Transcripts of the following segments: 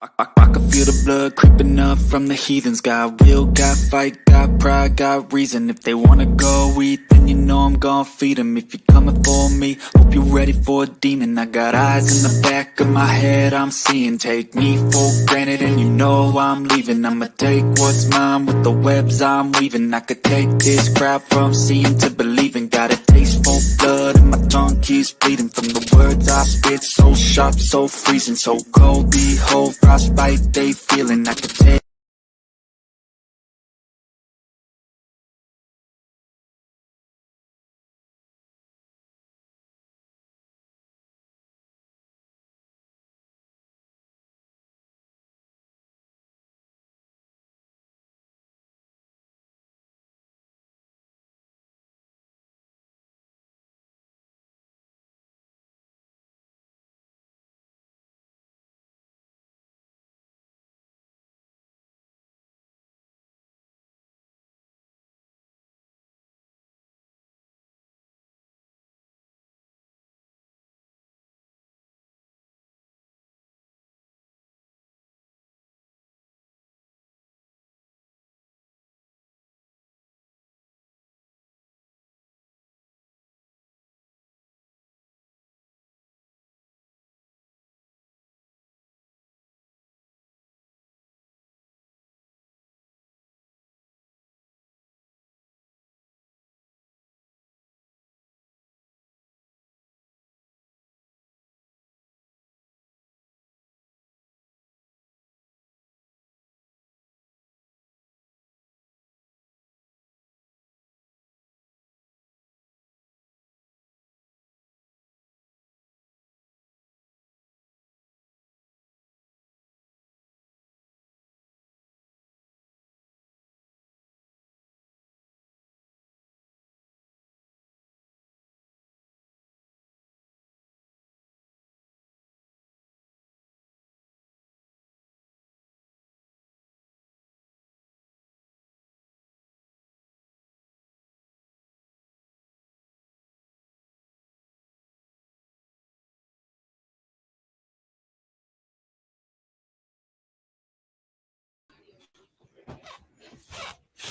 I can feel the blood creeping up from the heathens. Got will, got fight, got pride, got reason. If they wanna go eat, then you know I'm gon' feed them. If you're coming for me, hope you're ready for a demon. I got eyes in the back of my head, I'm seeing. Take me for granted and you know I'm leaving. I'ma take what's mine with the webs I'm weaving. I could take this crowd from seeing to believing. Got a taste for blood and my tongue keeps bleeding. From the words I spit, so sharp, so freezing. So cold, behold, frostbite they feeling. I could take.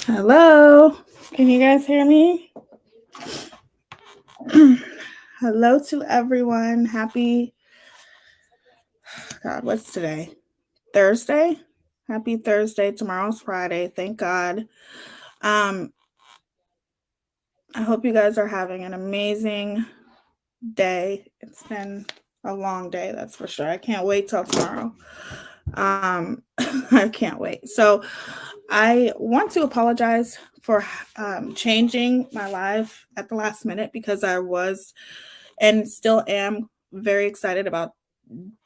Hello, can you guys hear me? Hello to everyone. Happy, God, what's today? Thursday? Happy Thursday. Tomorrow's Friday. Thank God. I hope you guys are having an amazing day. It's been a long day, that's for sure. I can't wait till tomorrow. I can't wait. So I want to apologize for changing my live at the last minute because I was and still am very excited about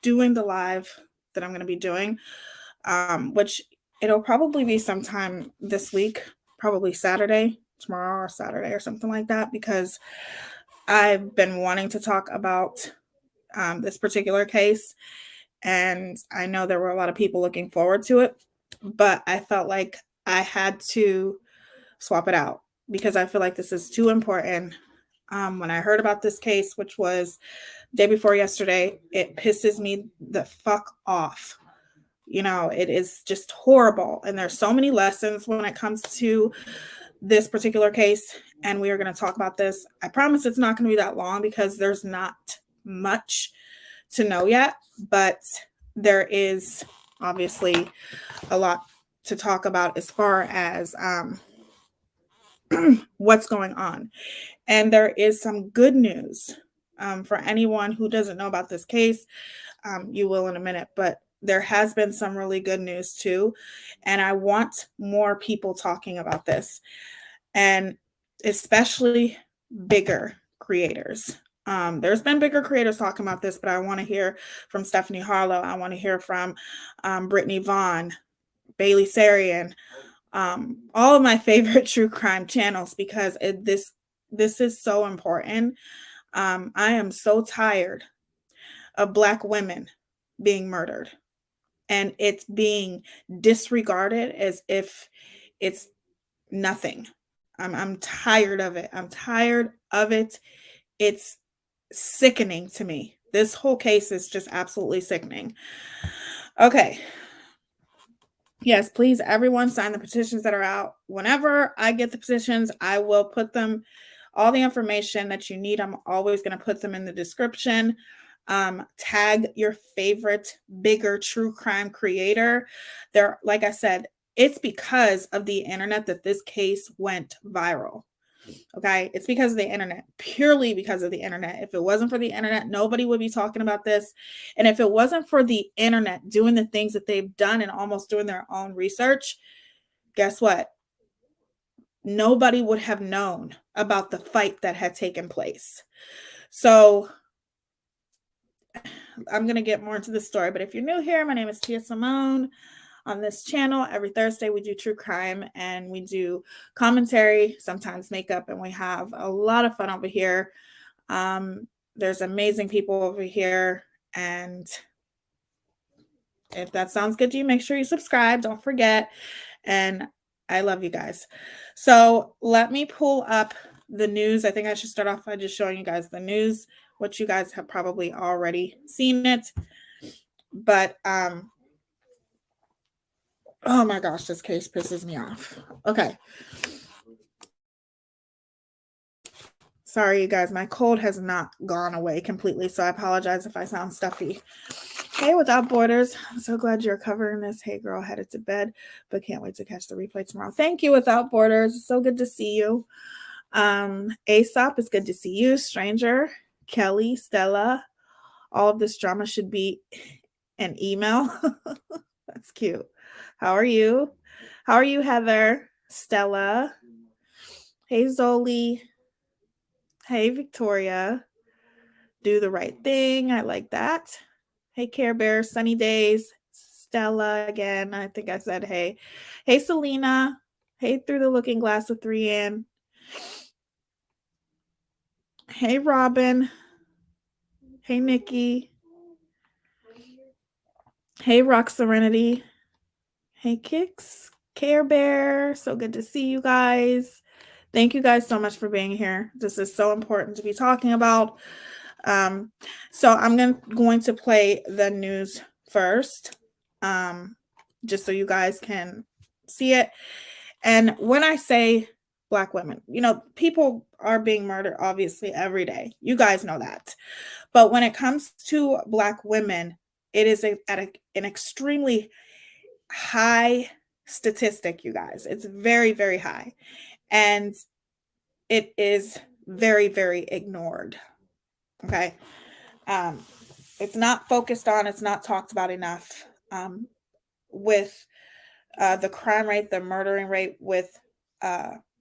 doing the live that I'm going to be doing, which it'll probably be sometime this week, probably Saturday, tomorrow or Saturday or something like that, because I've been wanting to talk about this particular case. And I know there were a lot of people looking forward to it, but I felt like I had to swap it out because I feel like this is too important. When I heard about this case, which was day before yesterday, it pisses me the fuck off. You know, it is just horrible. And there's so many lessons when it comes to this particular case. And we are going to talk about this. I promise it's not going to be that long because there's not much to know yet, but there is obviously a lot to talk about as far as what's going on. And there is some good news for anyone who doesn't know about this case. You will in a minute, but there has been some really good news too. And I want more people talking about this, and especially bigger creators. There's been bigger creators talking about this, but I want to hear from Stephanie Harlow. I want to hear from Brittany Vaughn, Bailey Sarian, all of my favorite true crime channels, because this is so important. I am so tired of Black women being murdered and it's being disregarded as if it's nothing. I'm tired of it. I'm tired of it. It's sickening to me. This whole case is just absolutely sickening. Okay. Yes, please, everyone sign the petitions that are out. Whenever I get the petitions, I will put them, all the information that you need. I'm always going to put them in the description. Tag your favorite bigger true crime creator. There, like I said, it's because of the internet that this case went viral. Okay. It's because of the internet, purely because of the internet. If it wasn't for the internet, nobody would be talking about this. And if it wasn't for the internet doing the things that they've done and almost doing their own research, guess what? Nobody would have known about the fight that had taken place. So I'm going to get more into the story. But if you're new here, my name is Tia Simone. On this channel, every Thursday, we do true crime and we do commentary, sometimes makeup, and we have a lot of fun over here. There's amazing people over here. And if that sounds good to you, make sure you subscribe. Don't forget. And I love you guys. So let me pull up the news. I think I should start off by just showing you guys the news, which you guys have probably already seen it. But oh my gosh, this case pisses me off. Okay. Sorry, you guys. My cold has not gone away completely, so I apologize if I sound stuffy. Hey, Without Borders. I'm so glad you're covering this. Hey, girl, headed to bed, but can't wait to catch the replay tomorrow. Thank you, Without Borders. It's so good to see you. Aesop, it's good to see you. Stranger, Kelly, Stella. All of this drama should be an email. That's cute. How are you? How are you, Heather? Stella. Hey, Zoli. Hey, Victoria. Do the right thing. I like that. Hey, Care Bear. Sunny Days. Stella again. I think I said hey. Hey, Selena. Hey, Through the Looking Glass with 3N. Hey, Robin. Hey, Nikki. Hey, Rock Serenity. Hey, Kicks. Care Bear. So good to see you guys. Thank you guys so much for being here. This is so important to be talking about. So I'm going to play the news first, just so you guys can see it. And when I say Black women, people are being murdered, obviously, every day. You guys know that. But when it comes to Black women, it is at an extremely high statistic, you guys. It's very, very high. And it is very, very ignored. Okay. It's not focused on, it's not talked about enough. With the crime rate, the murdering rate with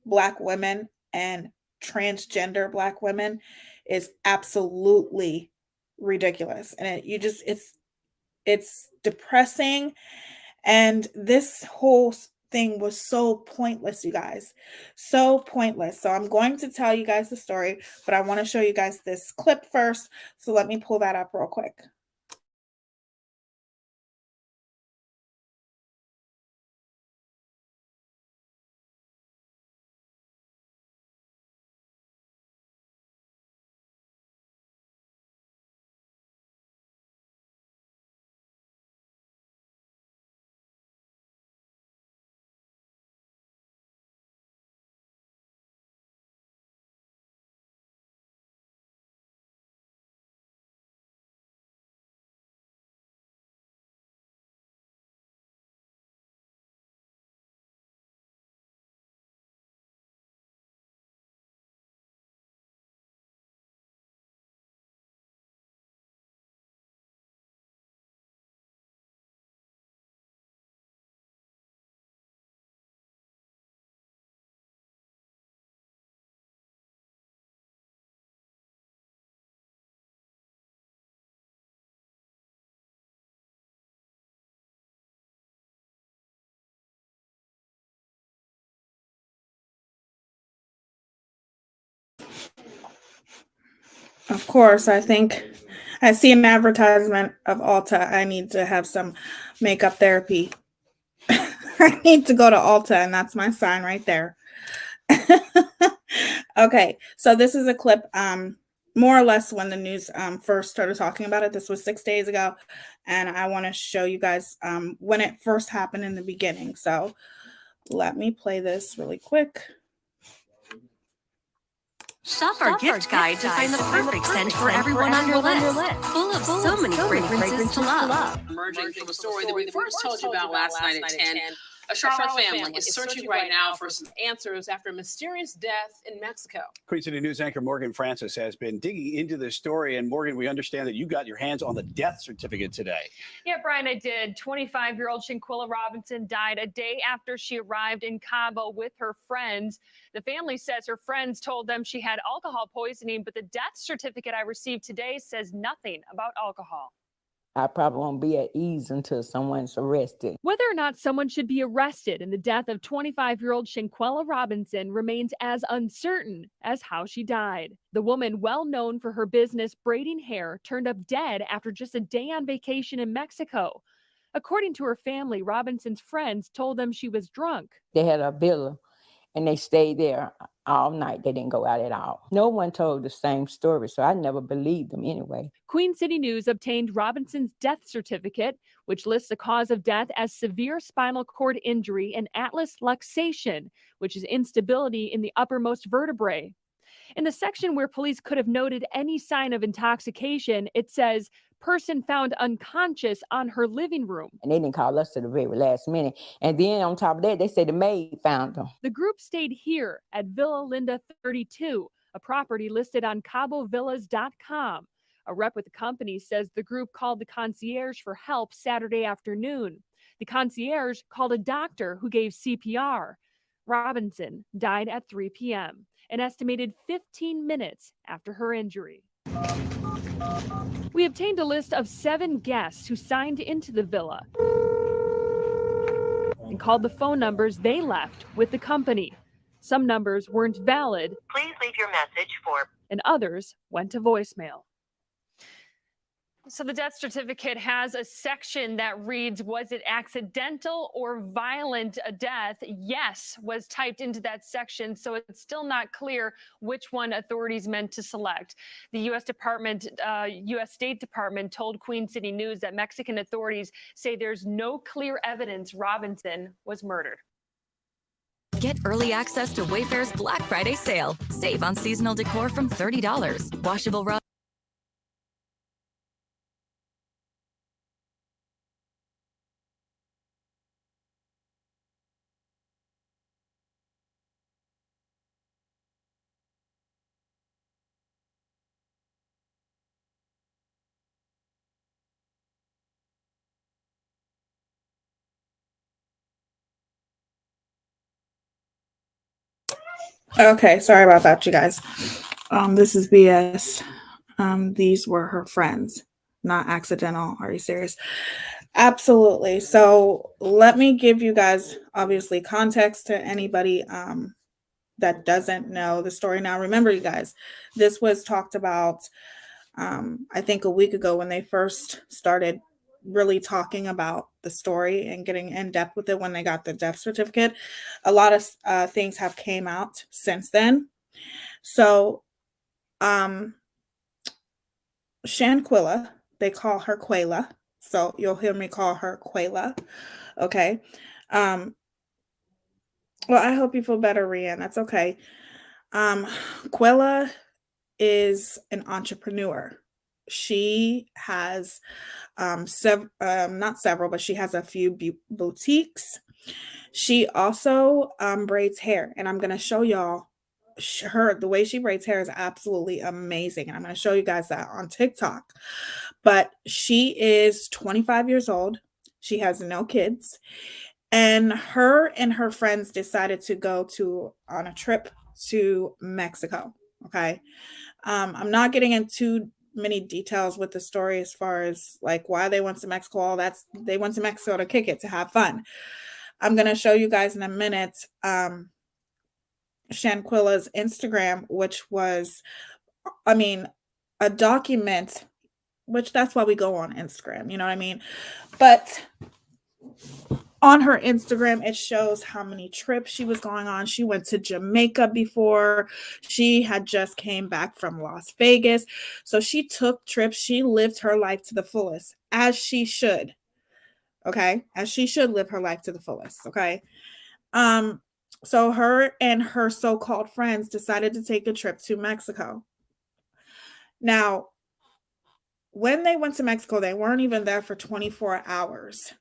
Black women and transgender Black women is absolutely ridiculous. And it's depressing. And this whole thing was so pointless, you guys. So pointless. So I'm going to tell you guys the story, but I want to show you guys this clip first. So let me pull that up real quick. Of course, I think I see an advertisement of Ulta. I need to have some makeup therapy. I need to go to Ulta, and that's my sign right there. Okay, so this is a clip more or less when the news first started talking about it. This was 6 days ago, and I want to show you guys when it first happened in the beginning. So let me play this really quick. Shop our gift guide to find the perfect scent for everyone on your list. Full of so many fragrances to love. Emerging from a story that we first told you about last night at 10. A Charlotte family is searching right now for some answers after a mysterious death in Mexico. Queen City News anchor Morgan Francis has been digging into this story. And Morgan, we understand that you got your hands on the death certificate today. Yeah, Brian, I did. 25-year-old Shanquella Robinson died a day after she arrived in Cabo with her friends. The family says her friends told them she had alcohol poisoning, but the death certificate I received today says nothing about alcohol. I probably won't be at ease until someone's arrested. Whether or not someone should be arrested in the death of 25-year-old Shanquella Robinson remains as uncertain as how she died. The woman, well known for her business braiding hair, turned up dead after just a day on vacation in Mexico. According to her family, Robinson's friends told them she was drunk. They had a villa and they stayed there all night. They didn't go out at all. No one told the same story, so I never believed them anyway. Queen City News obtained Robinson's death certificate, which lists the cause of death as severe spinal cord injury and atlas luxation, which is instability in the uppermost vertebrae. In the section where police could have noted any sign of intoxication, it says, person found unconscious on her living room. And they didn't call us to the very last minute. And then on top of that, they said the maid found them. The group stayed here at Villa Linda 32, a property listed on CaboVillas.com. A rep with the company says the group called the concierge for help Saturday afternoon. The concierge called a doctor who gave CPR. Robinson died at 3 p.m., an estimated 15 minutes after her injury. We obtained a list of 7 guests who signed into the villa and called the phone numbers they left with the company. Some numbers weren't valid. Please leave your message for... And others went to voicemail. So the death certificate has a section that reads, was it accidental or violent a death? Yes was typed into that section, so it's still not clear which one authorities meant to select. The U.S. State Department told Queen City News that Mexican authorities say there's no clear evidence Robinson was murdered. Get early access to Wayfair's Black Friday sale. Save on seasonal decor from $30. Washable rugs. Okay, sorry about that, you guys. This is BS. These were her friends, not accidental. Are you serious? Absolutely. So let me give you guys, obviously, context to anybody that doesn't know the story. Now, remember, you guys, this was talked about, I think, a week ago when they first started really talking about the story and getting in depth with it when they got the death certificate. A lot of things have came out since then. So Shanquella, they call her Quella. So you'll hear me call her Quella. Okay. Well, I hope you feel better, Rian. That's okay. Quella is an entrepreneur. She has not several, but she has a few boutiques. She also braids hair, and I'm going to show y'all the way she braids hair is absolutely amazing, and I'm going to show you guys that on TikTok. But she is 25 years old. She has no kids, and her friends decided to go on a trip to Mexico. Okay. I'm not getting into many details with the story as far as like why they went to Mexico. All that's, they went to Mexico to kick it, to have fun. I'm going to show you guys in a minute Shanquella's Instagram, which was, a document, which that's why we go on Instagram, you know what I mean? But On her Instagram, it shows how many trips she was going on. She went to Jamaica before. She had just came back from Las Vegas. So she took trips. She lived her life to the fullest, as she should. Okay? As she should live her life to the fullest. Okay? So her and her so-called friends decided to take a trip to Mexico. Now, when they went to Mexico, they weren't even there for 24 hours.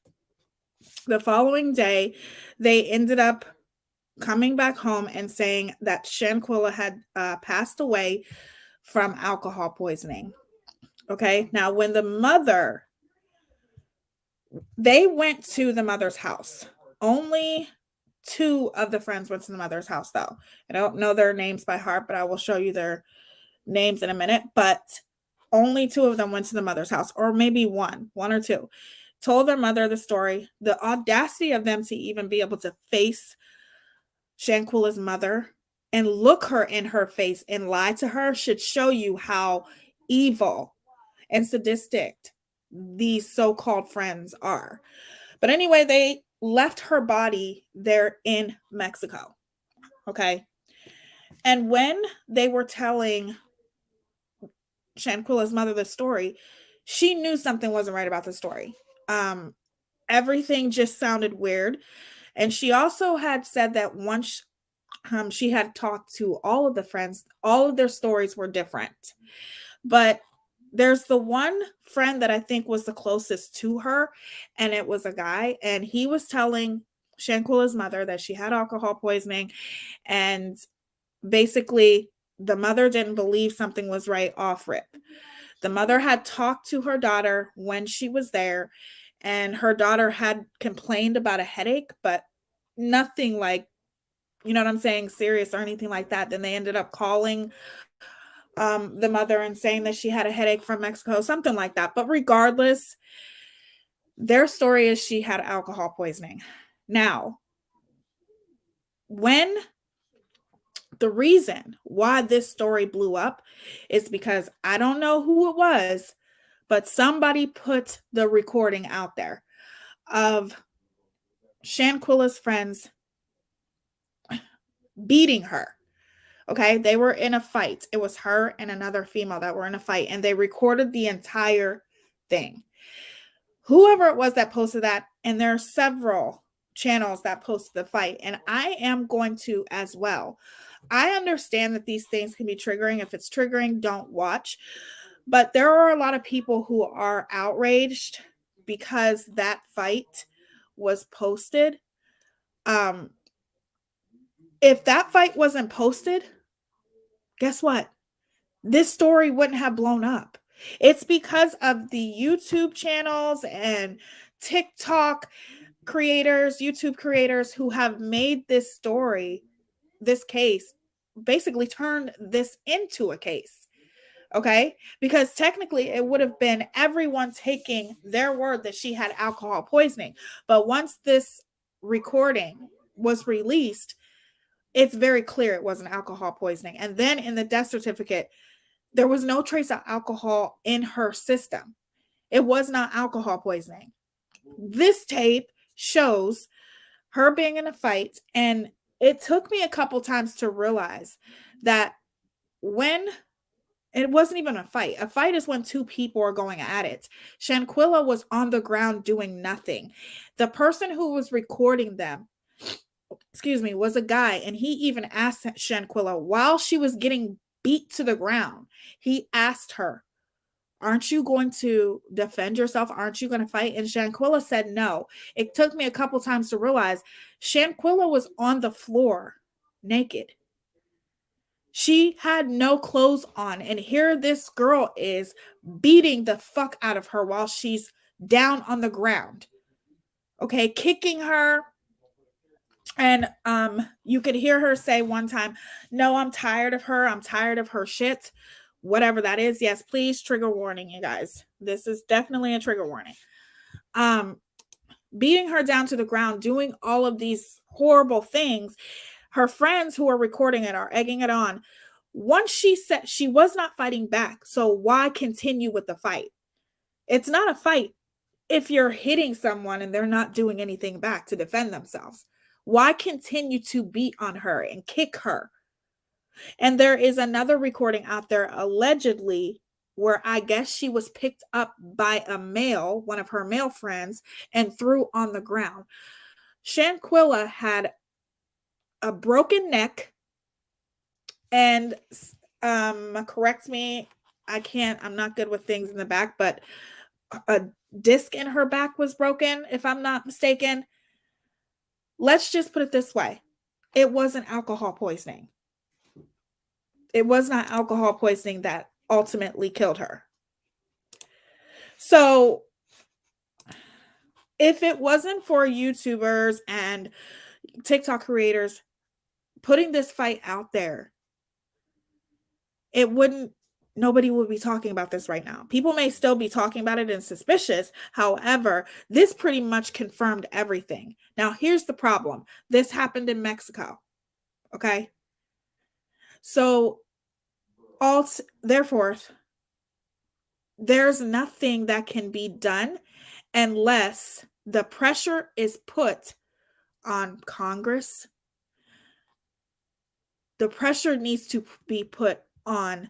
The following day, they ended up coming back home and saying that Shanquella had passed away from alcohol poisoning. Okay. Now, when they went to the mother's house. Only 2 of the friends went to the mother's house, though. I don't know their names by heart, but I will show you their names in a minute. But only 2 of them went to the mother's house, or maybe one or 2. Told their mother the story. The audacity of them to even be able to face Shanquella's mother and look her in her face and lie to her should show you how evil and sadistic these so-called friends are. But anyway, they left her body there in Mexico. Okay. And when they were telling Shanquella's mother the story, she knew something wasn't right about the story. Everything just sounded weird. And she also had said that once she had talked to all of the friends, all of their stories were different. But there's the one friend that I think was the closest to her, and it was a guy, and he was telling Shanquella's mother that she had alcohol poisoning, and basically the mother didn't believe something was right off rip. The mother had talked to her daughter when she was there, and her daughter had complained about a headache, but nothing like, you know what I'm saying, serious or anything like that. Then they ended up calling the mother and saying that she had a headache from Mexico, something like that. But regardless, their story is she had alcohol poisoning. Now, when the reason why this story blew up is because I don't know who it was, but somebody put the recording out there of Shanquella's friends beating her. Okay, they were in a fight. It was her and another female that were in a fight, and they recorded the entire thing. Whoever it was that posted that, and there are several channels that posted the fight, and I am going to as well. I understand that these things can be triggering. If it's triggering, don't watch. But there are a lot of people who are outraged because that fight was posted. If that fight wasn't posted, guess what? This story wouldn't have blown up. It's because of the YouTube channels and TikTok creators, YouTube creators who have made this story, this case, basically turned this into a case. Okay? Because technically it would have been everyone taking their word that she had alcohol poisoning. But once this recording was released, it's very clear it wasn't alcohol poisoning. And then in the death certificate, there was no trace of alcohol in her system. It was not alcohol poisoning. This tape shows her being in a fight, and it took me a couple times to realize that when it wasn't even a fight. A fight is when 2 people are going at it. Shanquella was on the ground doing nothing. The person who was recording them, was a guy, and he even asked Shanquella while she was getting beat to the ground. He asked her, "Aren't you going to defend yourself? Aren't you going to fight?" And Shanquella said no. It took me a couple times to realize Shanquella was on the floor naked. She had no clothes on, and here this girl is beating the fuck out of her while she's down on the ground. Okay, kicking her. And you could hear her say one time, "No, I'm tired of her. I'm tired of her shit." Whatever that is. Yes, please, trigger warning, you guys. This is definitely a trigger warning. Beating her down to the ground, doing all of these horrible things. Her friends who are recording it are egging it on. Once she said she was not fighting back, so why continue with the fight? It's not a fight. if you're hitting someone and they're not doing anything back to defend themselves? Why continue to beat on her and kick her? And there is another recording out there allegedly where I guess she was picked up by a male, one of her male friends, and threw on the ground. Shanquella had a broken neck and correct me, I'm not good with things in the back, but a disc in her back was broken, if I'm not mistaken. Let's just put it this way. It wasn't alcohol poisoning. It was not alcohol poisoning that ultimately killed her. So if it wasn't for YouTubers and TikTok creators putting this fight out there, nobody would be talking about this right now. People may still be talking about it and suspicious. However, this pretty much confirmed everything. Now, here's the problem. This happened in Mexico. Okay. So, therefore, there's nothing that can be done unless the pressure is put on Congress. The pressure needs to be put on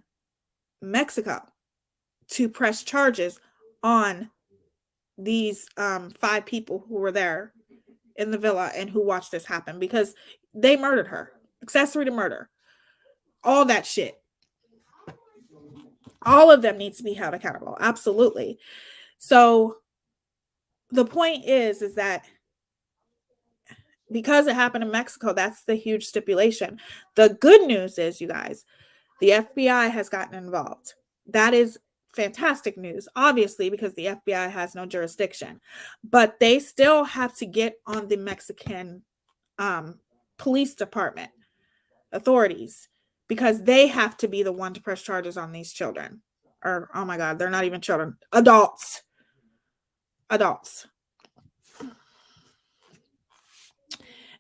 Mexico to press charges on these 5 people who were there in the villa and who watched this happen, because they murdered her. Accessory to murder. All that shit. All of them need to be held accountable. Absolutely. So the point is that because it happened in Mexico, that's the huge stipulation. The good news is, you guys, the FBI has gotten involved. That is fantastic news, obviously, because the FBI has no jurisdiction. But they still have to get on the Mexican police department authorities, because they have to be the one to press charges on these children. Or, oh my God, they're not even children. Adults.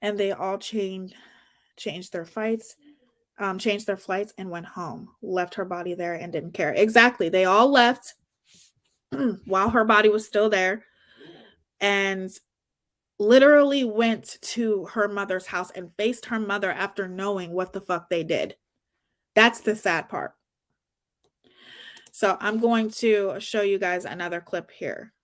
And they all changed their flights and went home, left her body there and didn't care. Exactly. They all left while her body was still there and literally went to her mother's house and faced her mother after knowing what the fuck they did. That's the sad part. So I'm going to show you guys another clip here.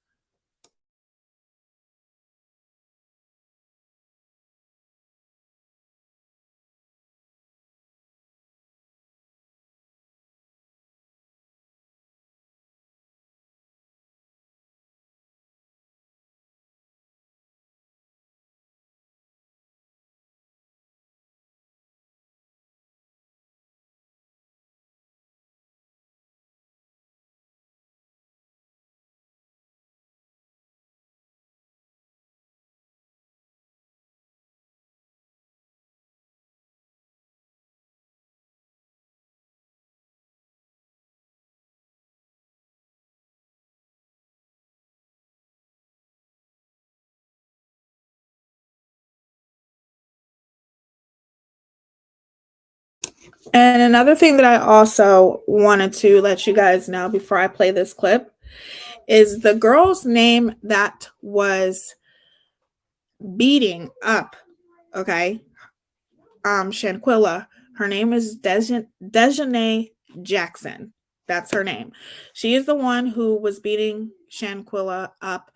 And another thing that I also wanted to let you guys know before I play this clip is the girl's name that was beating up, okay, Shanquella. Her name is Dejanay Jackson. That's her name. She is the one who was beating Shanquella up.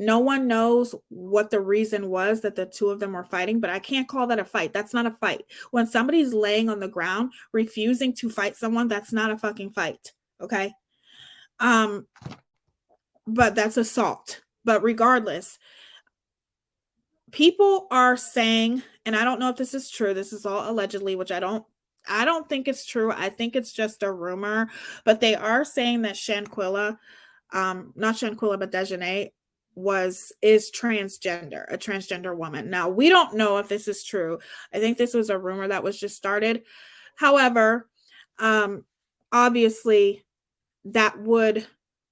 No one knows what the reason was that the two of them were fighting, but I can't call that a fight. That's not a fight. When somebody's laying on the ground refusing to fight someone, that's not a fucking fight. Okay. But that's assault. But regardless, people are saying, and I don't know if this is true, this is all allegedly, which I don't think it's true. I think it's just a rumor, but they are saying that Shanquella, not Shanquella, but Dejanay is transgender, a transgender woman. Now, we don't know if this is true. I think this was a rumor that was just started. However, obviously that would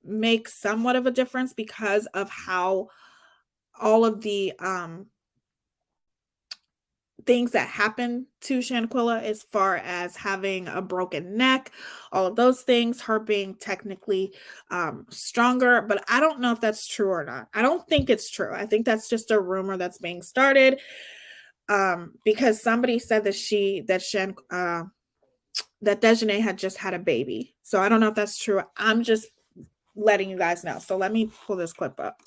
make somewhat of a difference because of how all of the things that happened to Shanquella as far as having a broken neck, all of those things, her being technically stronger, but I don't know if that's true or not. I don't think it's true. I think that's just a rumor that's being started because somebody said that that Dejanay had just had a baby. So I don't know if that's true. I'm just letting you guys know. So let me pull this clip up.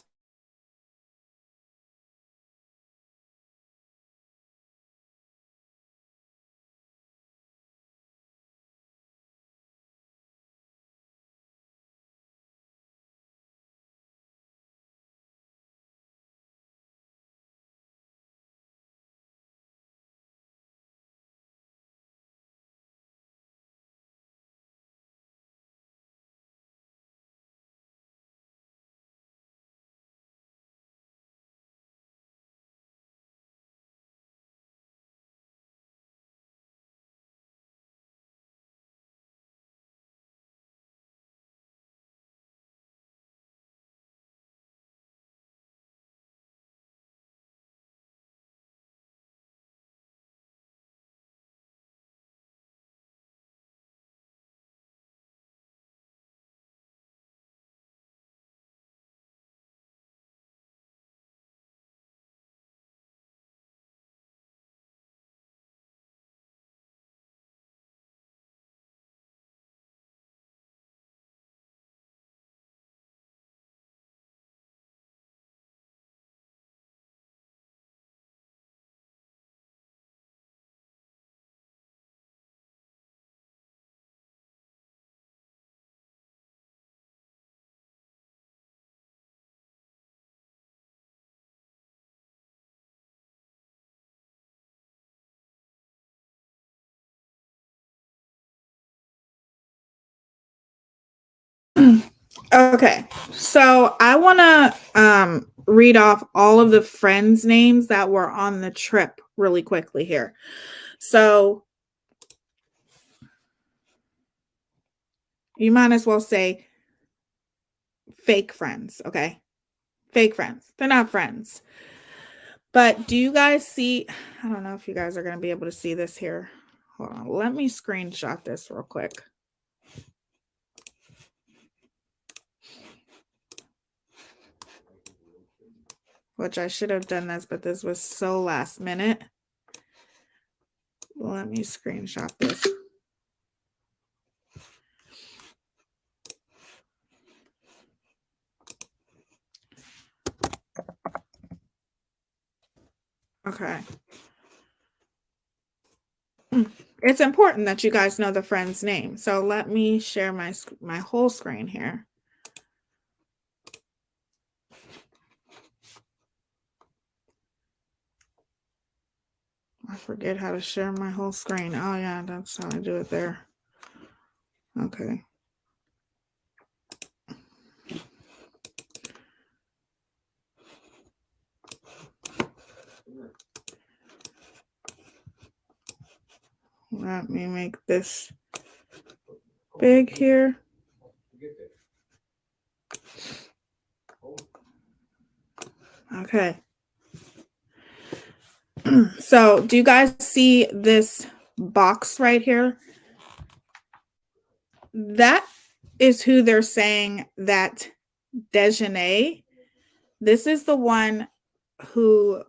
Okay, so I want to read off all of the friends' names that were on the trip really quickly here. So you might as well say fake friends, okay? Fake friends. They're not friends. But do you guys see? I don't know if you guys are going to be able to see this here. Hold on. Let me screenshot this real quick. Which I should have done this, but this was so last minute. Let me screenshot this. Okay. It's important that you guys know the friend's name. So let me share my whole screen here. I forget how to share my whole screen. Oh yeah, that's how I do it there. Okay. Let me make this big here. Okay. So do you guys see this box right here? That is who they're saying that Dejanay, this is the one who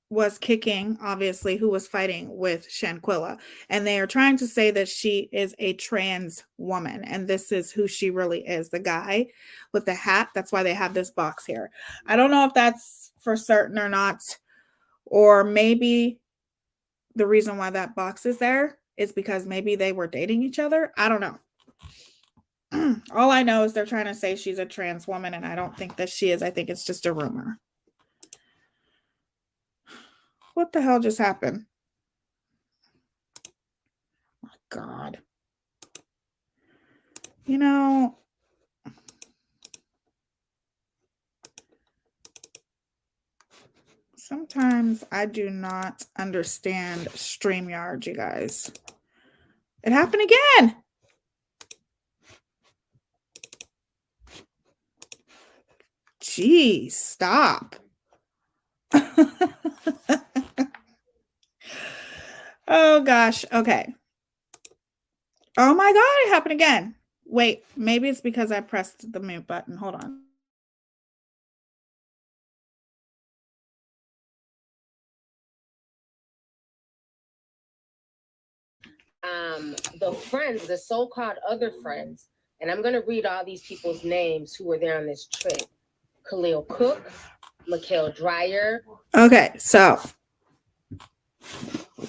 was kicking, obviously, who was fighting with Shanquella. And they are trying to say that she is a trans woman. And this is who she really is, the guy with the hat. That's why they have this box here. I don't know if that's for certain or not. Or maybe the reason why that box is there is because maybe they were dating each other. I don't know. All I know is they're trying to say she's a trans woman, and I don't think that she is. I think it's just a rumor. What the hell just happened? Oh, God. You know, sometimes I do not understand StreamYard, you guys. It happened again. Jeez, stop. Oh gosh. Okay. Oh my God, it happened again. Wait, maybe it's because I pressed the mute button. Hold on. The friends, the so-called other friends, and I'm going to read all these people's names who were there on this trip. Khalil Cook, Mikhail Dreyer. Okay, so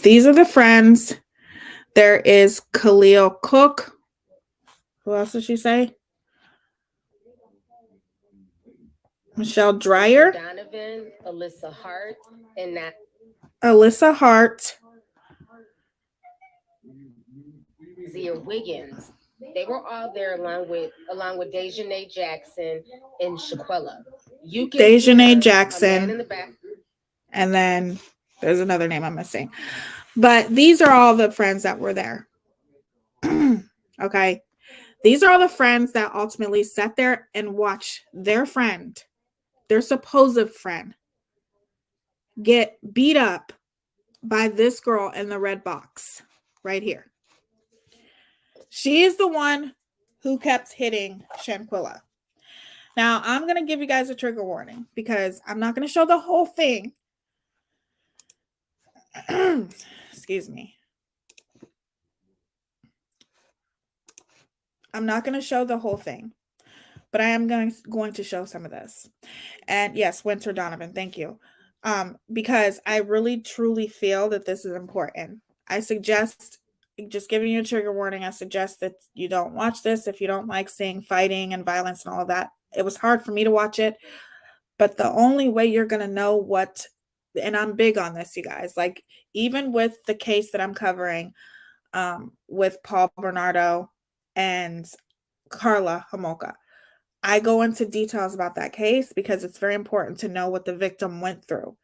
these are the friends. There is Khalil Cook. Who else did she say? Michelle Dreyer. Donovan, Alyssa Hart, and that Alyssa Hart. Zia Wiggins. They were all there along with Dejanay Jackson and Shanquella. You can Dejanay Jackson. in the back. And then there's another name I'm missing. But these are all the friends that were there. Okay. These are all the friends that ultimately sat there and watched their friend, their supposed friend, get beat up by this girl in the red box right here. She is the one who kept hitting Shanquella. Now, I'm going to give you guys a trigger warning because I'm not going to show the whole thing. Excuse me. I'm not going to show the whole thing, but I am going to show some of this. And yes, Winter Donovan, thank you. Because I really truly feel that this is important. I suggest, just giving you a trigger warning, I suggest that you don't watch this if you don't like seeing fighting and violence and all of that. It was hard for me to watch it, but the only way you're going to know what, and I'm big on this, you guys, like even with the case that I'm covering with Paul Bernardo and Carla Homolka, I go into details about that case because it's very important to know what the victim went through.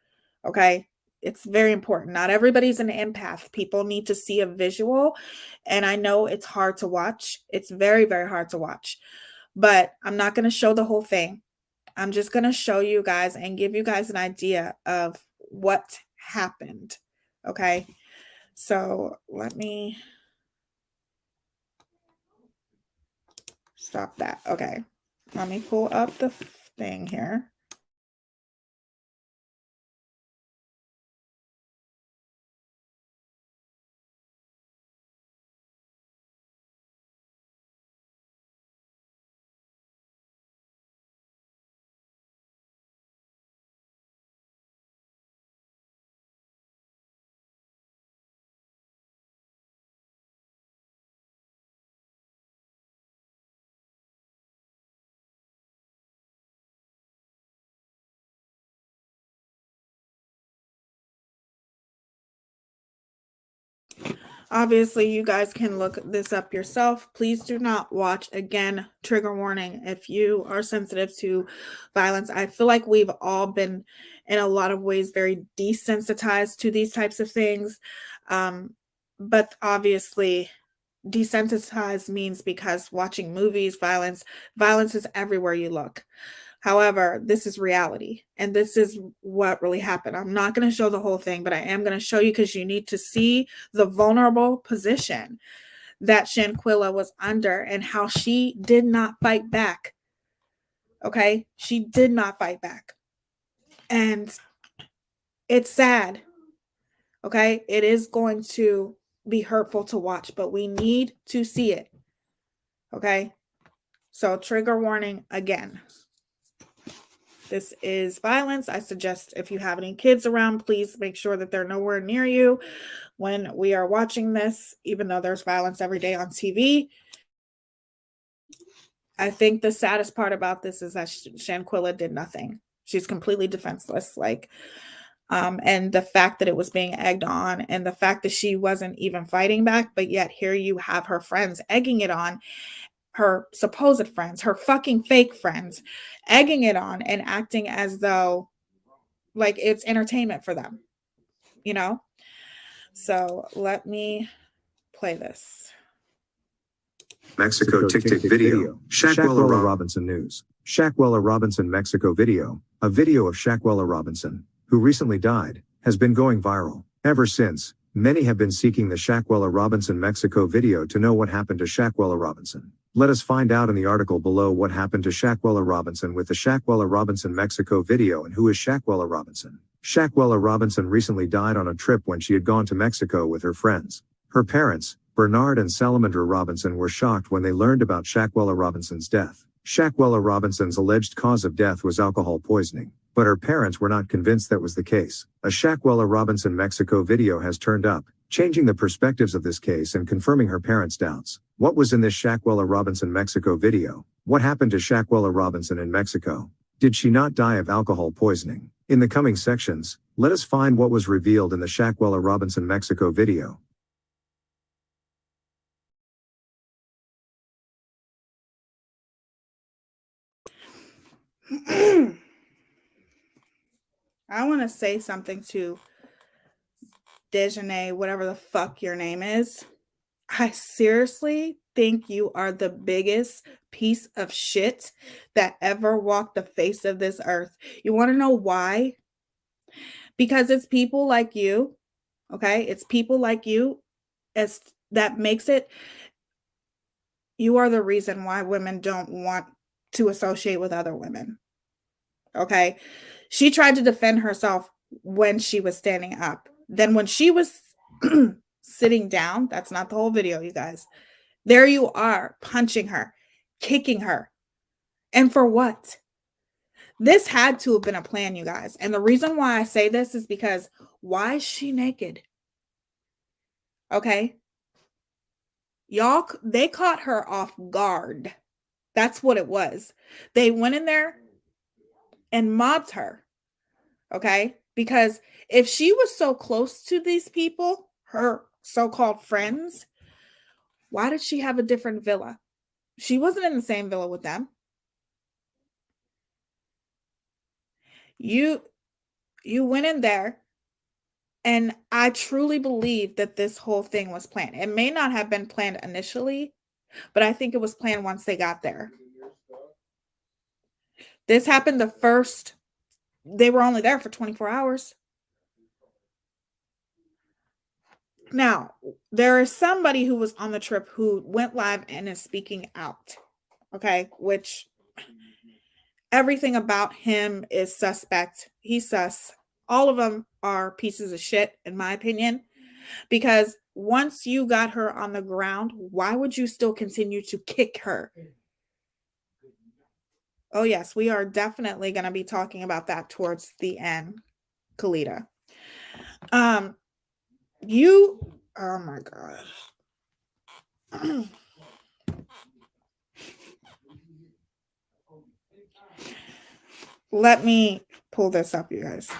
Okay. It's very important. Not everybody's an empath. People need to see a visual. And I know it's hard to watch. It's very, very hard to watch. But I'm not going to show the whole thing. I'm just going to show you guys and give you guys an idea of what happened. Okay. So let me stop that. Okay. Let me pull up the thing here. Obviously, you guys can look this up yourself. Please do not watch. Again, trigger warning if you are sensitive to violence. I feel like we've all been, in a lot of ways, very desensitized to these types of things. But obviously, desensitized means because watching movies, violence is everywhere you look. However, this is reality, and this is what really happened. I'm not going to show the whole thing, but I am going to show you because you need to see the vulnerable position that Shanquella was under and how she did not fight back. Okay? She did not fight back. And it's sad. Okay? It is going to be hurtful to watch, but we need to see it. Okay? So, trigger warning again. This is violence. I suggest if you have any kids around, please make sure that they're nowhere near you when we are watching this, even though there's violence every day on TV. I think the saddest part about this is that Shanquella did nothing. She's completely defenseless. And the fact that it was being egged on and the fact that she wasn't even fighting back, but yet here you have her friends egging it on. Her supposed friends, her fucking fake friends, egging it on and acting as though like it's entertainment for them, you know? So let me play this. Mexico Tick-Tick video. Shanquella Robinson News. Shanquella Robinson Mexico video. A video of Shanquella Robinson, who recently died, has been going viral. Ever since, Many have been seeking the Shanquella Robinson Mexico video to know what happened to Shanquella Robinson. Let us find out in the article below what happened to Shanquella Robinson with the Shanquella Robinson Mexico video and who is Shanquella Robinson. Shanquella Robinson recently died on a trip when she had gone to Mexico with her friends. Her parents, Bernard and Salamandra Robinson, were shocked when they learned about Shanquella Robinson's death. Shanquella Robinson's alleged cause of death was alcohol poisoning, but her parents were not convinced that was the case. A Shanquella Robinson Mexico video has turned up, changing the perspectives of this case and confirming her parents' doubts. What was in this Shanquella Robinson Mexico video? What happened to Shanquella Robinson in Mexico? Did she not die of alcohol poisoning? In the coming sections, let us find what was revealed in the Shanquella Robinson Mexico video. I want to say something to Dejanay, whatever the fuck your name is. I seriously think you are the biggest piece of shit that ever walked the face of this earth. You want to know why? Because it's people like you, okay? It's people like you as that makes it. You are the reason why women don't want to associate with other women. Okay? She tried to defend herself when she was standing up. Then when she was sitting down, that's not the whole video, you guys. There you are, punching her, kicking her. And for what? This had to have been a plan, you guys. And the reason why I say this is because why is she naked? Okay? Y'all, they caught her off guard. That's what it was. They went in there and mobbed her. Okay? Because if she was so close to these people, her so-called friends, why did she have a different villa? She wasn't in the same villa with them. You went in there, and I truly believe that this whole thing was planned. It may not have been planned initially, but I think it was planned once they got there. This happened they were only there for 24 hours. Now, there is somebody who was on the trip who went live and is speaking out, okay, which everything about him is suspect. He's sus. All of them are pieces of shit, in my opinion, because once you got her on the ground, why would you still continue to kick her? Oh, yes, we are definitely going to be talking about that towards the end, Kalita. Oh my God. Let me pull this up, you guys.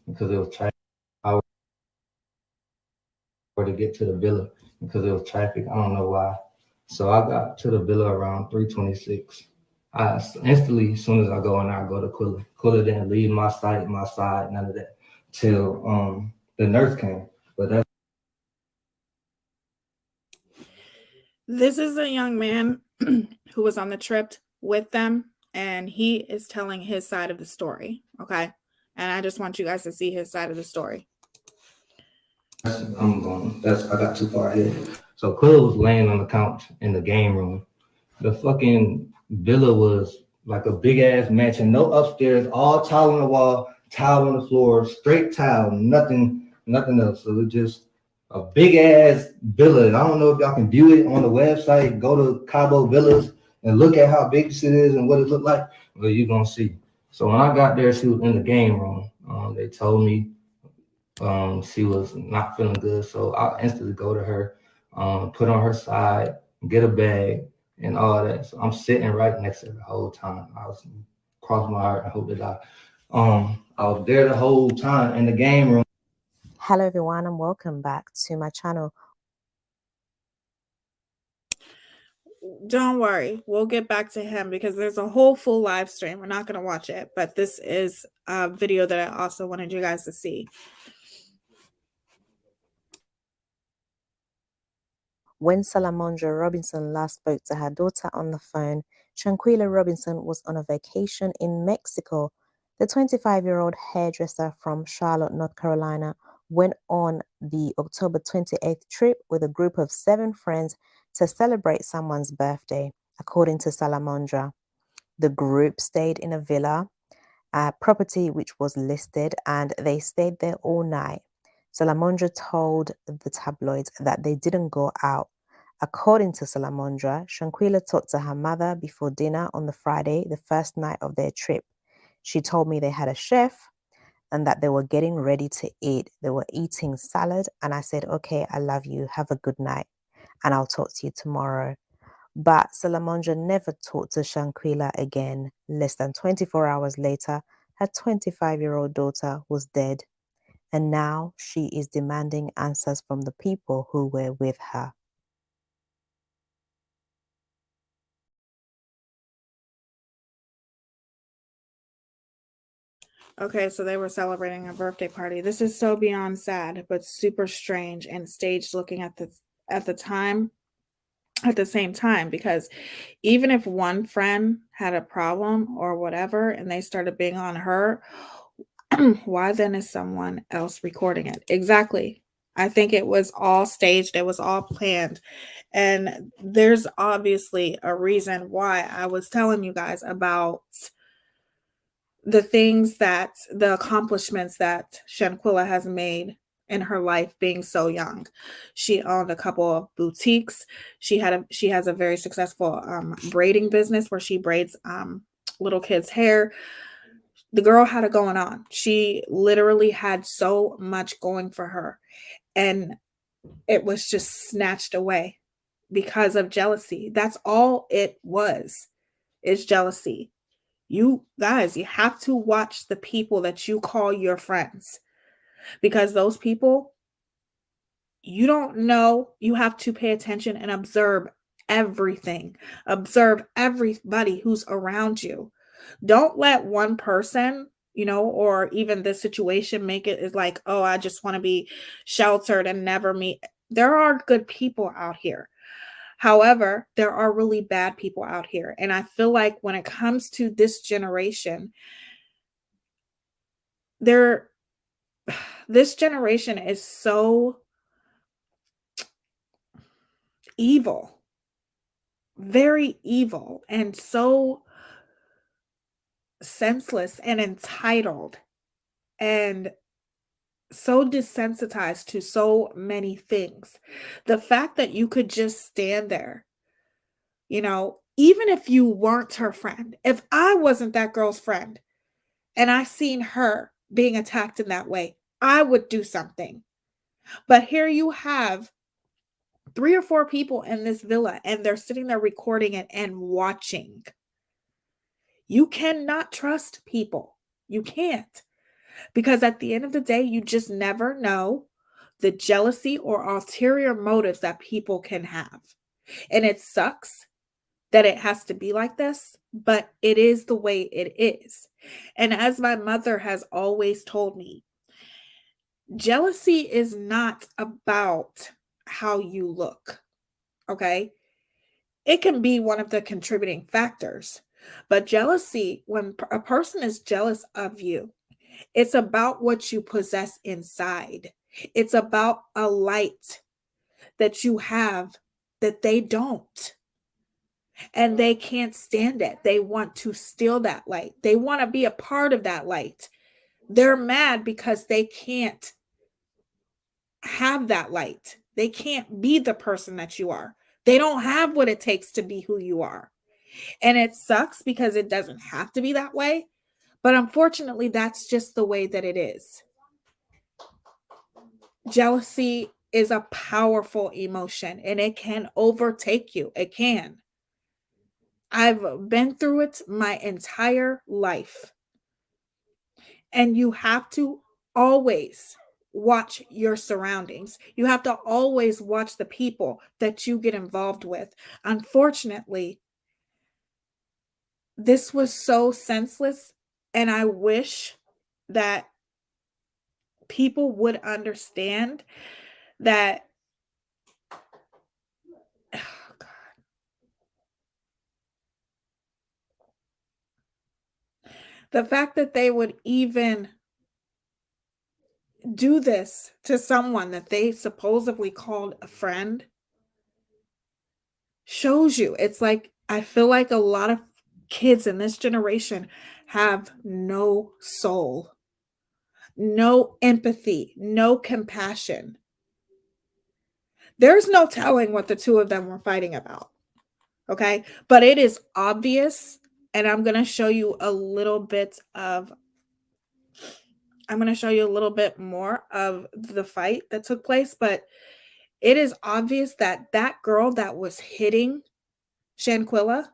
Because it was China. to get to the villa because it was traffic. I don't know why. So I got to the villa around 3:26. I instantly, as soon as I go in, I go to Quilla. Quilla didn't leave my side, none of that, till the nurse came. But that's This is a young man who was on the trip with them, and he is telling his side of the story. Okay. And I just want you guys to see his side of the story. I got too far ahead. So Quilla was laying on the couch in the game room. The fucking villa was like a big ass mansion, no upstairs, all tile on the wall, tile on the floor, straight tile, nothing else. So it was just a big ass villa. I don't know if y'all can view it on the website. Go to Cabo Villas and look at how big this is and what it looked like. Well, you're gonna see. So when I got there, she was in the game room. They told me she was not feeling good. So I instantly go to her, put on her side, get a bag and all that. So I'm sitting right next to her the whole time. I was crossing my heart and hope that I was there the whole time in the game room. Hello everyone and welcome back to my channel. Don't worry, we'll get back to him because there's a whole full live stream. We're not going to watch it, but this is a video that I also wanted you guys to see. When Salamondra Robinson last spoke to her daughter on the phone, Shanquella Robinson was on a vacation in Mexico. The 25-year-old hairdresser from Charlotte, North Carolina, went on the October 28th trip with a group of 7 friends to celebrate someone's birthday, according to Salamondra. The group stayed in a villa, a property which was listed, and they stayed there all night. Salamondra told the tabloids that they didn't go out. According to Salamondra, Shanquella talked to her mother before dinner on the Friday, the first night of their trip. She told me they had a chef and that they were getting ready to eat. They were eating salad, and I said, okay, I love you. Have a good night, and I'll talk to you tomorrow. But Salamondra never talked to Shanquella again. Less than 24 hours later, her 25-year-old daughter was dead. And now she is demanding answers from the people who were with her. Okay, so they were celebrating a birthday party. This is so beyond sad, but super strange and staged looking at the same time, because even if one friend had a problem or whatever and they started being on her, why then is someone else recording it? Exactly. I think it was all staged. It was all planned. And there's obviously a reason why I was telling you guys about the accomplishments that Shanquella has made in her life being so young. She owned a couple of boutiques. She has a very successful braiding business where she braids little kids' hair. The girl had it going on. She literally had so much going for her, and it was just snatched away because of jealousy. That's all it was. It's jealousy. You guys, you have to watch the people that you call your friends, because those people, you don't know. You have to pay attention and observe everything. Observe everybody who's around you. Don't let one person, or even this situation make it is like, oh, I just want to be sheltered and never meet. There are good people out here. However, there are really bad people out here. And I feel like when it comes to this generation, this generation is so evil, very evil, and so senseless and entitled and so desensitized to so many things. The fact that you could just stand there, even if you weren't her friend, if I wasn't that girl's friend and I seen her being attacked in that way, I would do something. But here you have 3 or 4 people in this villa and they're sitting there recording it and watching. You cannot trust people. You can't. Because at the end of the day, you just never know the jealousy or ulterior motives that people can have. And it sucks that it has to be like this, but it is the way it is. And as my mother has always told me, jealousy is not about how you look, okay? It can be one of the contributing factors, but jealousy, when a person is jealous of you, it's about what you possess inside. It's about a light that you have that they don't. And they can't stand it. They want to steal that light. They want to be a part of that light. They're mad because they can't have that light. They can't be the person that you are. They don't have what it takes to be who you are. And it sucks because it doesn't have to be that way. But unfortunately, that's just the way that it is. Jealousy is a powerful emotion and it can overtake you. It can. I've been through it my entire life. And you have to always watch your surroundings. You have to always watch the people that you get involved with. Unfortunately, this was so senseless, and I wish that people would understand that. Oh God. The fact that they would even do this to someone that they supposedly called a friend shows you. It's like, I feel like a lot of kids in this generation have no soul, no empathy, no compassion. There's no telling what the two of them were fighting about. Okay. But it is obvious. And I'm going to show you a little bit more of the fight that took place. But it is obvious that that girl that was hitting Shanquella,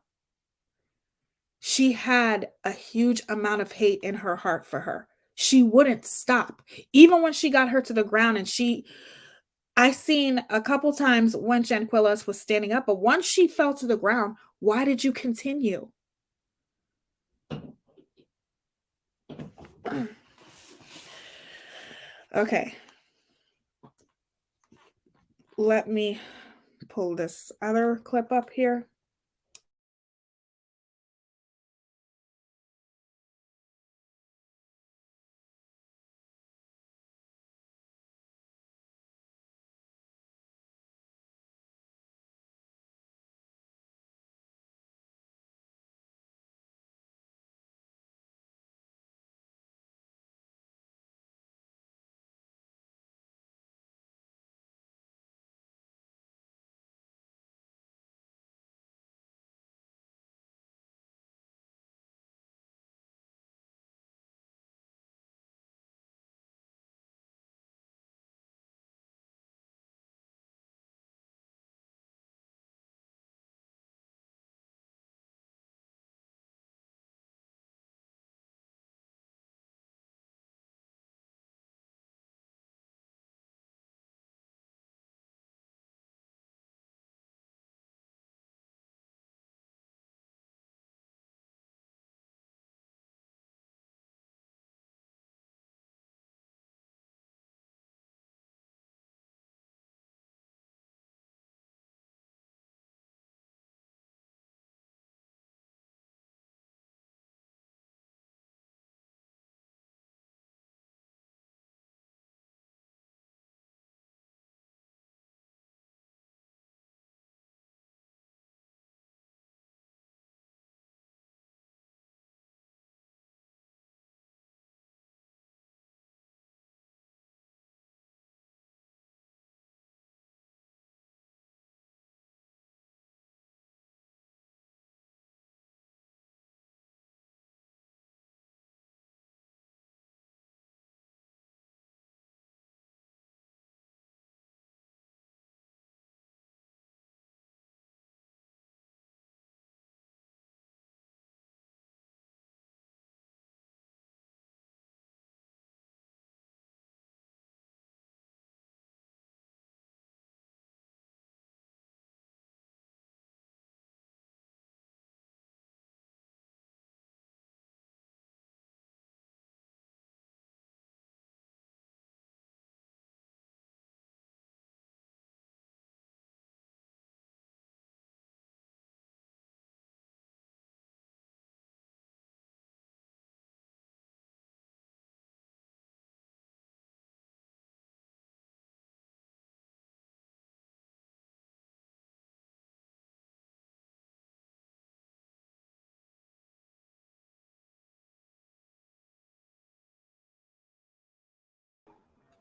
she had a huge amount of hate in her heart for her. She wouldn't stop. Even when she got her to the ground, and I seen a couple times when Shanquella was standing up, but once she fell to the ground, why did you continue? Okay. Let me pull this other clip up here.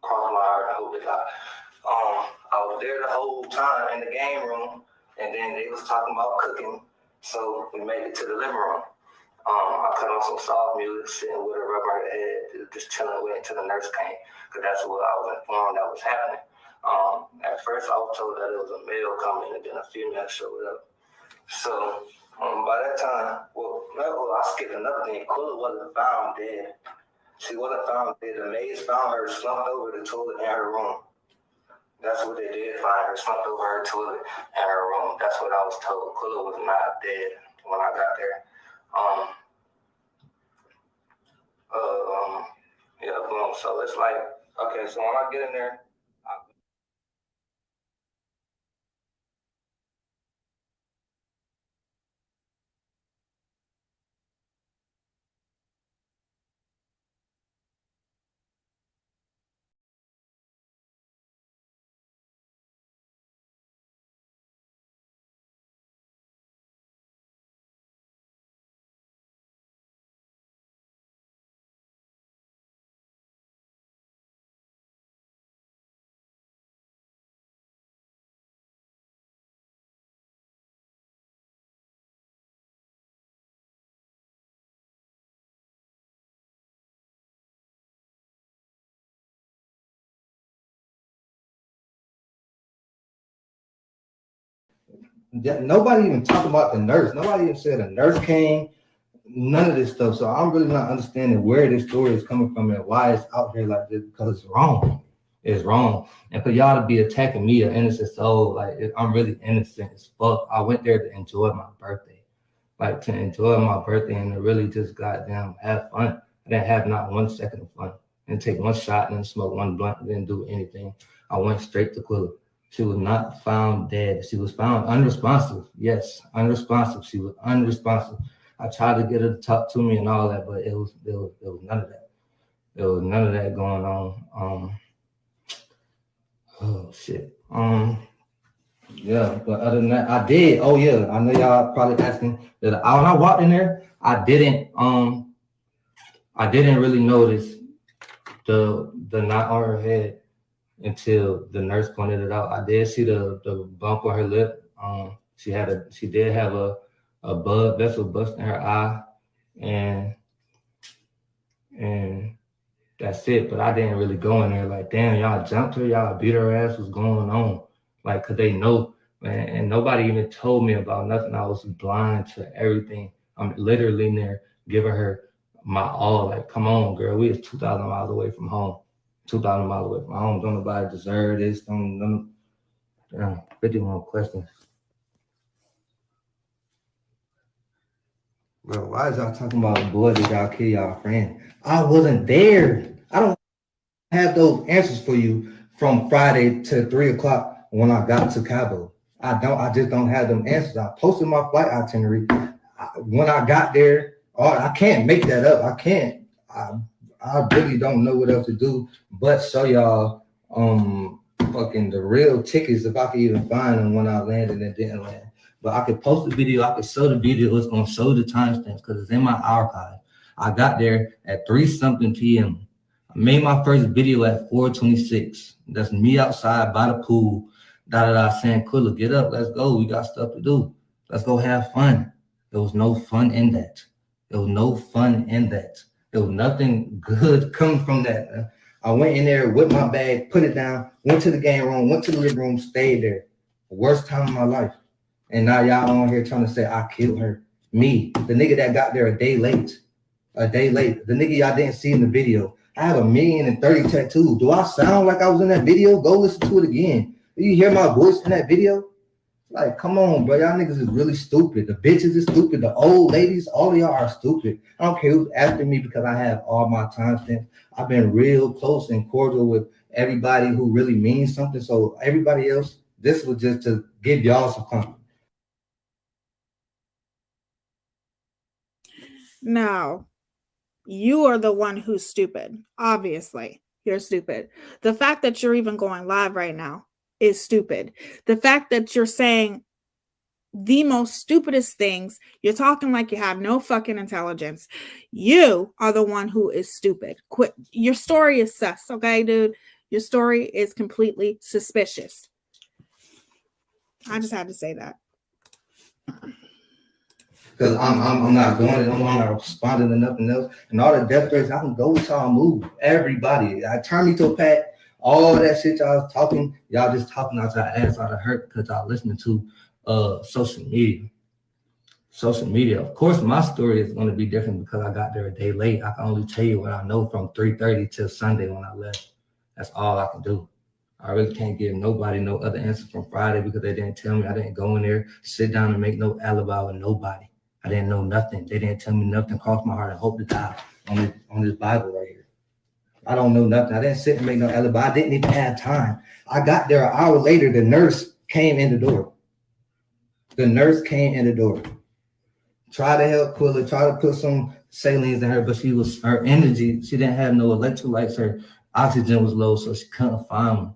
Cross my heart. I hope it's not. I was there the whole time in the game room, and then they was talking about cooking, so we made it to the living room. I put on some soft music, sitting with a rubber head, just chilling with until the nurse came, because that's what I was informed that was happening. At first, I was told that it was a male coming, and then a female showed up. So by that time, I skipped another thing. Quilla wasn't found dead. She wasn't found dead. The maids found her slumped over the toilet in her room. That's what they did, find her slumped over her toilet in her room. That's what I was told. Quilla was not dead when I got there. Yeah, boom. So it's like, okay, so when I get in there, nobody even talked about the nurse. Nobody even said a nurse came. None of this stuff. So I'm really not understanding where this story is coming from and why it's out here like this, because it's wrong. It's wrong. And for y'all to be attacking me, an innocent soul, like I'm really innocent as fuck. I went there to enjoy my birthday. Like to enjoy my birthday and to really just goddamn have fun. I didn't have not 1 second of fun. Didn't take one shot, didn't smoke one blunt, didn't do anything. I went straight to Quilla. She was not found dead. She was found unresponsive. Yes, unresponsive. She was unresponsive. I tried to get her to talk to me and all that, but it was none of that. There was none of that going on. Oh shit. Yeah, but other than that, I did. Oh yeah, I know y'all probably asking that. When I walked in there, I didn't really notice the knot on her head until the nurse pointed it out. I did see the bump on her lip. She did have a blood vessel bust in her eye, and that's it. But I didn't really go in there like, damn, y'all jumped her, y'all beat her ass, what's going on? Like, cause they know, man, and nobody even told me about nothing. I was blind to everything. I'm literally in there giving her my all. Like, come on, girl, we is 2,000 miles away from home. 2,000 miles away from home. Don't nobody deserve this. Don't 51 questions. Bro, why is y'all talking about boy did y'all kill y'all friend? I wasn't there. I don't have those answers for you from Friday to 3 o'clock when I got to Cabo. I just don't have them answers. I posted my flight itinerary. When I got there, I can't make that up. I can't. I really don't know what else to do but show y'all fucking the real tickets if I could even find them when I landed and didn't land. But I could post the video, I could show the video, it's gonna show the timestamps because it's in my archive. I got there at 3-something p.m. I made my first video at 4:26. That's me outside by the pool, saying, Quilla, get up, let's go. We got stuff to do. Let's go have fun. There was no fun in that. There was no fun in that. There was nothing good coming from that. I went in there with my bag, put it down, went to the game room, went to the living room, stayed there. Worst time of my life. And now y'all on here trying to say I killed her. Me, the nigga that got there a day late. The nigga y'all didn't see in the video. I have 1,030,000 tattoos. Do I sound like I was in that video? Go listen to it again. Do you hear my voice in that video? Like, come on, bro. Y'all niggas is really stupid. The bitches is stupid. The old ladies, all of y'all are stupid. I don't care who's after me because I have all my timestamps. I've been real close and cordial with everybody who really means something. So everybody else, this was just to give y'all some comfort. Now, you are the one who's stupid. Obviously, you're stupid. The fact that you're even going live right now is stupid. The fact that you're saying the most stupidest things, you're talking like you have no fucking intelligence. You are the one who is stupid. Quit. Your story is sus, okay, dude? Your story is completely suspicious. I just had to say that. Because I'm not doing it no more. I'm not responding to nothing else. And all the death threats, I can go with y'all, move. Everybody. I turn me to a pack. All that shit y'all talking, y'all just talking out your ass out of hurt because y'all listening to social media. Social media. Of course, my story is going to be different because I got there a day late. I can only tell you what I know from 3:30 till Sunday when I left. That's all I can do. I really can't give nobody no other answer from Friday because they didn't tell me. I didn't go in there, sit down and make no alibi with nobody. I didn't know nothing. They didn't tell me nothing. Cross my heart and hope to die on this Bible right here. I don't know nothing. I didn't sit and make no alibi. I didn't even have time. I got there an hour later. The nurse came in the door. The nurse came in the door. Try to help Quilla, try to put some salines in her, but her energy, she didn't have no electrolytes. Her oxygen was low, so she couldn't find them.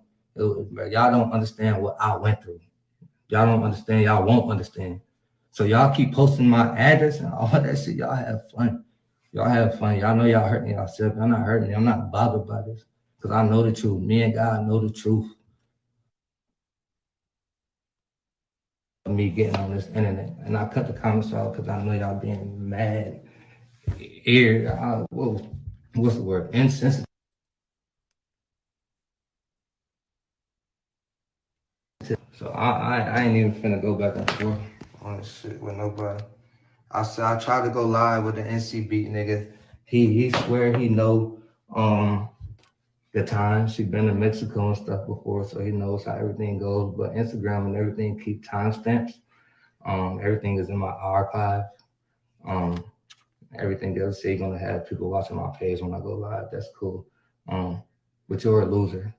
Y'all don't understand what I went through. Y'all don't understand. Y'all won't understand. So y'all keep posting my address and all that shit. Y'all have fun. Y'all have fun. Y'all know y'all hurting yourself. I'm not hurting you. I'm not bothered by this because I know the truth. Me and God know the truth. Me getting on this internet, and I cut the comments off because I know y'all being mad. What's the word? Insensitive. So I ain't even finna go back and forth on this shit with nobody. I said I tried to go live with the NC Beat nigga. He swear he know the time. She been to Mexico and stuff before, so he knows how everything goes. But Instagram and everything keep timestamps. Everything is in my archive. Everything else, you're gonna have people watching my page when I go live. That's cool. But you're a loser.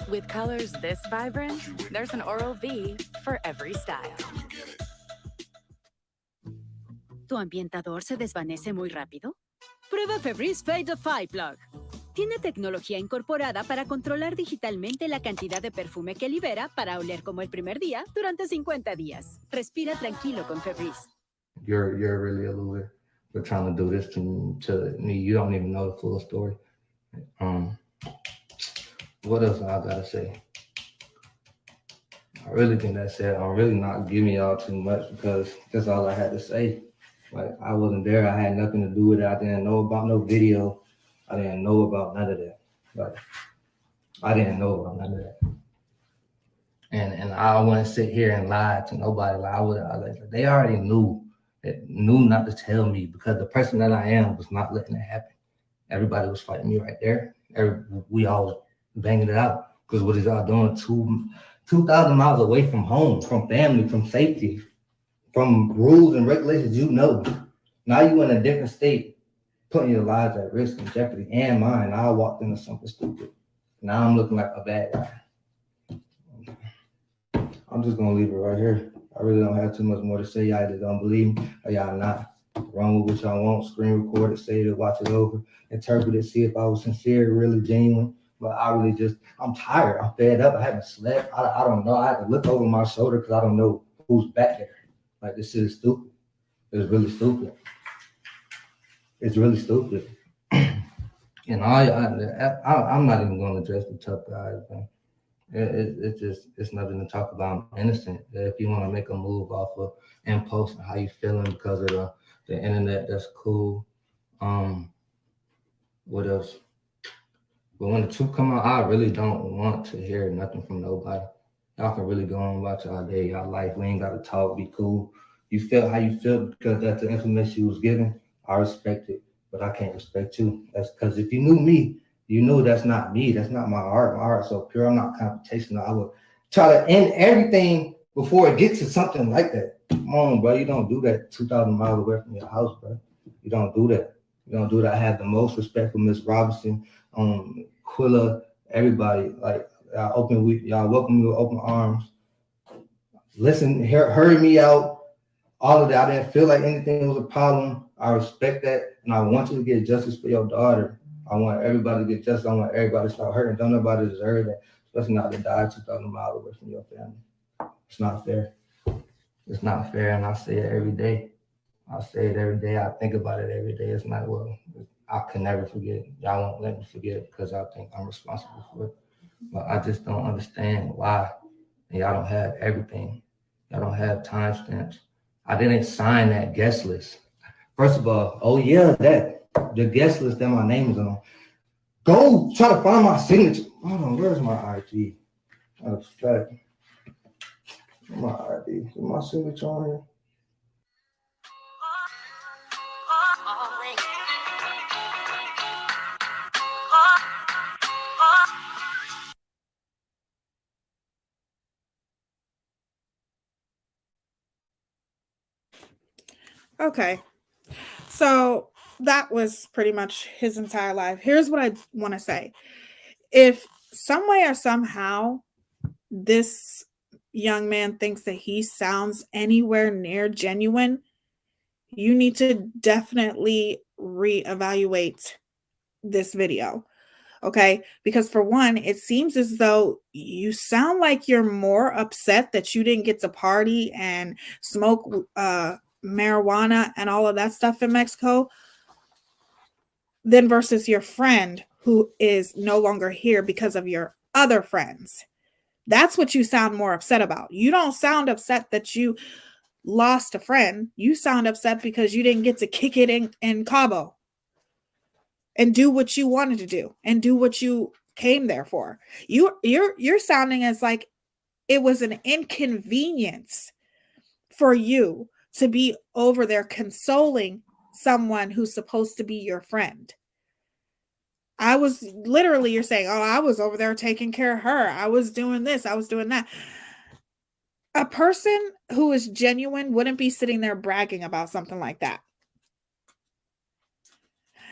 With colors this vibrant, there's an Oral-B for every style. ¿Tu ambientador se desvanece muy rápido? Prueba Febreze Fade-to-Fly Plug. Tiene tecnología incorporada para controlar digitalmente la cantidad de perfume que libera para oler como el primer día durante 50 días. Respira tranquilo con Febreze. You're really a loser for trying to do this to me. You don't even know the full story. What else I gotta say? I really think that's it. I'm really not giving y'all too much because that's all I had to say. Like, I wasn't there. I had nothing to do with it. I didn't know about no video. I didn't know about none of that. Like, I didn't know about none of that. And I wouldn't sit here and lie to nobody. Like, they already knew not to tell me because the person that I am was not letting it happen. Everybody was fighting me right there. We all was banging it out because what is y'all doing? 2,000 miles away from home, from family, from safety, from rules and regulations, you know. Now you in a different state, putting your lives at risk and jeopardy and mine. I walked into something stupid. Now I'm looking like a bad guy. I'm just gonna leave it right here. I really don't have too much more to say. Y'all either don't believe me or y'all not. Run with what y'all want, screen record it, save it, watch it over, interpret it, see if I was sincere, really genuine. But I'm tired. I'm fed up. I haven't slept. I don't know. I have to look over my shoulder because I don't know who's back there. Like, this shit is stupid. It's really stupid. It's really stupid. And I'm not even going to address the tough guys, man. It's nothing to talk about. I'm innocent. If you want to make a move off of impulse and how you feeling because of the internet, that's cool. What else? But when the truth come out, I really don't want to hear nothing from nobody. Y'all can really go on about y'all day, y'all life. We ain't got to talk, be cool. You feel how you feel because that's the information you was given. I respect it, but I can't respect you. That's because if you knew me, you know that's not me. That's not my art. My art's so pure. I'm not computational. I would try to end everything before it gets to something like that. Come on, bro. You don't do that 2,000 miles away from your house, bro. You don't do that. You don't do that. I have the most respect for Miss Robinson, Quilla, everybody. Like, y'all welcome me with open arms. Listen, heard me out. All of that. I didn't feel like anything was a problem. I respect that, and I want you to get justice for your daughter. I want everybody to get justice. I want everybody to start hurting. Don't nobody deserve that, especially not to die 2,000 miles away from your family. It's not fair. It's not fair, and I say it every day. I say it every day. I think about it every day. It's not, well, I can never forget. Y'all won't let me forget because I think I'm responsible for it. But I just don't understand why y'all don't have everything. Y'all don't have timestamps. I didn't sign that guest list. First of all, oh yeah, that the guest list that my name is on. Go try to find my signature. Hold on, where's my ID? Where's my ID? Is my signature on here? Okay. So that was pretty much his entire life. Here's what I want to say. If some way or somehow this young man thinks that he sounds anywhere near genuine, you need to definitely reevaluate this video. Okay? Because for one, it seems as though you sound like you're more upset that you didn't get to party and smoke marijuana and all of that stuff in Mexico than versus your friend who is no longer here because of your other friends. That's what you sound more upset about. You don't sound upset that you lost a friend. You sound upset because you didn't get to kick it in Cabo and do what you wanted to do and do what you came there for. You're sounding as like it was an inconvenience for you to be over there consoling someone who's supposed to be your friend. I was literally, you're saying, oh, I was over there taking care of her. I was doing this. I was doing that. A person who is genuine wouldn't be sitting there bragging about something like that.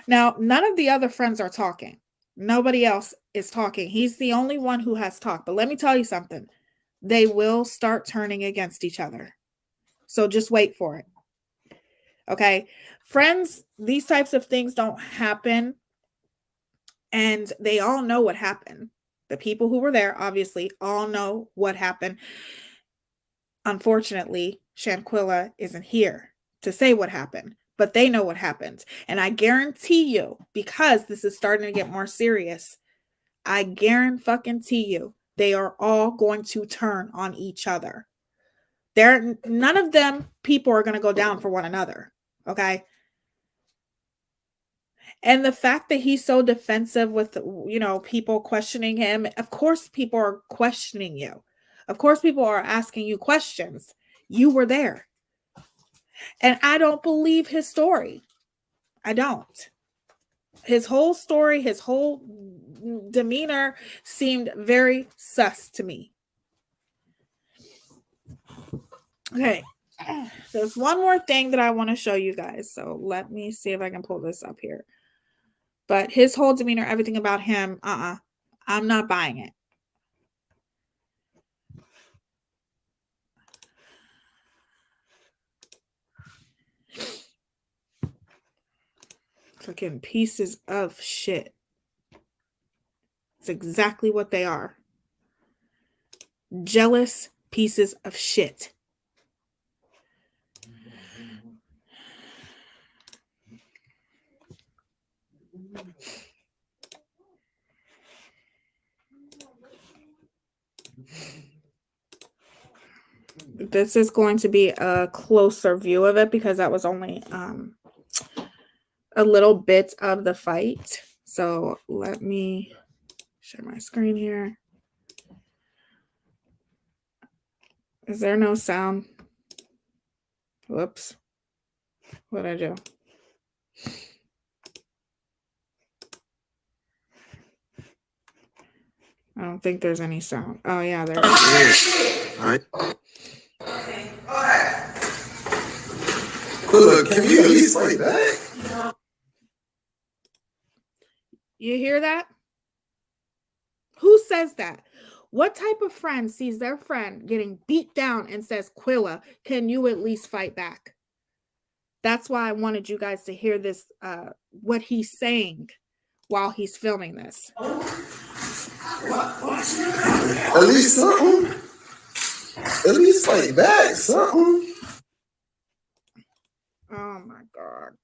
Now, none of the other friends are talking. Nobody else is talking. He's the only one who has talked. But let me tell you something. They will start turning against each other. So just wait for it. Okay? Friends, these types of things don't happen. And they all know what happened. The people who were there, obviously, all know what happened. Unfortunately, Shanquella isn't here to say what happened, but they know what happened. And I guarantee you, because this is starting to get more serious, I guarantee you, they are all going to turn on each other. None of them people are going to go down for one another. Okay. And the fact that he's so defensive with, people questioning him, of course, people are questioning you. Of course, people are asking you questions. You were there. And I don't believe his story. I don't. His whole story, his whole demeanor seemed very sus to me. Okay. There's one more thing that I want to show you guys. So let me see if I can pull this up here. But his whole demeanor, everything about him, I'm not buying it. Fucking pieces of shit. It's exactly what they are. Jealous pieces of shit. This is going to be a closer view of it because that was only a little bit of the fight. So let me share my screen here. Is there no sound? Whoops. What'd I do? I don't think there's any sound. Oh, yeah, there is. All right. Look, can you at least fight back? You hear that? Who says that? What type of friend sees their friend getting beat down and says, Quilla, can you at least fight back? That's why I wanted you guys to hear this, what he's saying while he's filming this. At least something. At least fight back, something. Oh my God.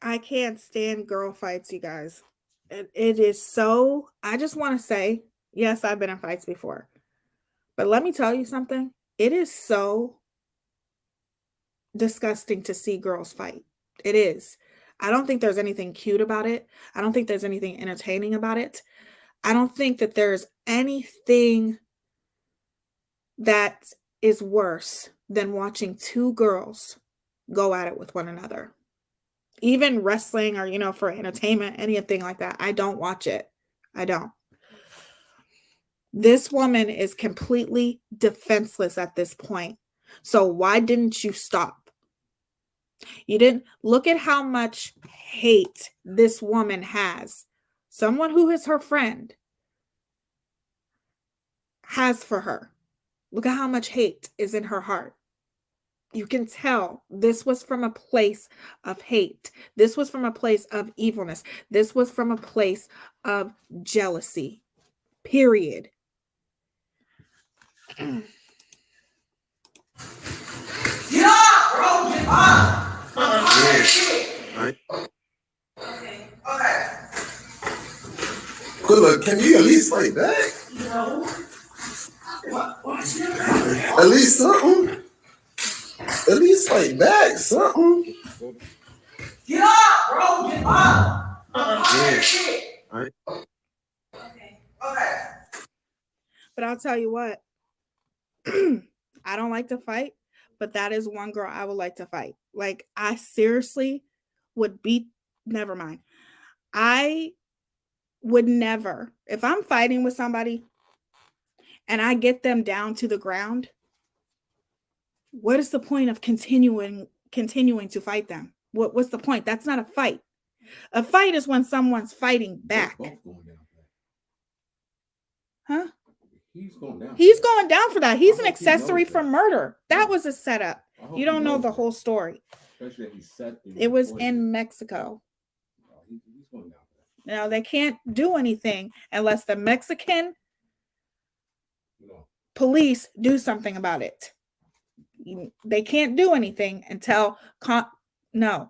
I can't stand girl fights, you guys. It is so, I just want to say, yes, I've been in fights before. But let me tell you something. It is so disgusting to see girls fight. It is. I don't think there's anything cute about it. I don't think there's anything entertaining about it. I don't think that there's anything that is worse than watching two girls go at it with one another. Even wrestling or, for entertainment, anything like that. I don't watch it. I don't. This woman is completely defenseless at this point. So why didn't you stop? You didn't look at how much hate this woman has. Someone who is her friend has for her. Look at how much hate is in her heart. You can tell this was from a place of hate. This was from a place of evilness. This was from a place of jealousy. Period. Get up, bro. Get up. Right. Okay. Quilla, can you at least fight back? No. What? At least something. At least fight back, something. Get up, bro. Get up. Right. Okay. But I'll tell you what. I don't like to fight, but that is one girl I would like to fight. Like, I seriously would beat, never mind. I would never, if I'm fighting with somebody and I get them down to the ground, what is the point of continuing to fight them? What's the point? That's not a fight. A fight is when someone's fighting back. Huh? He's going down for that. He's an accessory for murder. That was a setup. You don't know the whole story. It was in Mexico. Now, they can't do anything unless the Mexican police do something about it. They can't do anything until no.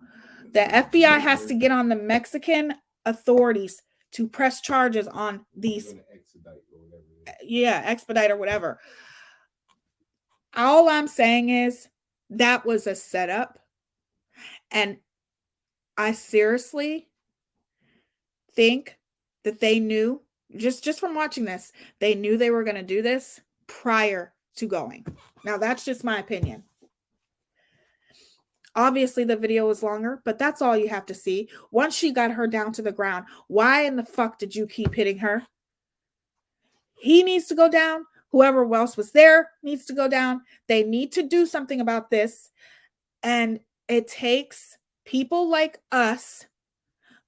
The FBI has to get on the Mexican authorities to press charges on these. Expedite or whatever. All I'm saying is that was a setup. And I seriously think that they knew, just from watching this, they knew they were going to do this prior to going. Now, that's just my opinion. Obviously, the video was longer, but that's all you have to see. Once she got her down to the ground, why in the fuck did you keep hitting her? He needs to go down. Whoever else was there needs to go down. They need to do something about this. And it takes people like us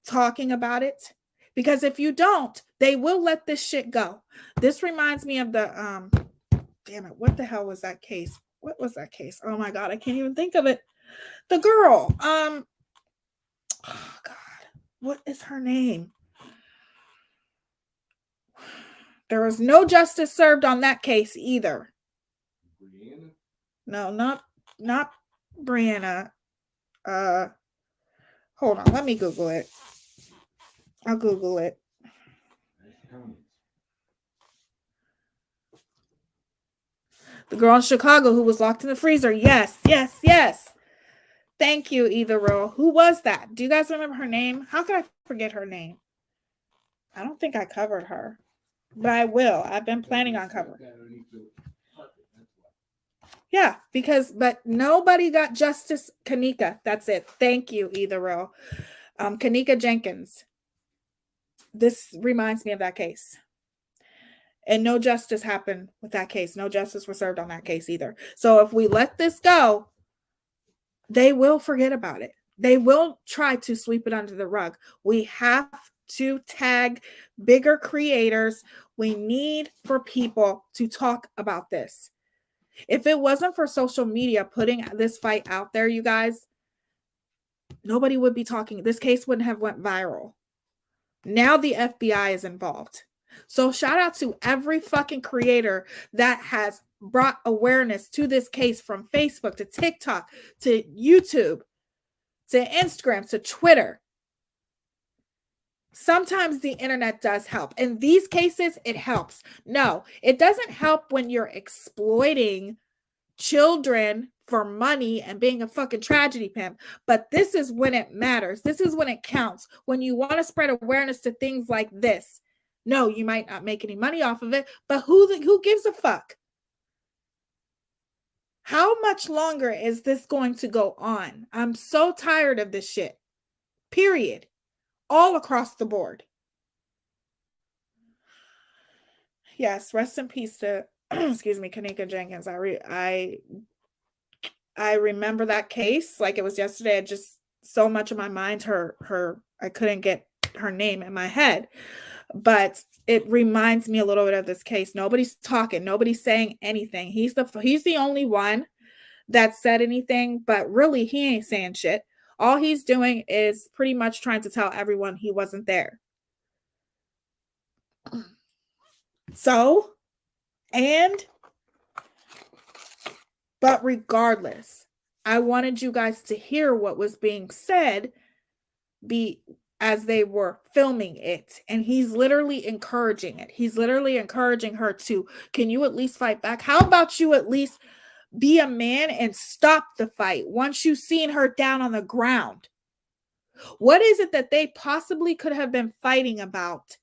talking about it. Because if you don't, they will let this shit go. This reminds me of the, damn it, what the hell was that case? What was that case? Oh my God, I can't even think of it. The girl, oh God, what is her name? There was no justice served on that case either. Brianna? No, not Brianna. Hold on, let me Google it. I'll Google it. The girl in Chicago who was locked in the freezer. Yes. Thank you, Either Row. Who was that? Do you guys remember her name? How could I forget her name? I don't think I covered her. But I will. I've been planning on covering. Yeah, but nobody got justice. Kanika, that's it. Thank you, Either Row. Kanika Jenkins. This reminds me of that case. And no justice happened with that case. No justice was served on that case either. So if we let this go, they will forget about it. They will try to sweep it under the rug. We have to tag bigger creators. We need for people to talk about this. If it wasn't for social media putting this fight out there, you guys, nobody would be talking. This case wouldn't have went viral. Now the FBI is involved. So shout out to every fucking creator that has brought awareness to this case, from Facebook to TikTok to YouTube. to Instagram, to Twitter. Sometimes the internet does help. In these cases, it helps. No, it doesn't help when you're exploiting children for money and being a fucking tragedy pimp. But this is when it matters. This is when it counts. When you want to spread awareness to things like this. No, you might not make any money off of it, but who gives a fuck? How much longer is this going to go on? I'm so tired of this shit. Period. All across the board. Yes, rest in peace to excuse me, Kanika Jenkins. I remember that case like it was yesterday. I just so much of my mind I couldn't get her name in my head. But it reminds me a little bit of this case. Nobody's talking, nobody's saying anything. He's the only one that said anything, but really he ain't saying shit. All he's doing is pretty much trying to tell everyone he wasn't there. So, but regardless, I wanted you guys to hear what was being said as they were filming it. And he's literally encouraging it. He's literally encouraging her to, can you at least fight back? How about you at least be a man and stop the fight once you've seen her down on the ground? What is it that they possibly could have been fighting about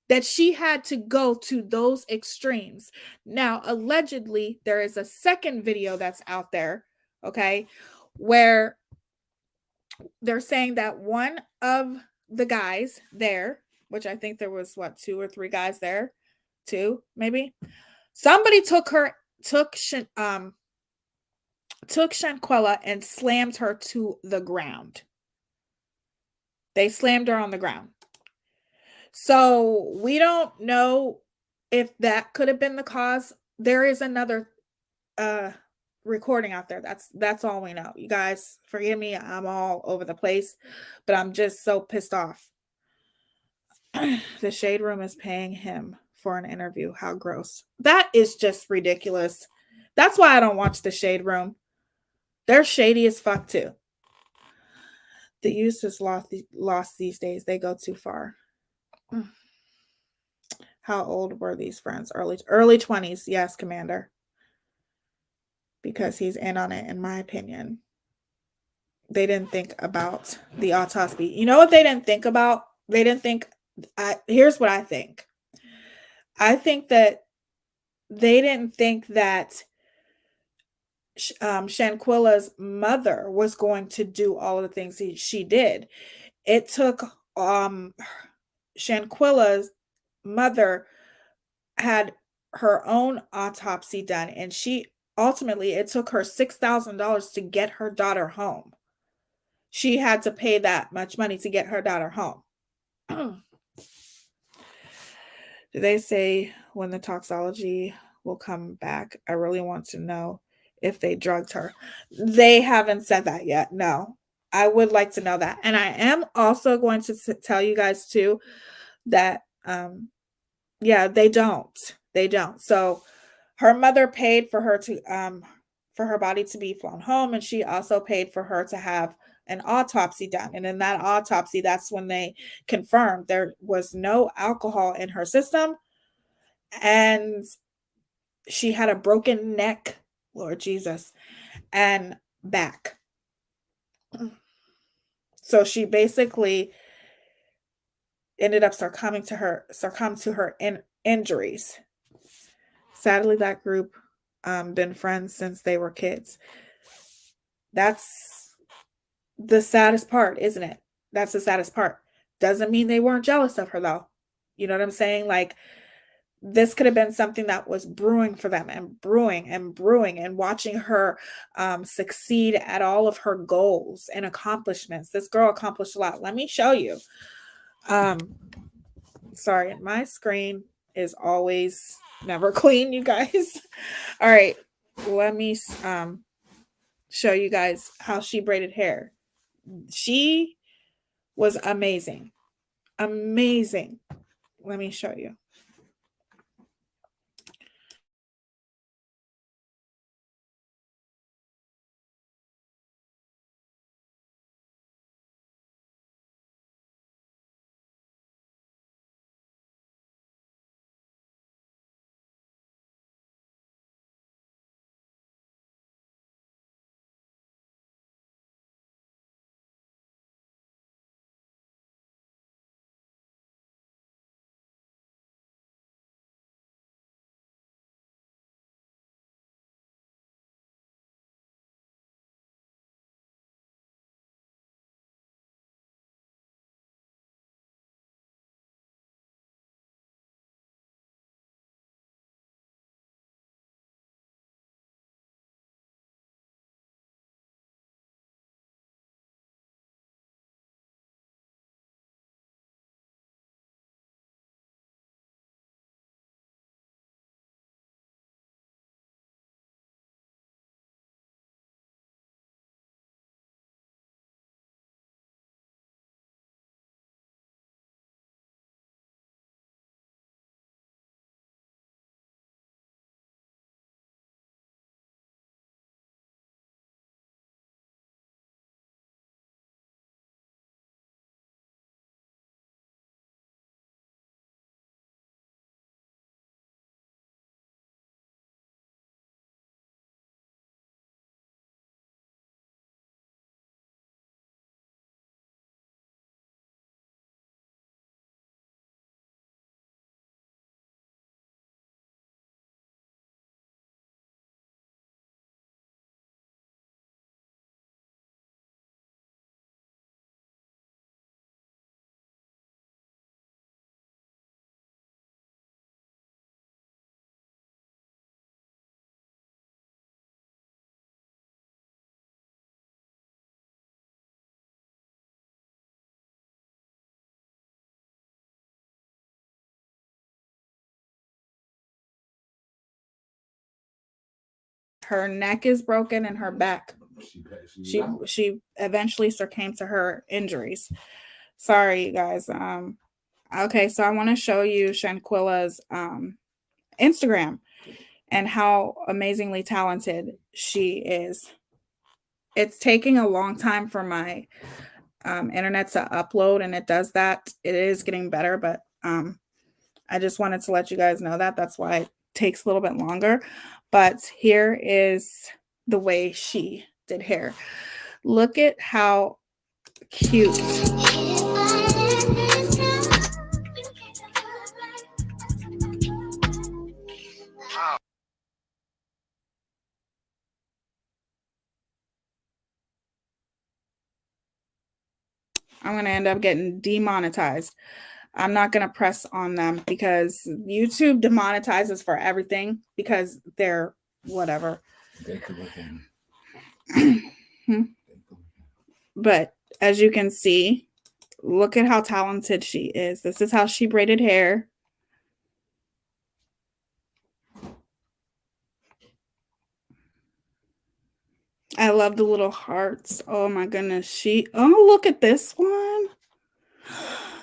that she had to go to those extremes? Now, allegedly, there is a second video that's out there, okay, where they're saying that one of the guys there, which I think there was, 2 or 3 guys there, 2 maybe, somebody took Shanquella and slammed her to the ground. They slammed her on the ground. So we don't know if that could have been the cause. There is another recording out there. That's all we know. You guys, forgive me, I'm all over the place, but I'm just so pissed off. The Shade Room is paying him for an interview. How gross. That is just ridiculous. That's why I don't watch the Shade Room. They're shady as fuck too. The youth is lost these days. They go too far. How old were these friends? Early 20s. Yes, Commander. Because he's in on it, in my opinion. They didn't think about the autopsy. You know what they didn't think about? They didn't think, here's what I think. I think that they didn't think that Shanquella's mother was going to do all of the things she did. It took Shanquella's mother had her own autopsy done, and it took her $6,000 to get her daughter home. She had to pay that much money to get her daughter home. Do they say when the toxology will come back? I really want to know if they drugged her. They haven't said that yet. No, I would like to know that. And I am also going to tell you guys too that, yeah, they don't. So her mother paid for her for her body to be flown home. And she also paid for her to have an autopsy done. And in that autopsy, that's when they confirmed there was no alcohol in her system. And she had a broken neck, Lord Jesus, and back. So she basically ended up succumbing to her injuries. Sadly, that group been friends since they were kids. That's the saddest part, isn't it? That's the saddest part. Doesn't mean they weren't jealous of her, though. You know what I'm saying? Like, this could have been something that was brewing for them, and brewing and watching her succeed at all of her goals and accomplishments. This girl accomplished a lot. Let me show you. Sorry, my screen is always never clean, you guys. All right, let me show you guys how she braided hair. She was amazing. Let me show you. her neck is broken and her back. She eventually succumbed to her injuries. Sorry, you guys. Okay, so I want to show you Shanquella's Instagram and how amazingly talented she is. It's taking a long time for my internet to upload, and it does that. It is getting better, but I just wanted to let you guys know that. That's why it takes a little bit longer. But here is the way she did hair. Look at how cute. I'm going to end up getting demonetized. I'm not going to press on them because YouTube demonetizes for everything because they're whatever. But as you can see, look at how talented she is. This is how she braided hair. I love the little hearts. Oh my goodness. Oh, look at this one.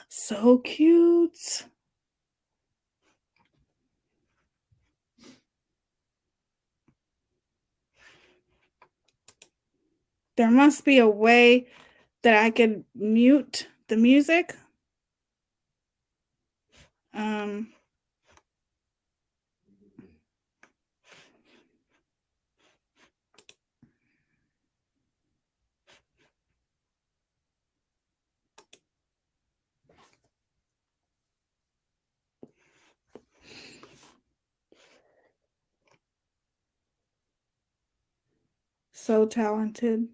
So cute. There must be a way that I could mute the music. So talented.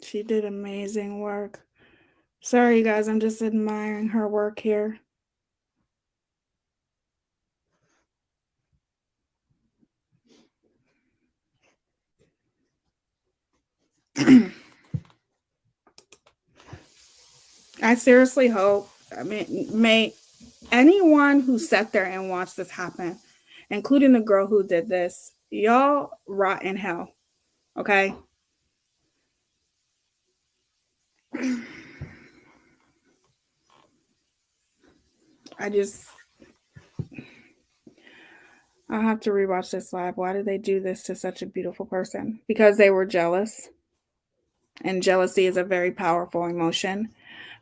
She did amazing work. Sorry, you guys, I'm just admiring her work here. I seriously hope, may anyone who sat there and watched this happen, including the girl who did this, y'all rot in hell, okay? I'll have to rewatch this live. Why did they do this to such a beautiful person? Because they were jealous. And jealousy is a very powerful emotion.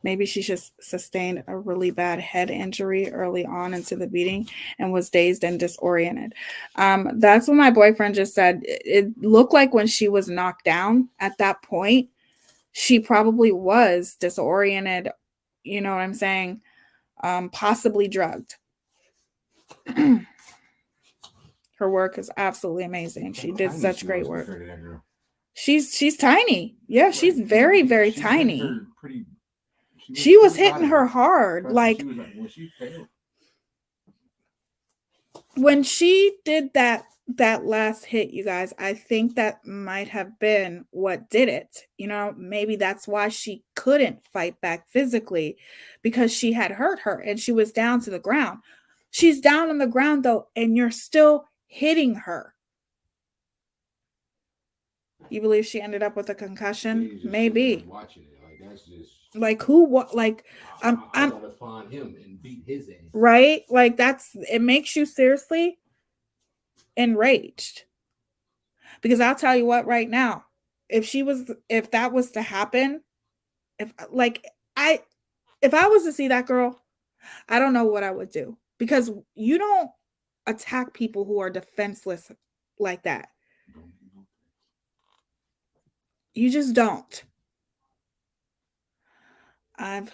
Maybe she just sustained a really bad head injury early on into the beating and was dazed and disoriented. That's what my boyfriend just said. It looked like when she was knocked down at that point, she probably was disoriented. You know what I'm saying? Possibly drugged. Her work is absolutely amazing. She did such great work. She's tiny. Yeah, she's very, very tiny. She was hitting her hard. Like when she did that last hit, you guys, I think that might have been what did it. You know, maybe that's why she couldn't fight back physically, because she had hurt her and she was down to the ground. She's down on the ground though, and you're still hitting her. You believe she ended up with a concussion? Maybe. Watching it, like that's just like who? What? Like I want to find him and beat his ass. Right? Like it makes you seriously enraged. Because I'll tell you what, right now, if that was to happen, if I was to see that girl, I don't know what I would do, because you don't attack people who are defenseless like that. You just don't. I've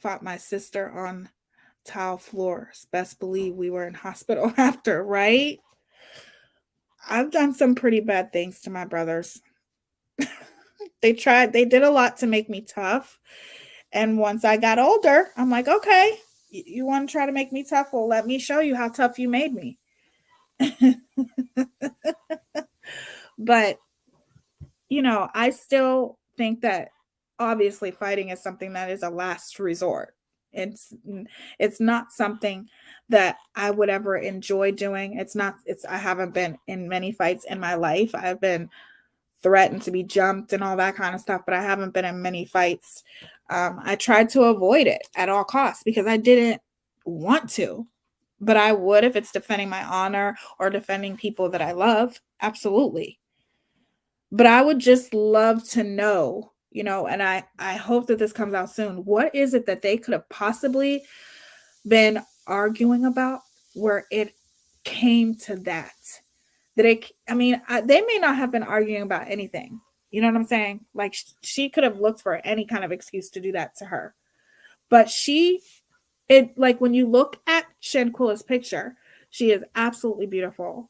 fought my sister on tile floors. Best believe we were in hospital after, right? I've done some pretty bad things to my brothers. They did a lot to make me tough. And once I got older, I'm like, okay, you want to try to make me tough? Well, let me show you how tough you made me. But, I still think that obviously fighting is something that is a last resort. It's not something that I would ever enjoy doing. I haven't been in many fights in my life. I've been threatened to be jumped and all that kind of stuff, but I haven't been in many fights. I tried to avoid it at all costs because I didn't want to, but I would if it's defending my honor or defending people that I love. Absolutely. But I would just love to know, and I hope that this comes out soon. What is it that they could have possibly been arguing about where it came to that? They may not have been arguing about anything. You know what I'm saying? Like she could have looked for any kind of excuse to do that to her. But when you look at Shanquella's picture, she is absolutely beautiful.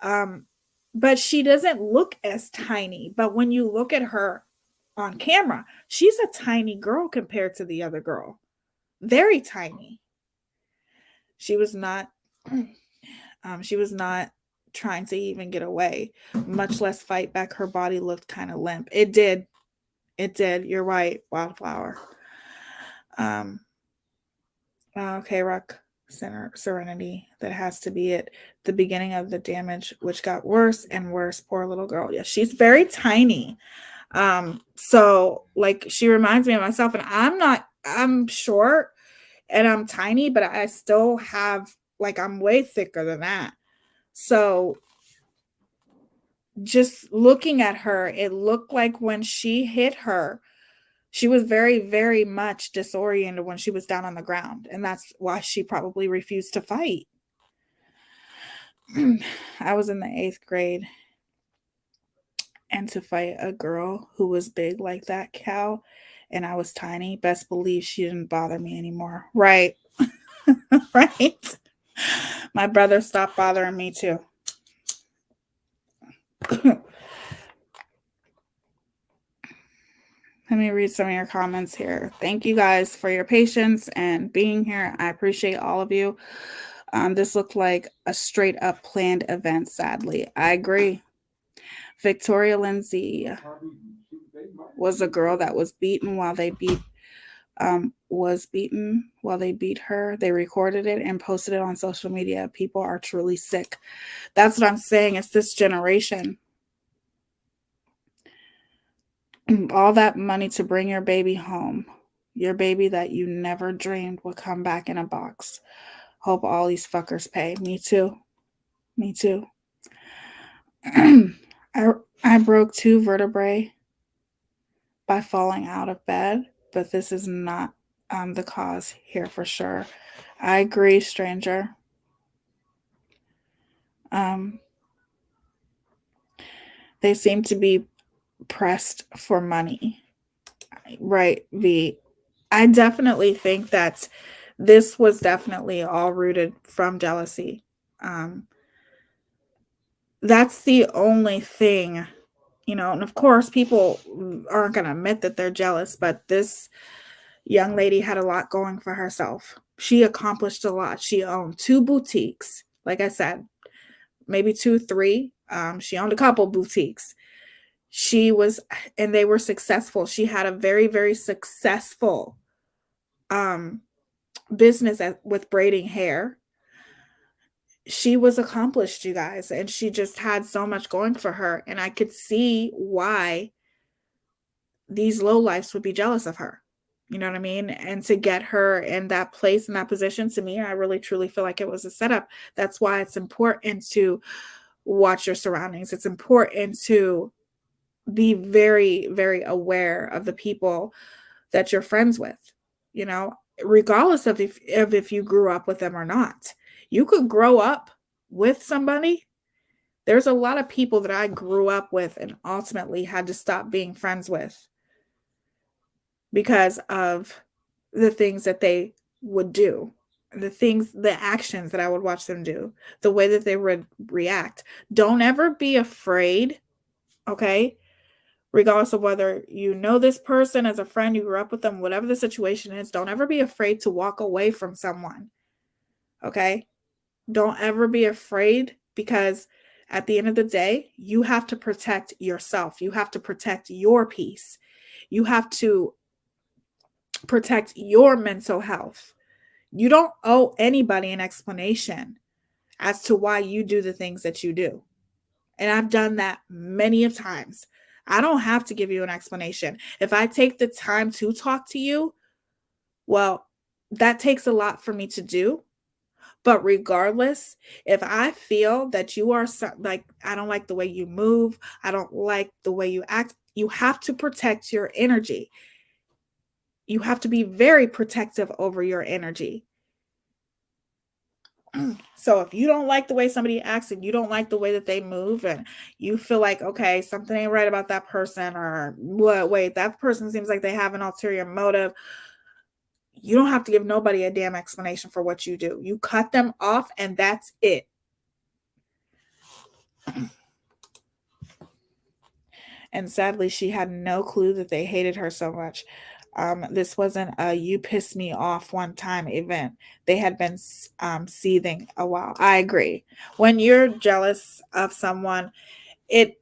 But she doesn't look as tiny. But when you look at her on camera, she's a tiny girl compared to the other girl. Very tiny. She was not trying to even get away, much less fight back. Her body looked kind of limp. It did. You're right, Wildflower. Okay, Rock Serenity. That has to be it. The beginning of the damage, which got worse and worse. Poor little girl. Yeah, she's very tiny. So like she reminds me of myself, and I'm short and I'm tiny, but I still have I'm way thicker than that. So just looking at her, it looked like when she hit her, she was very, very much disoriented when she was down on the ground. And that's why she probably refused to fight. I was in the 8th grade. And to fight a girl who was big like that cow, and I was tiny, best believe she didn't bother me anymore. Right. Right. My brother stopped bothering me too. Let me read some of your comments here. Thank you guys for your patience and being here. I appreciate all of you. This looked like a straight up planned event, sadly. I agree. Victoria Lindsay was a girl that was beaten while they beat her. They recorded it and posted it on social media. People are truly sick. That's what I'm saying. It's this generation. All that money to bring your baby home. Your baby that you never dreamed would come back in a box. Hope all these fuckers pay. Me too. I broke 2 vertebrae by falling out of bed, but this is not the cause here for sure. I agree, stranger. They seem to be pressed for money. Right, V. I definitely think that this was definitely all rooted from jealousy. That's the only thing, and of course people aren't going to admit that they're jealous, but this young lady had a lot going for herself. She accomplished a lot. She owned 2 boutiques. Like I said, maybe 2, 3. She owned a couple boutiques. And they were successful. She had a very, very successful business with braiding hair. She was accomplished, you guys, and she just had so much going for her. And I could see why these lowlifes would be jealous of her. You know what I mean? And to get her in that place, in that position, to me, I really, truly feel like it was a setup. That's why it's important to watch your surroundings. It's important to be very, very aware of the people that you're friends with, regardless of if you grew up with them or not. You could grow up with somebody. There's a lot of people that I grew up with and ultimately had to stop being friends with because of the things that they would do, the actions that I would watch them do, the way that they would react. Don't ever be afraid, okay, regardless of whether you know this person as a friend, you grew up with them, whatever the situation is, don't ever be afraid to walk away from someone. Okay? Don't ever be afraid, because at the end of the day, you have to protect yourself. You have to protect your peace. You have to protect your mental health. You don't owe anybody an explanation as to why you do the things that you do. And I've done that many of times. I don't have to give you an explanation. If I take the time to talk to you, well, that takes a lot for me to do. But regardless, if I feel that you are like, I don't like the way you move, I don't like the way you act, you have to protect your energy. You have to be very protective over your energy. So if you don't like the way somebody acts and you don't like the way that they move and you feel like, okay, something ain't right about that person, or wait, that person seems like they have an ulterior motive, you don't have to give nobody a damn explanation for what you do. You cut them off and that's it. And sadly, she had no clue that they hated her so much. This wasn't a "you pissed me off one time" event. They had been seething a while. I agree. When you're jealous of someone, it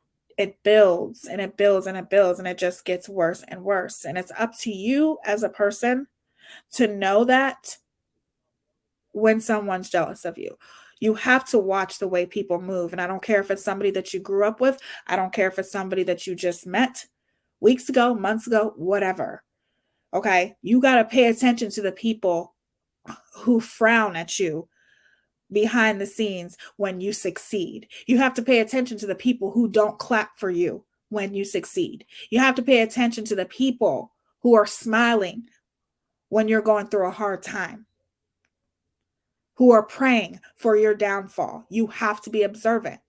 builds and it builds and it builds, and it just gets worse and worse. And it's up to you as a person to know that when someone's jealous of you. You have to watch the way people move. And I don't care if it's somebody that you grew up with. I don't care if it's somebody that you just met weeks ago, months ago, whatever. Okay? You got to pay attention to the people who frown at you behind the scenes when you succeed. You have to pay attention to the people who don't clap for you when you succeed. You have to pay attention to the people who are smiling when you're going through a hard time, who are praying for your downfall. You have to be observant.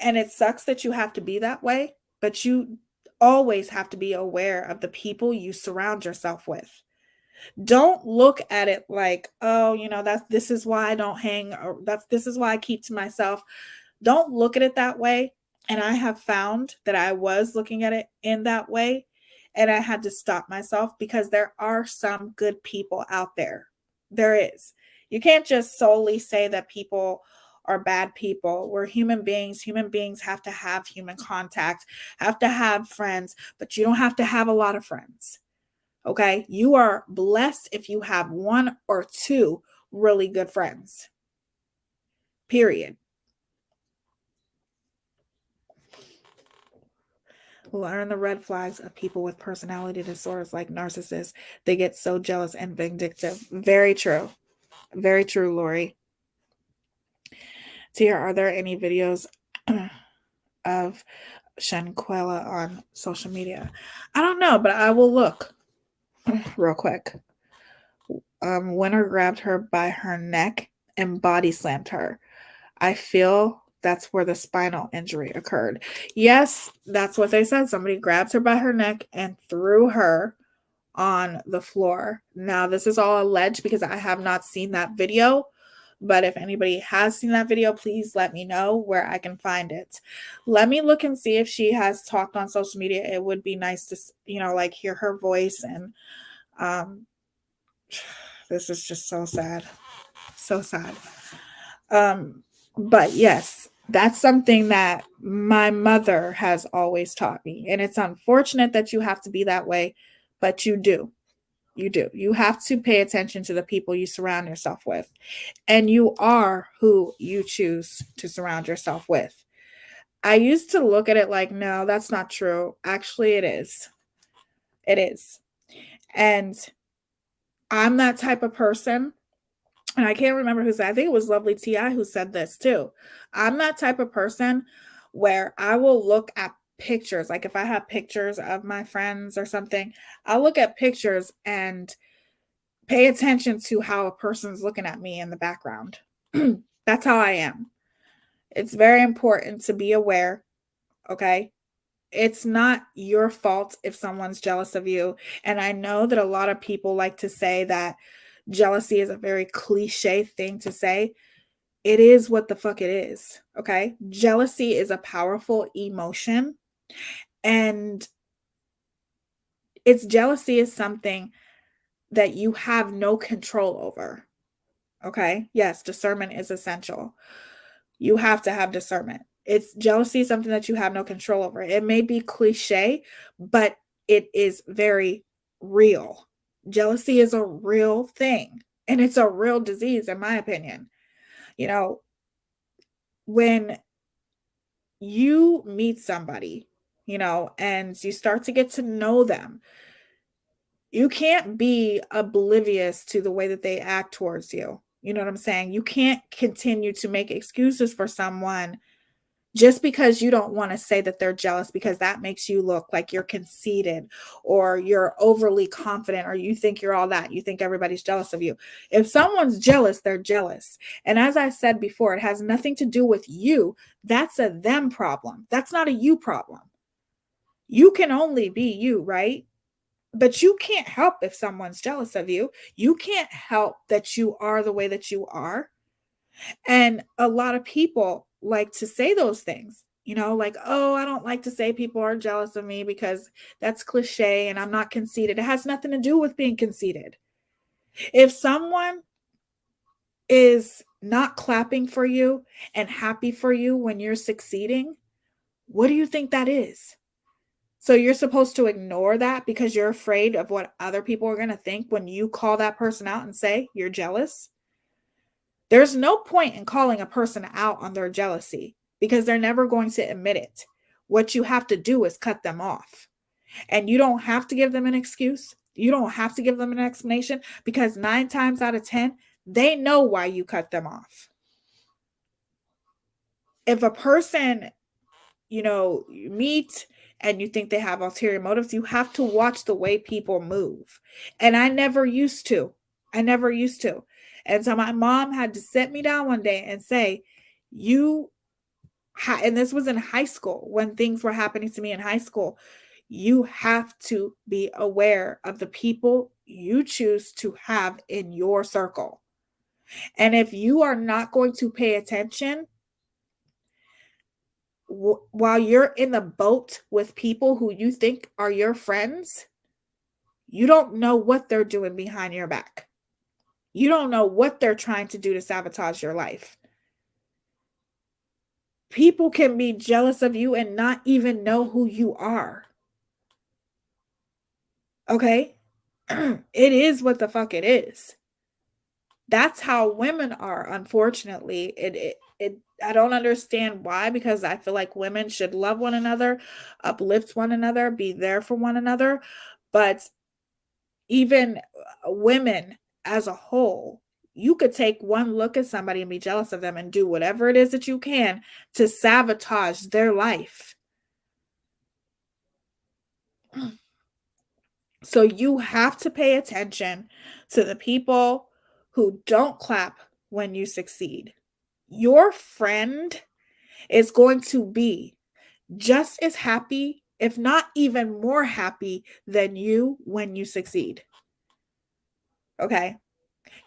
And it sucks that you have to be that way, but you always have to be aware of the people you surround yourself with. Don't look at it like, oh, this is why I don't hang, or this is why I keep to myself. Don't look at it that way. And I have found that I was looking at it in that way, and I had to stop myself, because there are some good people out there. There is. You can't just solely say that people are bad people. We're human beings. Human beings have to have human contact, have to have friends, but you don't have to have a lot of friends. Okay? You are blessed if you have one or two really good friends. Period. Learn the red flags of people with personality disorders like narcissists. They get so jealous and vindictive. Very true. Very true, Lori. Tia, are there any videos of Shanquella on social media? I don't know, but I will look real quick. Winner grabbed her by her neck and body slammed her. I feel that's where the spinal injury occurred. Yes, that's what they said. Somebody grabbed her by her neck and threw her on the floor. Now, this is all alleged because I have not seen that video. But if anybody has seen that video, please let me know where I can find it. Let me look and see if she has talked on social media. It would be nice to, hear her voice. And this is just so sad. So sad. But yes, that's something that my mother has always taught me. And it's unfortunate that you have to be that way, but you do. You do. You have to pay attention to the people you surround yourself with. And you are who you choose to surround yourself with. I used to look at it like, no, that's not true. Actually, it is. It is. And I'm that type of person. And I can't remember who said, I think it was Lovely T.I. who said this too. I'm that type of person where I will look at pictures. Like if I have pictures of my friends or something, I'll look at pictures and pay attention to how a person's looking at me in the background. That's how I am. It's very important to be aware. Okay. It's not your fault if someone's jealous of you. And I know that a lot of people like to say that jealousy is a very cliche thing to say. It is what the fuck it is. Okay. Jealousy is a powerful emotion. And jealousy is something that you have no control over. Okay? Yes, discernment is essential. You have to have discernment. Jealousy is something that you have no control over. It may be cliche, but it is very real. Jealousy is a real thing, and it's a real disease, in my opinion. You know, when you meet somebody, and you start to get to know them, you can't be oblivious to the way that they act towards you. You know what I'm saying? You can't continue to make excuses for someone just because you don't want to say that they're jealous, because that makes you look like you're conceited or you're overly confident, or you think you're all that. You think everybody's jealous of you. If someone's jealous, they're jealous. And as I said before, it has nothing to do with you. That's a them problem. That's not a you problem. You can only be you, right? But you can't help if someone's jealous of you. You can't help that you are the way that you are. And a lot of people like to say those things, like, oh, I don't like to say people are jealous of me because that's cliche and I'm not conceited. It has nothing to do with being conceited. If someone is not clapping for you and happy for you when you're succeeding, what do you think that is? So you're supposed to ignore that because you're afraid of what other people are going to think when you call that person out and say you're jealous? There's no point in calling a person out on their jealousy because they're never going to admit it. What you have to do is cut them off. And you don't have to give them an excuse. You don't have to give them an explanation, because 9 times out of 10, they know why you cut them off. If a person, you meet and you think they have ulterior motives, you have to watch the way people move. And I never used to. And so my mom had to sit me down one day and say, and this was in high school when things were happening to me in high school, you have to be aware of the people you choose to have in your circle. And if you are not going to pay attention while you're in the boat with people who you think are your friends, you don't know what they're doing behind your back. You don't know what they're trying to do to sabotage your life. People can be jealous of you and not even know who you are. Okay? It is what the fuck it is. That's how women are, unfortunately. I don't understand why, because I feel like women should love one another, uplift one another, be there for one another. But even women as a whole, you could take one look at somebody and be jealous of them and do whatever it is that you can to sabotage their life. So you have to pay attention to the people who don't clap when you succeed. Your friend is going to be just as happy, if not even more happy than you when you succeed. Okay?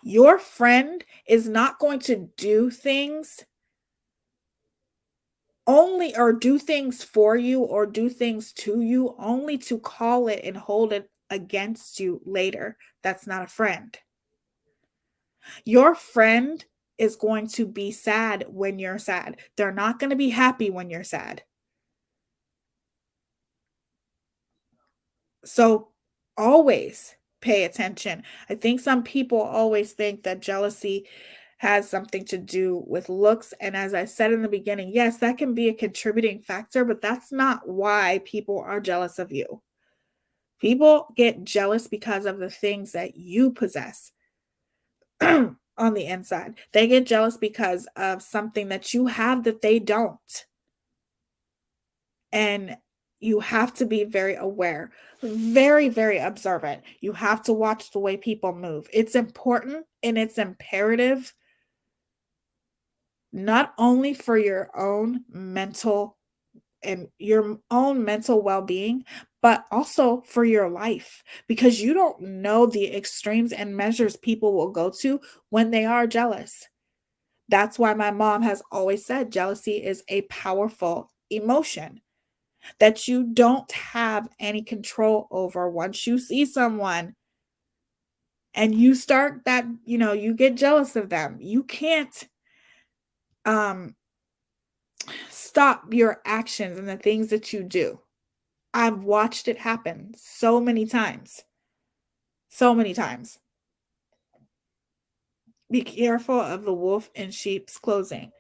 Your friend is not going to do things or do things for you or do things to you only to call it and hold it against you later. That's not a friend. Your friend is going to be sad when you're sad. They're not going to be happy when you're sad. So always pay attention. I think some people always think that jealousy has something to do with looks. And as I said in the beginning, yes, that can be a contributing factor, but that's not why people are jealous of you. People get jealous because of the things that you possess on the inside. They get jealous because of something that you have that they don't. And you have to be very aware, very, very observant. You have to watch the way people move. It's important and it's imperative, not only for your own mental well-being, but also for your life, because you don't know the extremes and measures people will go to when they are jealous. That's why my mom has always said jealousy is a powerful emotion. that you don't have any control over. Once you see someone and you start that, you get jealous of them, you can't stop your actions and the things that you do. I've watched it happen so many times. So many times. Be careful of the wolf in sheep's clothing.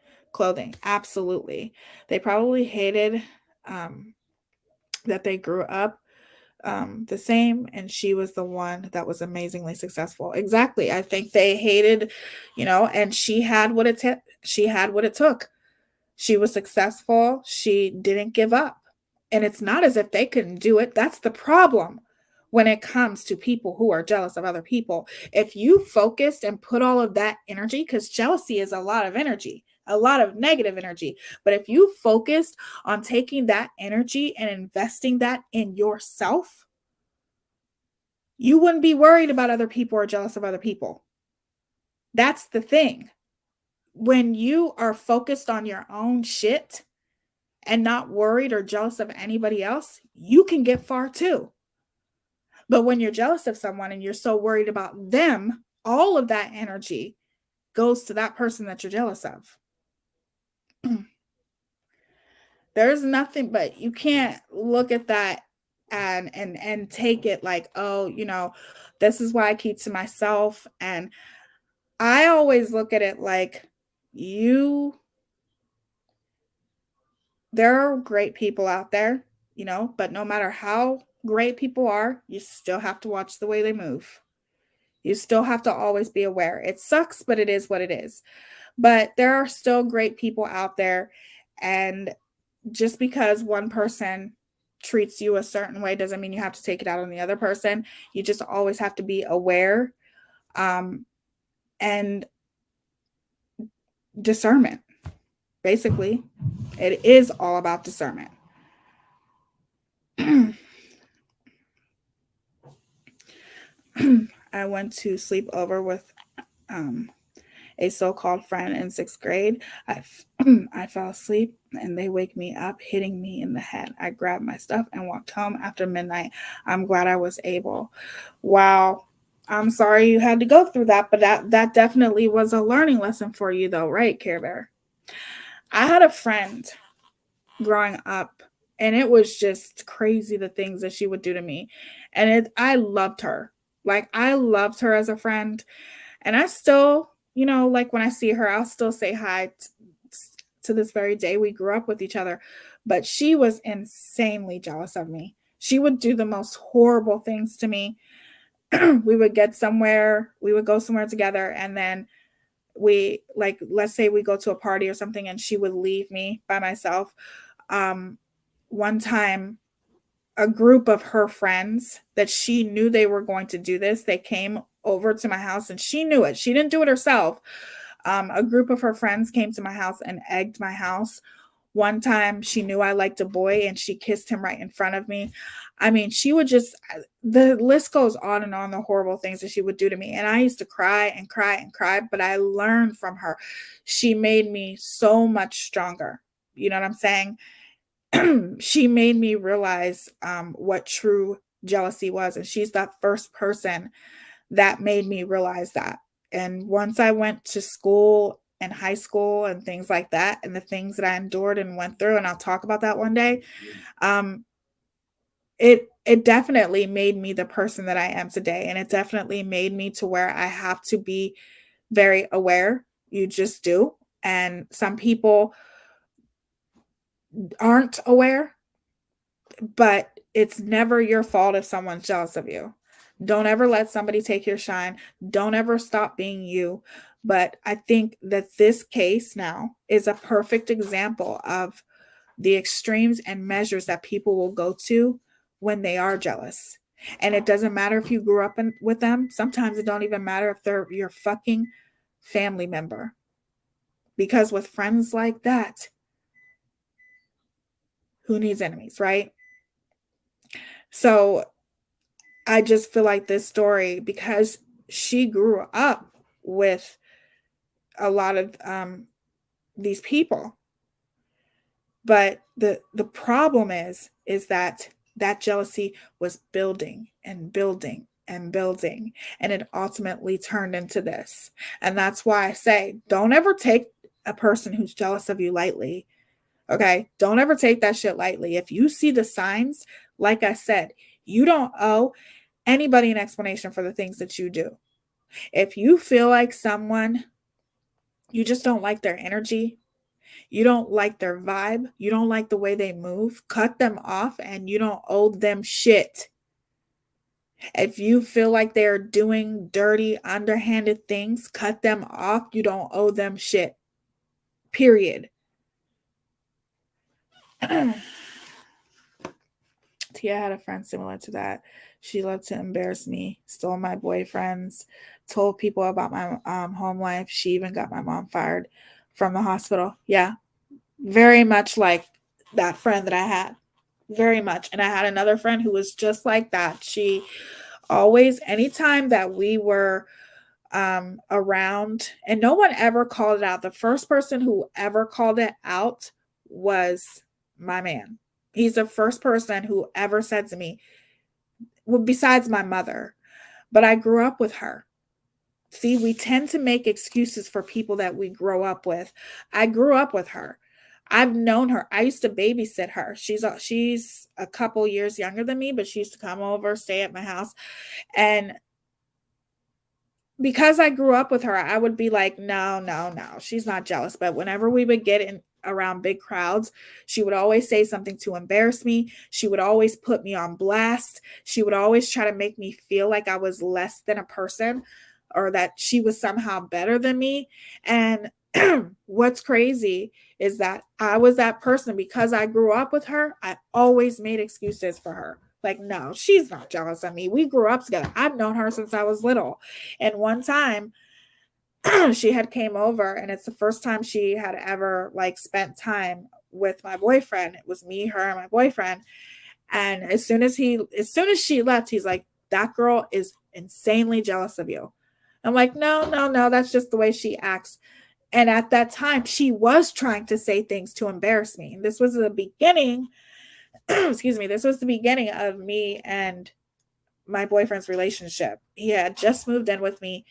Absolutely. They probably hated that they grew up the same, and she was the one that was amazingly successful. Exactly. I think they hated, and she had what it took. She was successful. She didn't give up. And it's not as if they couldn't do it. That's the problem when it comes to people who are jealous of other people. If you focused and put all of that energy, because jealousy is a lot of energy, a lot of negative energy. But if you focused on taking that energy and investing that in yourself, you wouldn't be worried about other people or jealous of other people. That's the thing. When you are focused on your own shit and not worried or jealous of anybody else, you can get far too. But when you're jealous of someone and you're so worried about them, all of that energy goes to that person that you're jealous of. There's nothing, but you can't look at that and take it like, oh, this is why I keep to myself. And I always look at it like there are great people out there, but no matter how great people are, you still have to watch the way they move. You still have to always be aware. It sucks, but it is what it is. But there are still great people out there. And just because one person treats you a certain way doesn't mean you have to take it out on the other person. You just always have to be aware and discernment. Basically, it is all about discernment. I went to sleep over with a so-called friend in 6th grade. I fell asleep and they wake me up, hitting me in the head. I grabbed my stuff and walked home after midnight. I'm glad I was able. Wow. I'm sorry you had to go through that, but that definitely was a learning lesson for you though, right, Care Bear? I had a friend growing up, and it was just crazy the things that she would do to me. And I loved her. Like, I loved her as a friend. And I still, like when I see her, I'll still say hi to this very day. We grew up with each other, but she was insanely jealous of me. She would do the most horrible things to me. We would go somewhere together, and then let's say we go to a party or something, and she would leave me by myself. One time, a group of her friends that she knew they were going to do this, they came over to my house, and she knew it. She didn't do it herself. A group of her friends came to my house and egged my house. One time she knew I liked a boy and she kissed him right in front of me. I mean, she would the list goes on and on, the horrible things that she would do to me. And I used to cry and cry and cry, but I learned from her. She made me so much stronger. You know what I'm saying? She made me realize what true jealousy was. And she's that first person that made me realize that. And once I went to school and high school and things like that, and the things that I endured and went through, and I'll talk about that one day, it definitely made me the person that I am today. And it definitely made me to where I have to be very aware. You just do. And some people aren't aware, but it's never your fault if someone's jealous of you. Don't ever let somebody take your shine. Don't ever stop being you. But I think that this case now is a perfect example of the extremes and measures that people will go to when they are jealous. And it doesn't matter if you grew up with them. Sometimes it don't even matter if they're your fucking family member. Because with friends like that, who needs enemies, right? So I just feel like this story, because she grew up with a lot of these people, But the problem is that that jealousy was building and building and building, and it ultimately turned into this. And that's why I say, don't ever take a person who's jealous of you lightly. Okay? Don't ever take that shit lightly. If you see the signs, like I said, you don't owe anybody an explanation for the things that you do. If you feel like someone, you just don't like their energy, you don't like their vibe, you don't like the way they move, cut them off, and you don't owe them shit. If you feel like they're doing dirty, underhanded things, cut them off. You don't owe them shit. Period. Tia had a friend similar to that. She loved to embarrass me, stole my boyfriends, told people about my home life. She even got my mom fired from the hospital. Yeah, very much like that friend that I had. Very much. And I had another friend who was just like that. She always, anytime that we were around, and no one ever called it out. The first person who ever called it out was my man. He's the first person who ever said to me, well, besides my mother, but I grew up with her. See, we tend to make excuses for people that we grow up with. I grew up with her. I've known her. I used to babysit her. She's a couple years younger than me, but she used to come over, stay at my house. And because I grew up with her, I would be like, no, no, no, she's not jealous. But whenever we would get in around big crowds, she would always say something to embarrass me. She would always put me on blast. She would always try to make me feel like I was less than a person or that she was somehow better than me. And what's crazy is that I was that person because I grew up with her. I always made excuses for her. Like, no, she's not jealous of me. We grew up together. I've known her since I was little. And one time she had came over, and it's the first time she had ever like spent time with my boyfriend. It was me, her, and my boyfriend. And as soon as she left, he's like, that girl is insanely jealous of you. I'm like, no, no, no, that's just the way she acts. And at that time, she was trying to say things to embarrass me. And this was the beginning, excuse me, this was the beginning of me and my boyfriend's relationship. He had just moved in with me.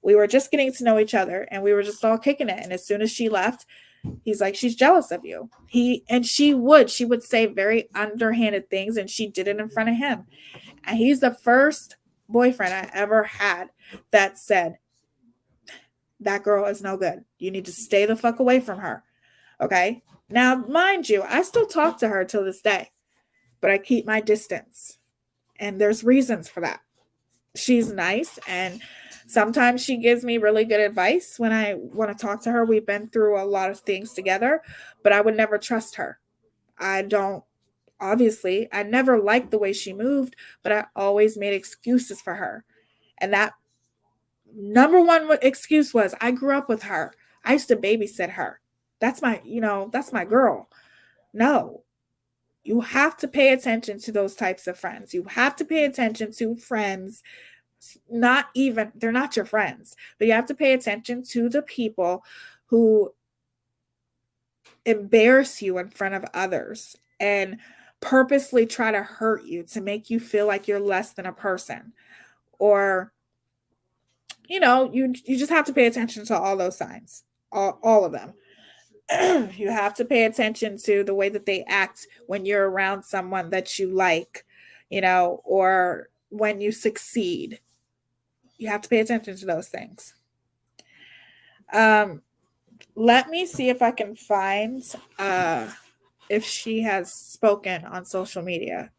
We were just getting to know each other and we were just all kicking it. And as soon as she left, he's like, she's jealous of you. She would say very underhanded things, and she did it in front of him. And he's the first boyfriend I ever had that said, that girl is no good. You need to stay the fuck away from her. Okay. Now, mind you, I still talk to her till this day, but I keep my distance. And there's reasons for that. She's nice, and sometimes she gives me really good advice when I want to talk to her. We've been through a lot of things together, but I would never trust her. Obviously, I never liked the way she moved, but I always made excuses for her. And that number one excuse was I grew up with her. I used to babysit her. That's my girl. No, you have to pay attention to those types of friends. You have to pay attention to friends. They're not your friends, but you have to pay attention to the people who embarrass you in front of others and purposely try to hurt you to make you feel like you're less than a person. Or you just have to pay attention to all those signs, all of them. You have to pay attention to the way that they act when you're around someone that you like, or when you succeed. You have to pay attention to those things. Let me see if I can find if she has spoken on social media.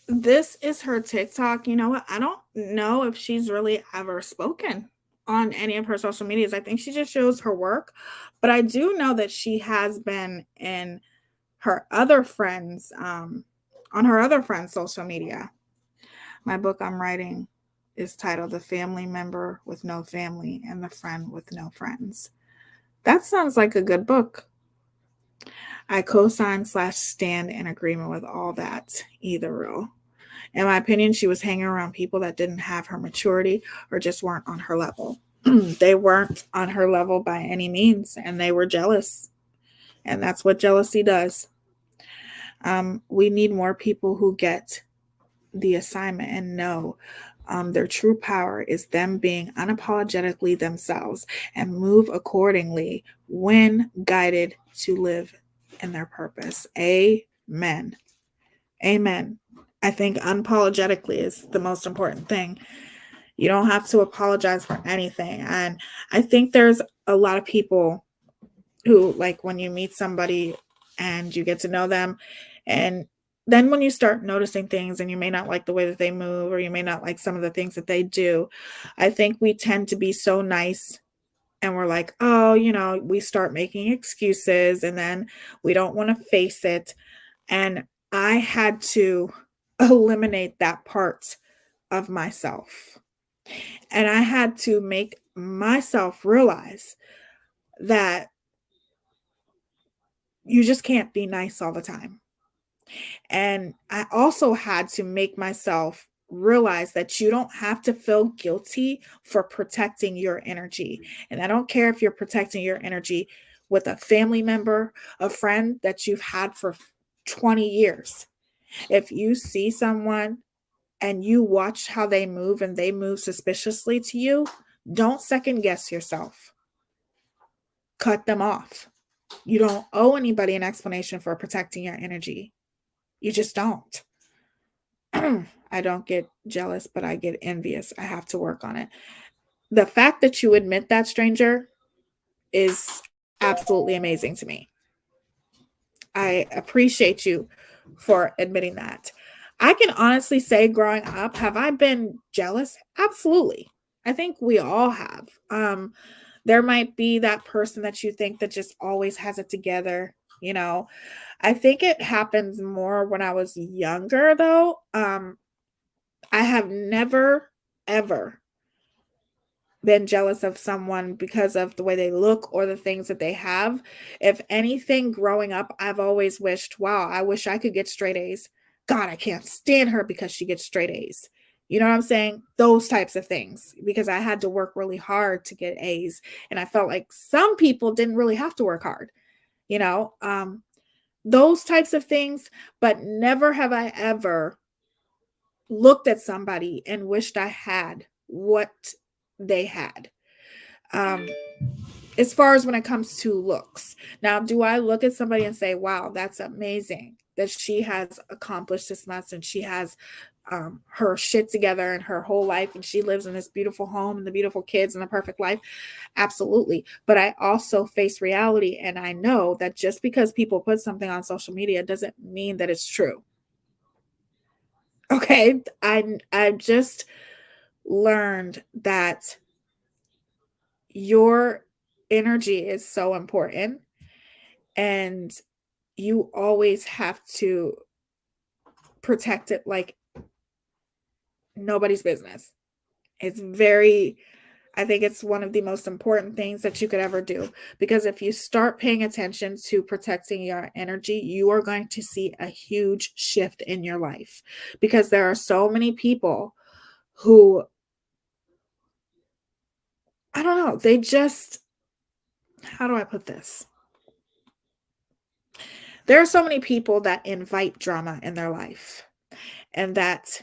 this is her TikTok. You know what? I don't know if she's really ever spoken on any of her social medias. I think she just shows her work, but I do know that she has been in her other friends, on her other friends' social media. My book I'm writing is titled The Family Member with No Family and the Friend with No Friends. That sounds like a good book. I co-sign / stand in agreement with all that, either real. In my opinion, she was hanging around people that didn't have her maturity or just weren't on her level. They weren't on her level by any means, and they were jealous. And that's what jealousy does. We need more people who get the assignment and know their true power is them being unapologetically themselves and move accordingly when guided to live in their purpose. Amen. Amen. I think unapologetically is the most important thing. You don't have to apologize for anything. And I think there's a lot of people who, like, when you meet somebody and you get to know them, and then when you start noticing things and you may not like the way that they move or you may not like some of the things that they do, I think we tend to be so nice and we're like, oh, we start making excuses and then we don't want to face it. And I had to eliminate that part of myself. And I had to make myself realize that you just can't be nice all the time. And I also had to make myself realize that you don't have to feel guilty for protecting your energy. And I don't care if you're protecting your energy with a family member, a friend that you've had for 20 years. If you see someone and you watch how they move and they move suspiciously to you, don't second guess yourself. Cut them off. You don't owe anybody an explanation for protecting your energy. You just don't. I don't get jealous, but I get envious. I have to work on it. The fact that you admit that, stranger, is absolutely amazing to me. I appreciate you for admitting that. I can honestly say, growing up, have I been jealous? Absolutely. I think we all have. There might be that person that you think that just always has it together. I think it happens more when I was younger, though. I have never, ever been jealous of someone because of the way they look or the things that they have. If anything, growing up, I've always wished, wow, I wish I could get straight A's. God, I can't stand her because she gets straight A's. You know what I'm saying? Those types of things, because I had to work really hard to get A's. And I felt like some people didn't really have to work hard, those types of things. But never have I ever looked at somebody and wished I had what they had. As far as when it comes to looks. Now, do I look at somebody and say, wow, that's amazing that she has accomplished this much and she has her shit together in her whole life and she lives in this beautiful home and the beautiful kids and the perfect life? Absolutely. But I also face reality, and I know that just because people put something on social media doesn't mean that it's true. Okay, I just learned that your energy is so important, and you always have to protect it like nobody's business. I think it's one of the most important things that you could ever do, because if you start paying attention to protecting your energy, you are going to see a huge shift in your life, because there are so many people who, I don't know, they just, how do I put this? There are so many people that invite drama in their life and that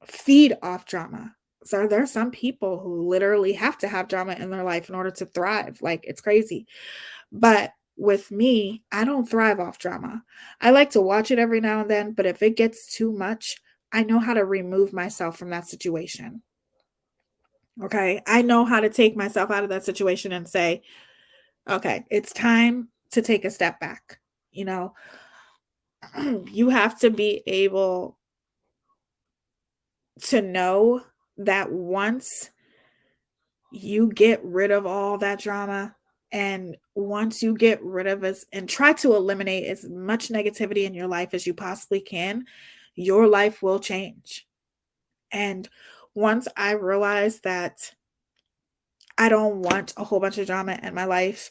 feed off drama. So there are some people who literally have to have drama in their life in order to thrive. Like, it's crazy. But with me, I don't thrive off drama. I like to watch it every now and then, but if it gets too much, I know how to remove myself from that situation. Okay. I know how to take myself out of that situation and say, okay, it's time to take a step back. You have to be able to know that once you get rid of all that drama, and once you get rid of us and try to eliminate as much negativity in your life as you possibly can, your life will change. And once I realized that I don't want a whole bunch of drama in my life,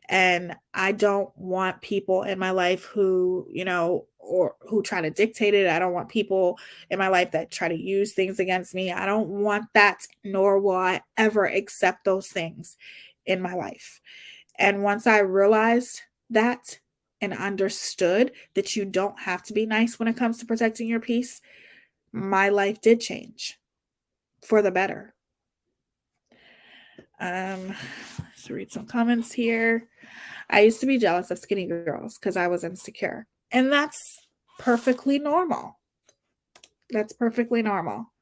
and I don't want people in my life who, or who try to dictate it. I don't want people in my life that try to use things against me. I don't want that, nor will I ever accept those things in my life. And once I realized that and understood that you don't have to be nice when it comes to protecting your peace, my life did change for the better. Let's read some comments here. I used to be jealous of skinny girls because I was insecure. And that's perfectly normal. That's perfectly normal.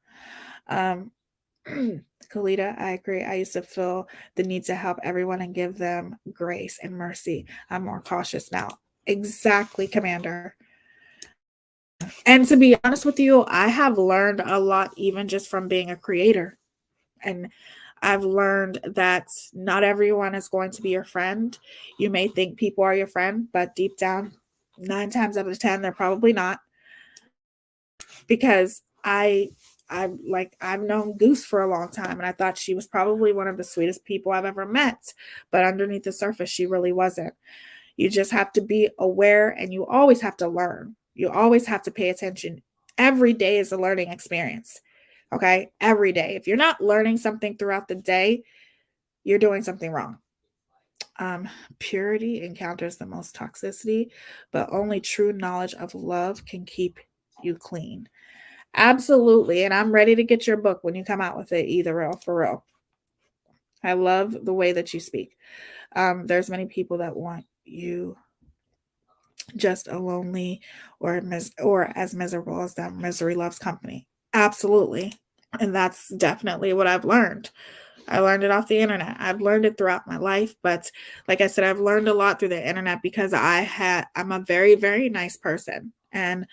Kalita, I agree. I used to feel the need to help everyone and give them grace and mercy. I'm more cautious now. Exactly, Commander. And to be honest with you, I have learned a lot even just from being a creator. And I've learned that not everyone is going to be your friend. You may think people are your friend, but deep down, 9 times out of 10, they're probably not. Because I've known Goose for a long time, and I thought she was probably one of the sweetest people I've ever met. But underneath the surface, she really wasn't. You just have to be aware, and you always have to learn. You always have to pay attention. Every day is a learning experience. Okay? Every day. If you're not learning something throughout the day, you're doing something wrong. Purity encounters the most toxicity, but only true knowledge of love can keep you clean. Absolutely. And I'm ready to get your book when you come out with it, either real for real. I love the way that you speak. There's many people that want you just a lonely or as miserable as them. Misery loves company. Absolutely. And that's definitely what I've learned. I learned it off the internet. I've learned it throughout my life, but like I said, I've learned a lot through the internet because I'm a very, very nice person, and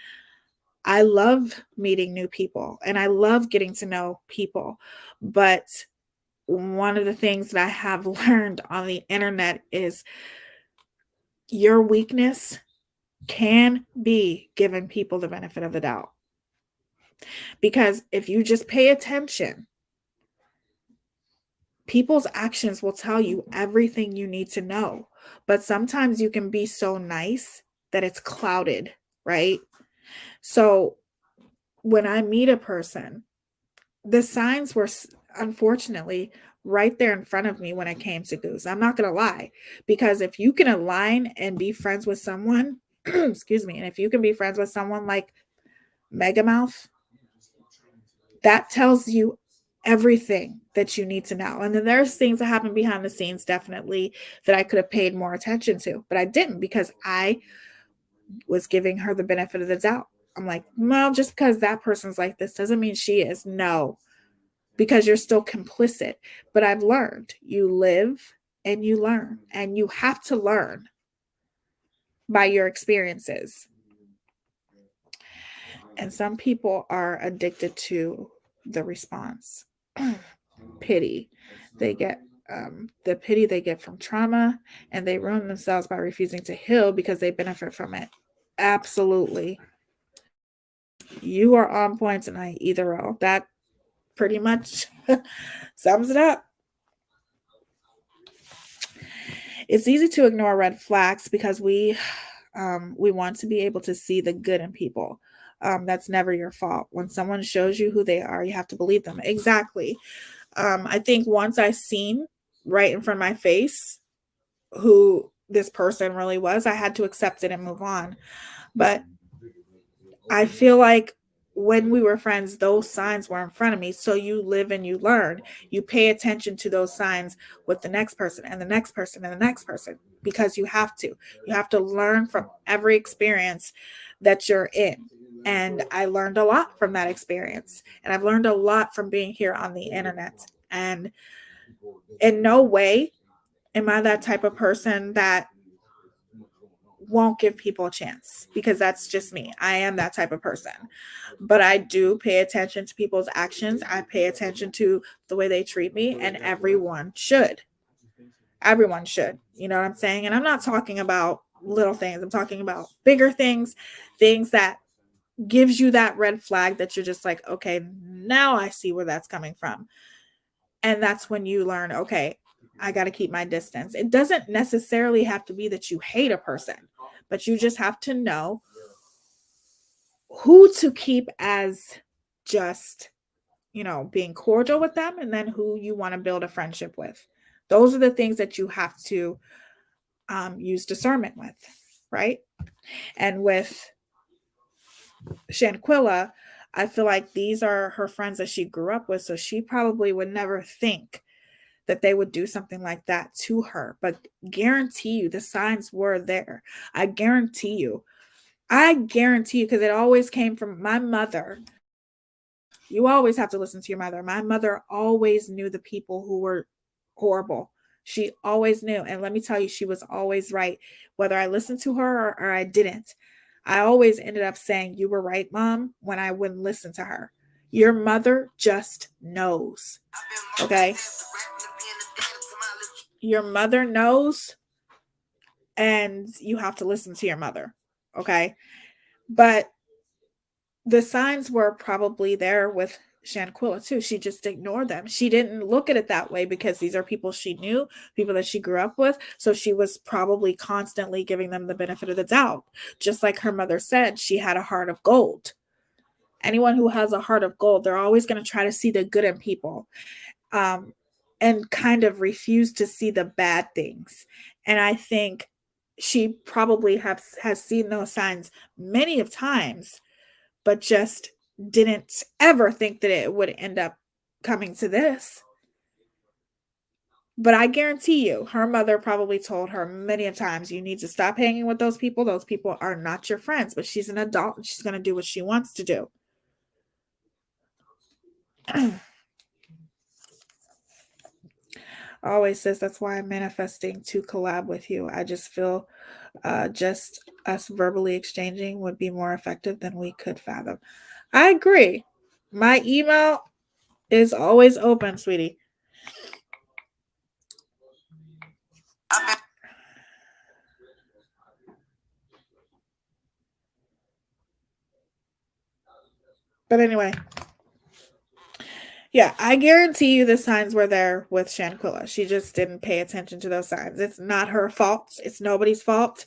I love meeting new people, and I love getting to know people. But one of the things that I have learned on the internet is your weakness can be giving people the benefit of the doubt. Because if you just pay attention, people's actions will tell you everything you need to know. But sometimes you can be so nice that it's clouded, right? So when I meet a person, the signs were unfortunately right there in front of me when it came to Goose. I'm not going to lie, because if you can align and be friends with someone, excuse me, and if you can be friends with someone like Megamouth, that tells you everything that you need to know. And then there's things that happen behind the scenes, definitely, that I could have paid more attention to, but I didn't because I was giving her the benefit of the doubt. I'm like, well, just because that person's like this doesn't mean she is. No, because you're still complicit. But I've learned you live and you learn, and you have to learn by your experiences. And some people are addicted to the response. Pity. They get the pity they get from trauma, and they ruin themselves by refusing to heal because they benefit from it. Absolutely. You are on point tonight, either or. That pretty much sums it up. It's easy to ignore red flags because we want to be able to see the good in people. That's never your fault. When someone shows you who they are, you have to believe them. Exactly. I think once I seen right in front of my face who this person really was, I had to accept it and move on. But I feel like when we were friends, those signs were in front of me. So you live and you learn. You pay attention to those signs with the next person and the next person and the next person, because you have to. You have to learn from every experience that you're in. And I learned a lot from that experience. And I've learned a lot from being here on the internet. And in no way am I that type of person that won't give people a chance because that's just me. I am that type of person. But I do pay attention to people's actions. I pay attention to the way they treat me, and everyone should. Everyone should. You know what I'm saying? And I'm not talking about little things. I'm talking about bigger things, things that gives you that red flag that you're just like, okay, now I see where that's coming from. And that's when you learn, okay, I got to keep my distance. It doesn't necessarily have to be that you hate a person, but you just have to know who to keep as just, you know, being cordial with them, and then who you want to build a friendship with. Those are the things that you have to use discernment with, right? And with Shanquella, I feel like these are her friends that she grew up with, so she probably would never think that they would do something like that to her. But guarantee you, the signs were there. I guarantee you, because it always came from my mother. You always have to listen to your mother. My mother always knew the people who were horrible. She always knew. And let me tell you, she was always right. Whether I listened to her or I didn't, I always ended up saying, you were right, Mom, when I wouldn't listen to her. Your mother just knows. Okay? Your mother knows, and you have to listen to your mother. Okay? But the signs were probably there with Shanquella too. She just ignored them. She didn't look at it that way because these are people she knew, people that she grew up with. So she was probably constantly giving them the benefit of the doubt. Just like her mother said, she had a heart of gold. Anyone who has a heart of gold, they're always going to try to see the good in people, and kind of refuse to see the bad things. And I think she probably has seen those signs many of times, but just didn't ever think that it would end up coming to this. But I guarantee you, her mother probably told her many of times, you need to stop hanging with those people. Those people are not your friends. But she's an adult and she's going to do what she wants to do. Always says that's why I'm manifesting to collab with you. I just feel just us verbally exchanging would be more effective than we could fathom. I agree. My email is always open, sweetie. But anyway, yeah, I guarantee you the signs were there with Shanquella. She just didn't pay attention to those signs. It's not her fault. It's nobody's fault.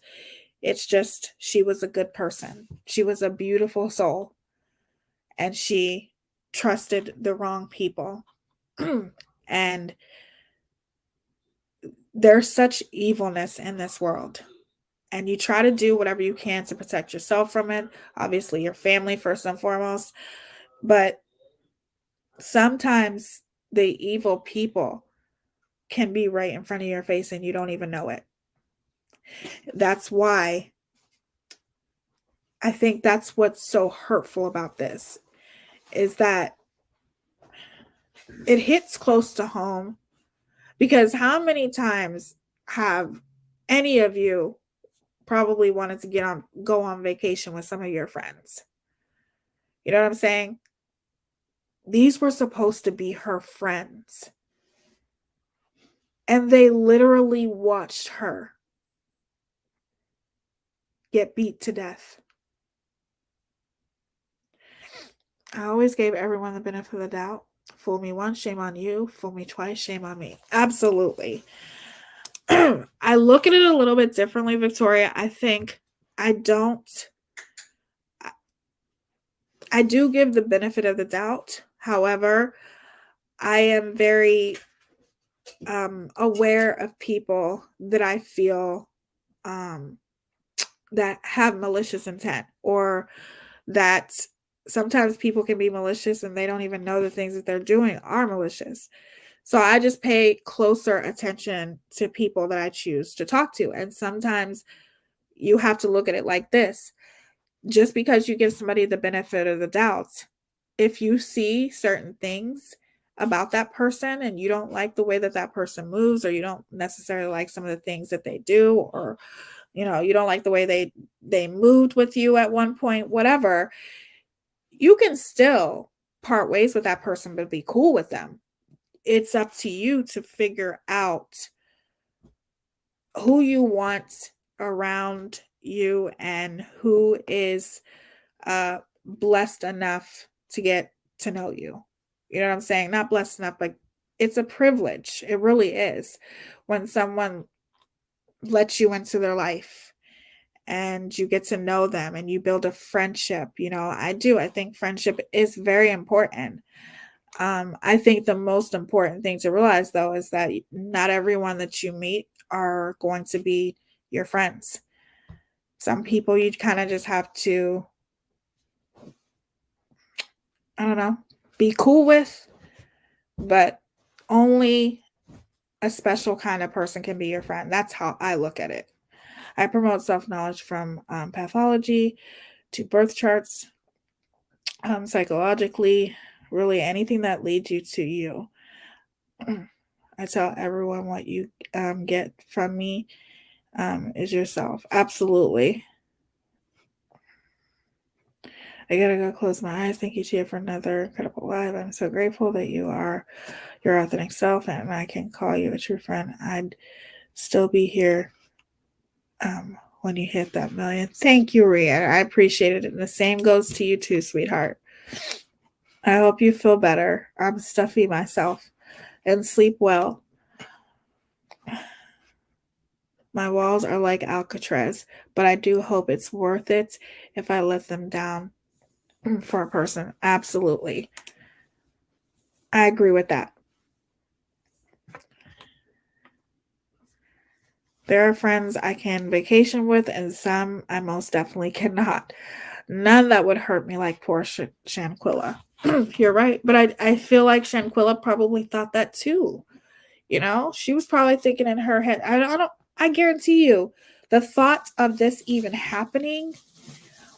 It's just she was a good person. She was a beautiful soul. And she trusted the wrong people. And there's such evilness in this world. And you try to do whatever you can to protect yourself from it. Obviously, your family first and foremost. But sometimes the evil people can be right in front of your face and you don't even know it. That's why I think that's what's so hurtful about this, is that it hits close to home. Because how many times have any of you probably wanted to go on vacation with some of your friends? You know what I'm saying? These were supposed to be her friends. And they literally watched her get beat to death. I always gave everyone the benefit of the doubt. Fool me once, shame on you. Fool me twice, shame on me. Absolutely. I look at it a little bit differently, Victoria. I think I do give the benefit of the doubt. However, I am very aware of people that I feel that have malicious intent, or that sometimes people can be malicious and they don't even know the things that they're doing are malicious. So I just pay closer attention to people that I choose to talk to. And sometimes you have to look at it like this. Just because you give somebody the benefit of the doubt, if you see certain things about that person and you don't like the way that that person moves, or you don't necessarily like some of the things that they do, or you know, you don't like the way they moved with you at one point, whatever, you can still part ways with that person but be cool with them. It's up to you to figure out who you want around you and who is blessed enough to get to know you. You know what I'm saying? Not blessed enough, but it's a privilege. It really is when someone lets you into their life and you get to know them and you build a friendship. You know, I think friendship is very important. I think the most important thing to realize, though, is that not everyone that you meet are going to be your friends. Some people you kind of just have to, I don't know, be cool with, but only a special kind of person can be your friend. That's how I look at it. I promote self-knowledge from pathology to birth charts, psychologically, really anything that leads you to you. I tell everyone what you get from me is yourself. Absolutely. I gotta go close my eyes. Thank you, Tia, for another incredible live. I'm so grateful that you are your authentic self and I can call you a true friend. I'd still be here when you hit that million. Thank you, Ria. I appreciate it. And the same goes to you too, sweetheart. I hope you feel better. I'm stuffy myself and sleep well. My walls are like Alcatraz, but I do hope it's worth it if I let them down for a person. Absolutely. I agree with that. There are friends I can vacation with and some I most definitely cannot. None that would hurt me like poor Shanquella. You're right. But I feel like Shanquella probably thought that too. You know, she was probably thinking in her head, I guarantee you, the thought of this even happening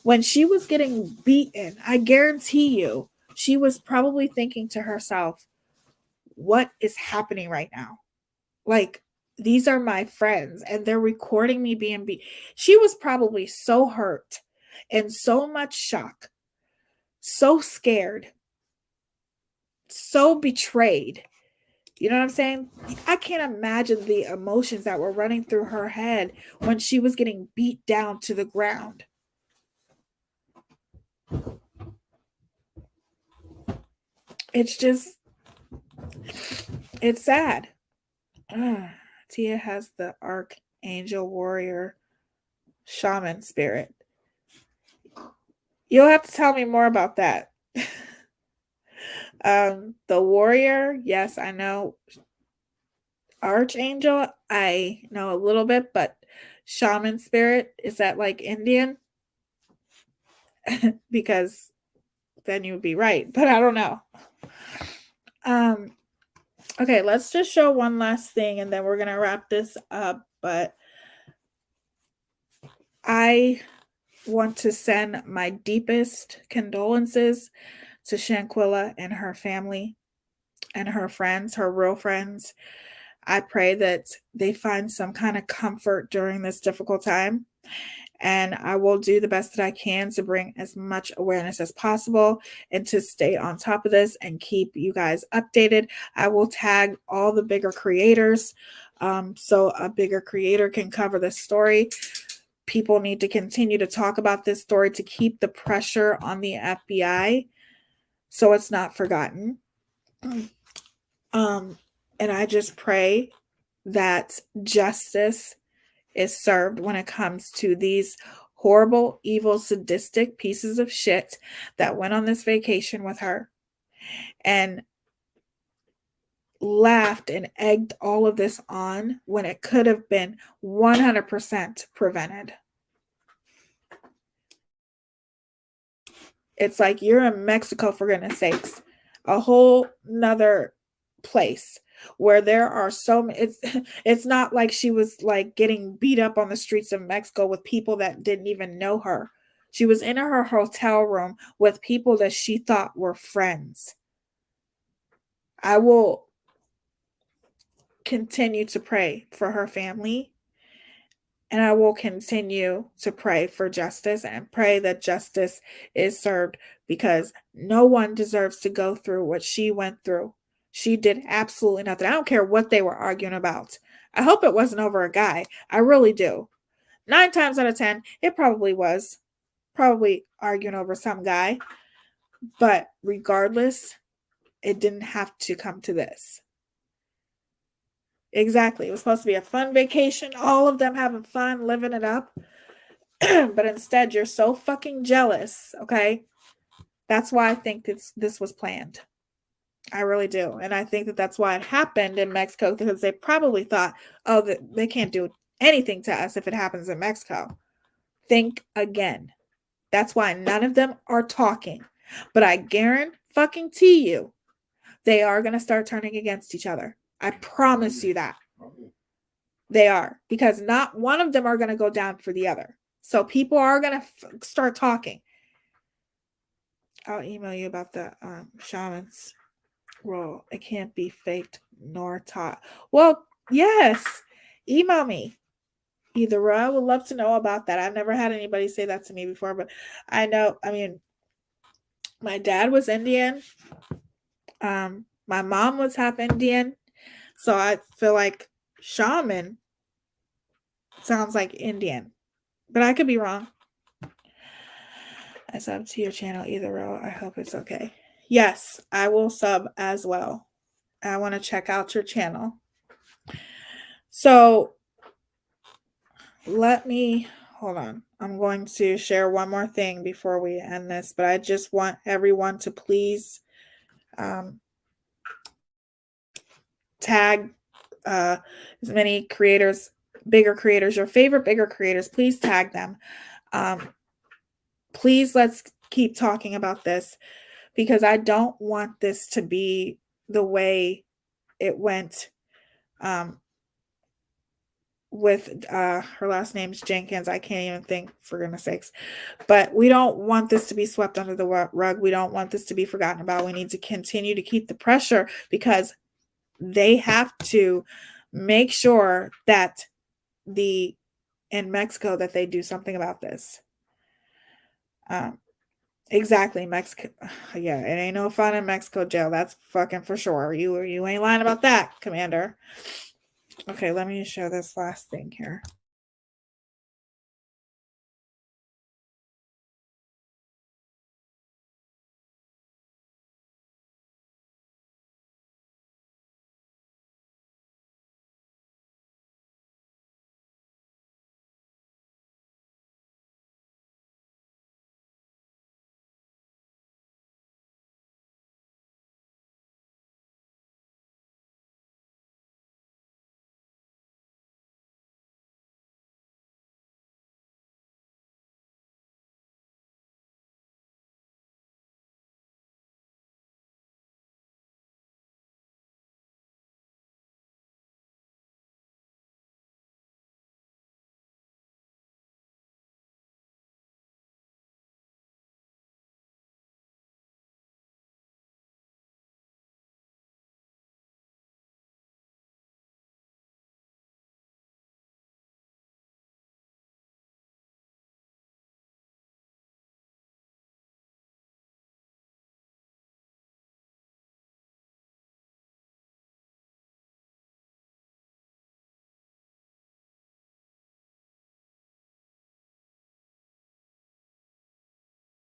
when she was getting beaten, I guarantee you, she was probably thinking to herself, what is happening right now? Like, these are my friends and they're recording me being beat. She was probably so hurt and so much shock, so scared, so betrayed. You know what I'm saying? I can't imagine the emotions that were running through her head when she was getting beat down to the ground. It's just, it's sad. Tia has the archangel warrior shaman spirit. You'll have to tell me more about that. The warrior, yes, I know. Archangel, I know a little bit, but shaman spirit, is that like Indian? Because then you would be right, but I don't know. Okay, let's just show one last thing and then we're gonna wrap this up. But I want to send my deepest condolences to Shanquella and her family and her friends, her real friends. I pray that they find some kind of comfort during this difficult time. And I will do the best that I can to bring as much awareness as possible and to stay on top of this and keep you guys updated. I will tag all the bigger creators so a bigger creator can cover this story. People need to continue to talk about this story to keep the pressure on the FBI so it's not forgotten. And I just pray that justice is served when it comes to these horrible, evil, sadistic pieces of shit that went on this vacation with her and laughed and egged all of this on when it could have been 100% prevented. It's like you're in Mexico, for goodness sakes, a whole nother place where there are so many. It's not like she was like getting beat up on the streets of Mexico with people that didn't even know her. She was in her hotel room with people that she thought were friends. I will continue to pray for her family And I will continue to pray for justice and pray that justice is served, because no one deserves to go through what she went through. She did absolutely nothing. I don't care what they were arguing about. I hope it wasn't over a guy. I really do. 9 times out of 10, it probably was. Probably arguing over some guy. But regardless, it didn't have to come to this. Exactly. It was supposed to be a fun vacation. All of them having fun, living it up. But instead, you're so fucking jealous, okay? That's why I think this was planned. I really do. And I think that that's why it happened in Mexico, because they probably thought, oh, they can't do anything to us if it happens in Mexico. Think again. That's why none of them are talking. But I guarantee you, they are going to start turning against each other. I promise you that. They are. Because not one of them are going to go down for the other. So people are going to start talking. I'll email you about the shamans role. It can't be faked nor taught. Well, yes. Email me. Either I would love to know about that. I've never had anybody say that to me before, but I know, I mean, my dad was Indian. My mom was half Indian. So I feel like shaman sounds like Indian. But I could be wrong. I sub to your channel either row. I hope it's okay. Yes, I will sub as well. I want to check out your channel. So let me hold on. I'm going to share one more thing before we end this, but I just want everyone to please tag as many creators, bigger creators, your favorite bigger creators. Please tag them. Please, let's keep talking about this, because I don't want this to be the way it went with her last name's Jenkins. I can't even think, for goodness sakes. But we don't want this to be swept under the rug. We don't want this to be forgotten about. We need to continue to keep the pressure, because they have to make sure that in Mexico that they do something about this. Exactly, Mexico. Yeah, it ain't no fun in Mexico jail. That's fucking for sure. You ain't lying about that, Commander. Okay, let me show this last thing here.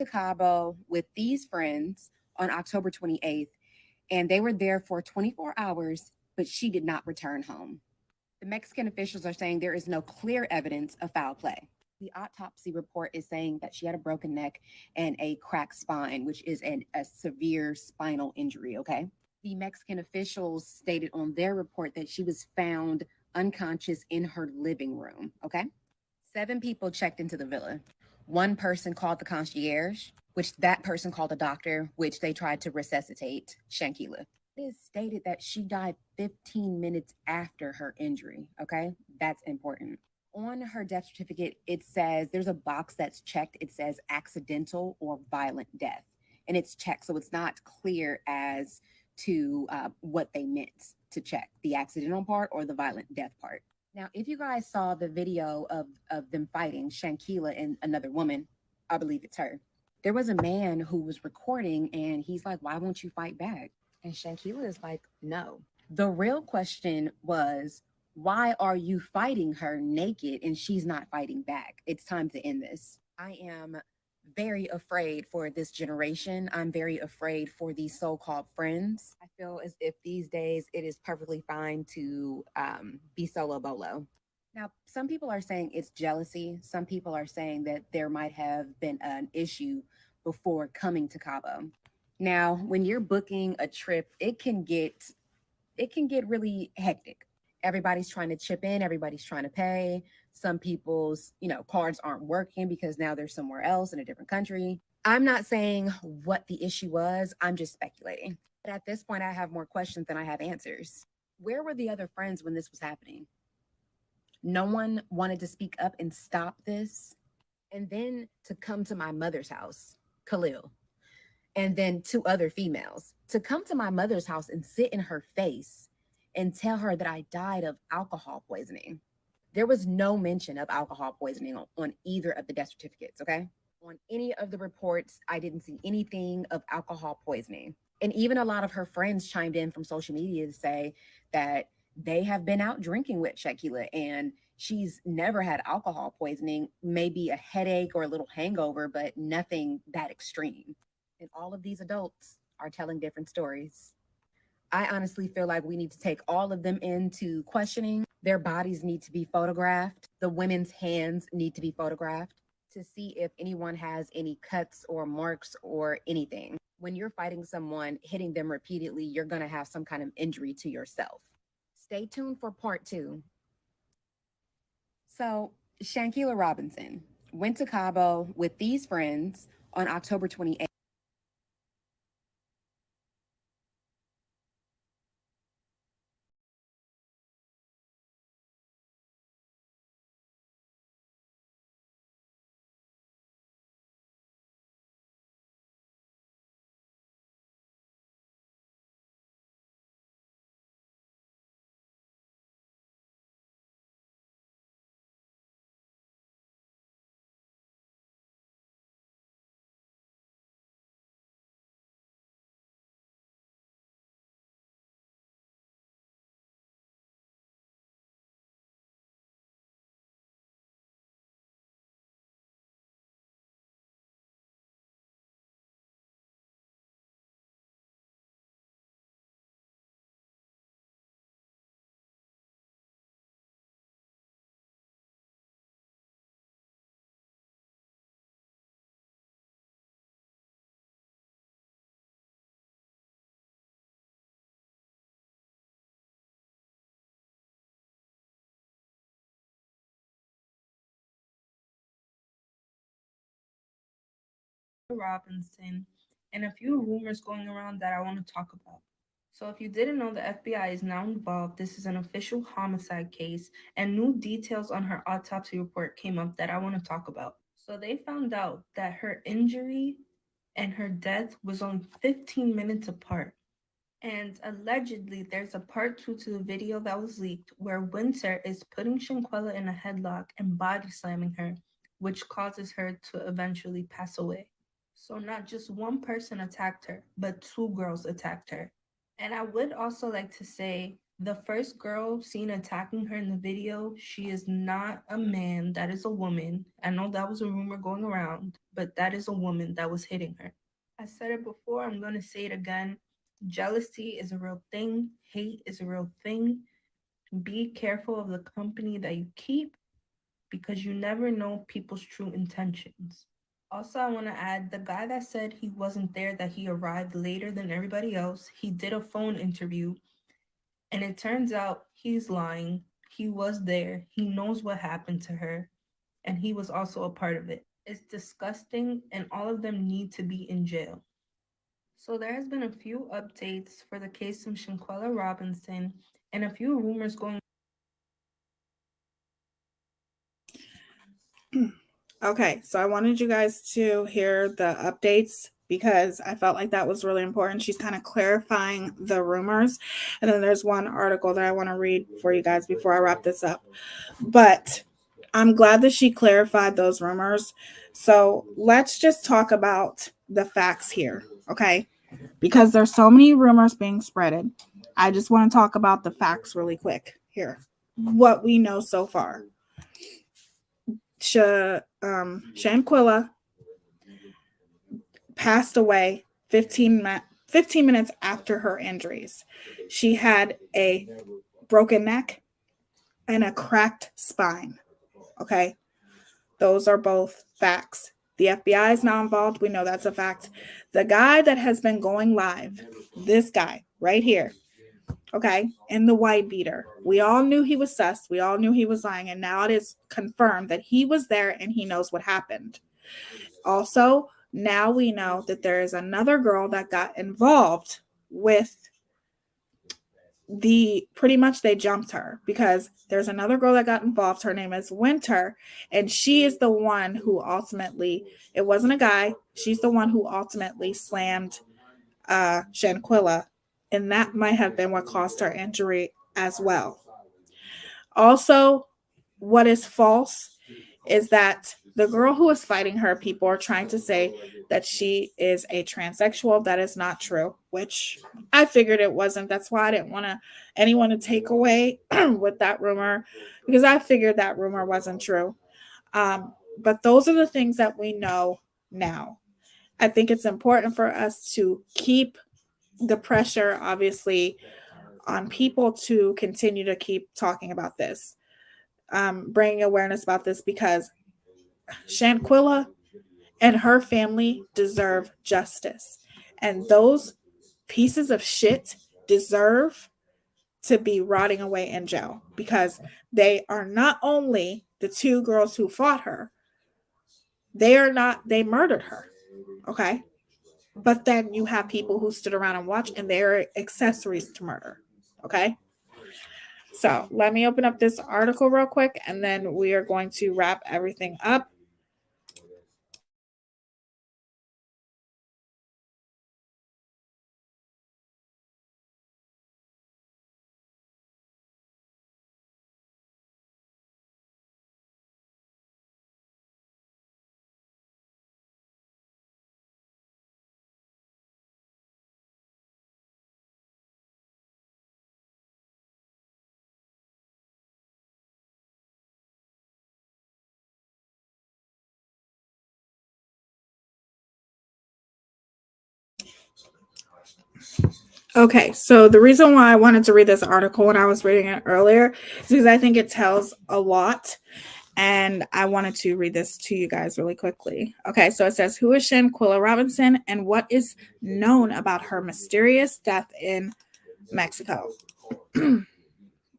Cabo with these friends on October 28th, and they were there for 24 hours, but she did not return home. The Mexican officials are saying there is no clear evidence of foul play. The autopsy report is saying that she had a broken neck and a cracked spine, which is a severe spinal injury, okay? The Mexican officials stated on their report that she was found unconscious in her living room, okay? 7 people checked into the villa. 1 person called the concierge, which that person called a doctor, which they tried to resuscitate Shanquella. It is stated that she died 15 minutes after her injury, okay? That's important. On her death certificate, it says, there's a box that's checked. It says accidental or violent death, and it's checked. So it's not clear as to what they meant to check, the accidental part or the violent death part. Now, if you guys saw the video of them fighting, Shanquella and another woman, I believe it's her, there was a man who was recording and he's like, why won't you fight back? And Shanquella is like, no. The real question was, why are you fighting her naked and she's not fighting back? It's time to end this. I am very afraid for this generation. I'm very afraid for these so-called friends. I feel as if these days it is perfectly fine to be solo bolo. Now, some people are saying it's jealousy. Some people are saying that there might have been an issue before coming to Cabo. Now, when you're booking a trip, it can get really hectic. Everybody's trying to chip in, everybody's trying to pay. Some people's, cards aren't working because now they're somewhere else in a different country. I'm not saying what the issue was, I'm just speculating. But at this point, I have more questions than I have answers. Where were the other friends when this was happening? No one wanted to speak up and stop this. And then to come to my mother's house, Khalil, and then 2 other females, to come to my mother's house and sit in her face and tell her that I died of alcohol poisoning. There was no mention of alcohol poisoning on either of the death certificates, okay? On any of the reports, I didn't see anything of alcohol poisoning. And even a lot of her friends chimed in from social media to say that they have been out drinking with Shanquella and she's never had alcohol poisoning, maybe a headache or a little hangover, but nothing that extreme. And all of these adults are telling different stories. I honestly feel like we need to take all of them into questioning. Their bodies need to be photographed. The women's hands need to be photographed to see if anyone has any cuts or marks or anything. When you're fighting someone, hitting them repeatedly, you're going to have some kind of injury to yourself. Stay tuned for part 2. So, Shanquella Robinson went to Cabo with these friends on October 28th. Robinson, and a few rumors going around that I want to talk about. So, if you didn't know, the FBI is now involved. This is an official homicide case, and new details on her autopsy report came up that I want to talk about. So, they found out that her injury and her death was only 15 minutes apart. And allegedly, there's a part 2 to the video that was leaked where Winter is putting Shanquella in a headlock and body slamming her, which causes her to eventually pass away. So not just one person attacked her, but 2 girls attacked her. And I would also like to say the first girl seen attacking her in the video, she is not a man, that is a woman. I know that was a rumor going around, but that is a woman that was hitting her. I said it before, I'm going to say it again. Jealousy is a real thing. Hate is a real thing. Be careful of the company that you keep because you never know people's true intentions. Also, I want to add the guy that said he wasn't there, that he arrived later than everybody else, he did a phone interview and it turns out he's lying. He was there. He knows what happened to her and he was also a part of it. It's disgusting and all of them need to be in jail. So there has been a few updates for the case of Shanquella Robinson and a few rumors going. Okay, so I wanted you guys to hear the updates because I felt like that was really important. She's kind of clarifying the rumors. And then there's one article that I want to read for you guys before I wrap this up. But I'm glad that she clarified those rumors. So let's just talk about the facts here, okay? Because there's so many rumors being spreaded. I just want to talk about the facts really quick here. What we know so far. Shanquella passed away 15 minutes after her injuries. She had a broken neck and a cracked spine. Okay? Those are both facts. The FBI is not involved. We know that's a fact. The guy that has been going live, this guy right here, okay, in the white beater, we all knew he was sus. We all knew he was lying. And now it is confirmed that he was there and he knows what happened. Also, now we know that there is another girl that got involved with pretty much they jumped her because there's another girl that got involved. Her name is Winter, and she is the one who ultimately, it wasn't a guy, she's the one who ultimately slammed Shanquella, and that might have been what caused her injury as well. Also, what is false is that the girl who is fighting her, people are trying to say that she is a transsexual. That is not true, which I figured it wasn't. That's why I didn't want anyone to take away with that rumor, because I figured that rumor wasn't true. But those are the things that we know now. I think it's important for us to keep the pressure, obviously, on people to continue to keep talking about this, bringing awareness about this, because Shanquella and her family deserve justice. And those pieces of shit deserve to be rotting away in jail, because they are not only the two girls who fought her, they murdered her. Okay. But then you have people who stood around and watched, and they're accessories to murder. Okay. So let me open up this article real quick, and then we are going to wrap everything up. Okay, so the reason why I wanted to read this article when I was reading it earlier is because I think it tells a lot, and I wanted to read this to you guys really quickly. Okay, so it says, who is Shanquella Robinson and what is known about her mysterious death in Mexico?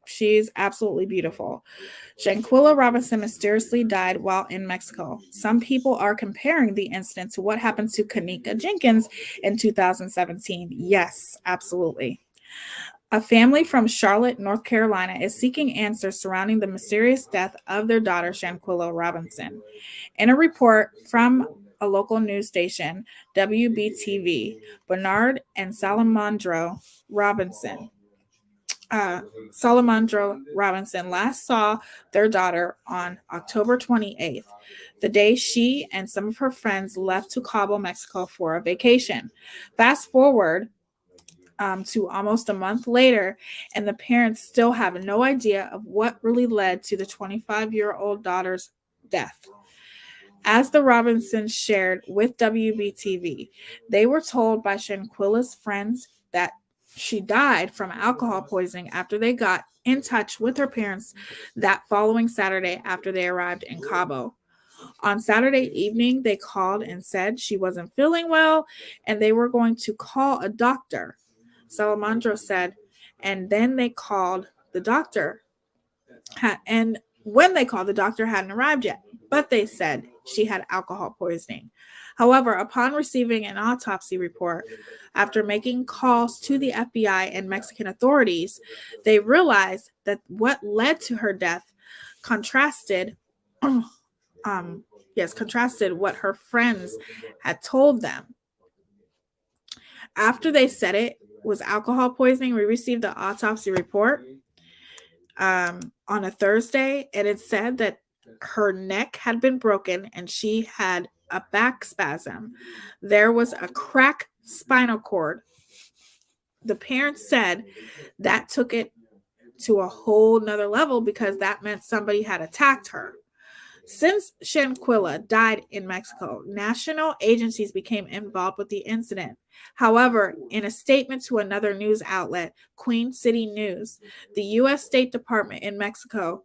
She's absolutely beautiful. Shanquella Robinson mysteriously died while in Mexico. Some people are comparing the incident to what happened to Kanika Jenkins in 2017. Yes, absolutely. A family from Charlotte, North Carolina is seeking answers surrounding the mysterious death of their daughter, Shanquella Robinson. In a report from a local news station, WBTV, Bernard and Salamandro Robinson last saw their daughter on October 28th, the day she and some of her friends left to Cabo, Mexico for a vacation. Fast forward to almost a month later, and the parents still have no idea of what really led to the 25-year-old daughter's death. As the Robinsons shared with WBTV, they were told by Shanquella's friends that she died from alcohol poisoning after they got in touch with her parents that following Saturday after they arrived in Cabo. On Saturday evening, they called and said she wasn't feeling well and they were going to call a doctor. Salamandro said, and then they called the doctor. And when they called, the doctor hadn't arrived yet, but they said she had alcohol poisoning. However, upon receiving an autopsy report, after making calls to the FBI and Mexican authorities, they realized that what led to her death contrasted what her friends had told them. After they said it was alcohol poisoning, we received the autopsy report on a Thursday, and it said that her neck had been broken and she had a back spasm. There was a cracked spinal cord. The parents said that took it to a whole nother level because that meant somebody had attacked her. Since Shanquella died in Mexico, national agencies became involved with the incident. However, in a statement to another news outlet, Queen City News, the U.S. State Department in Mexico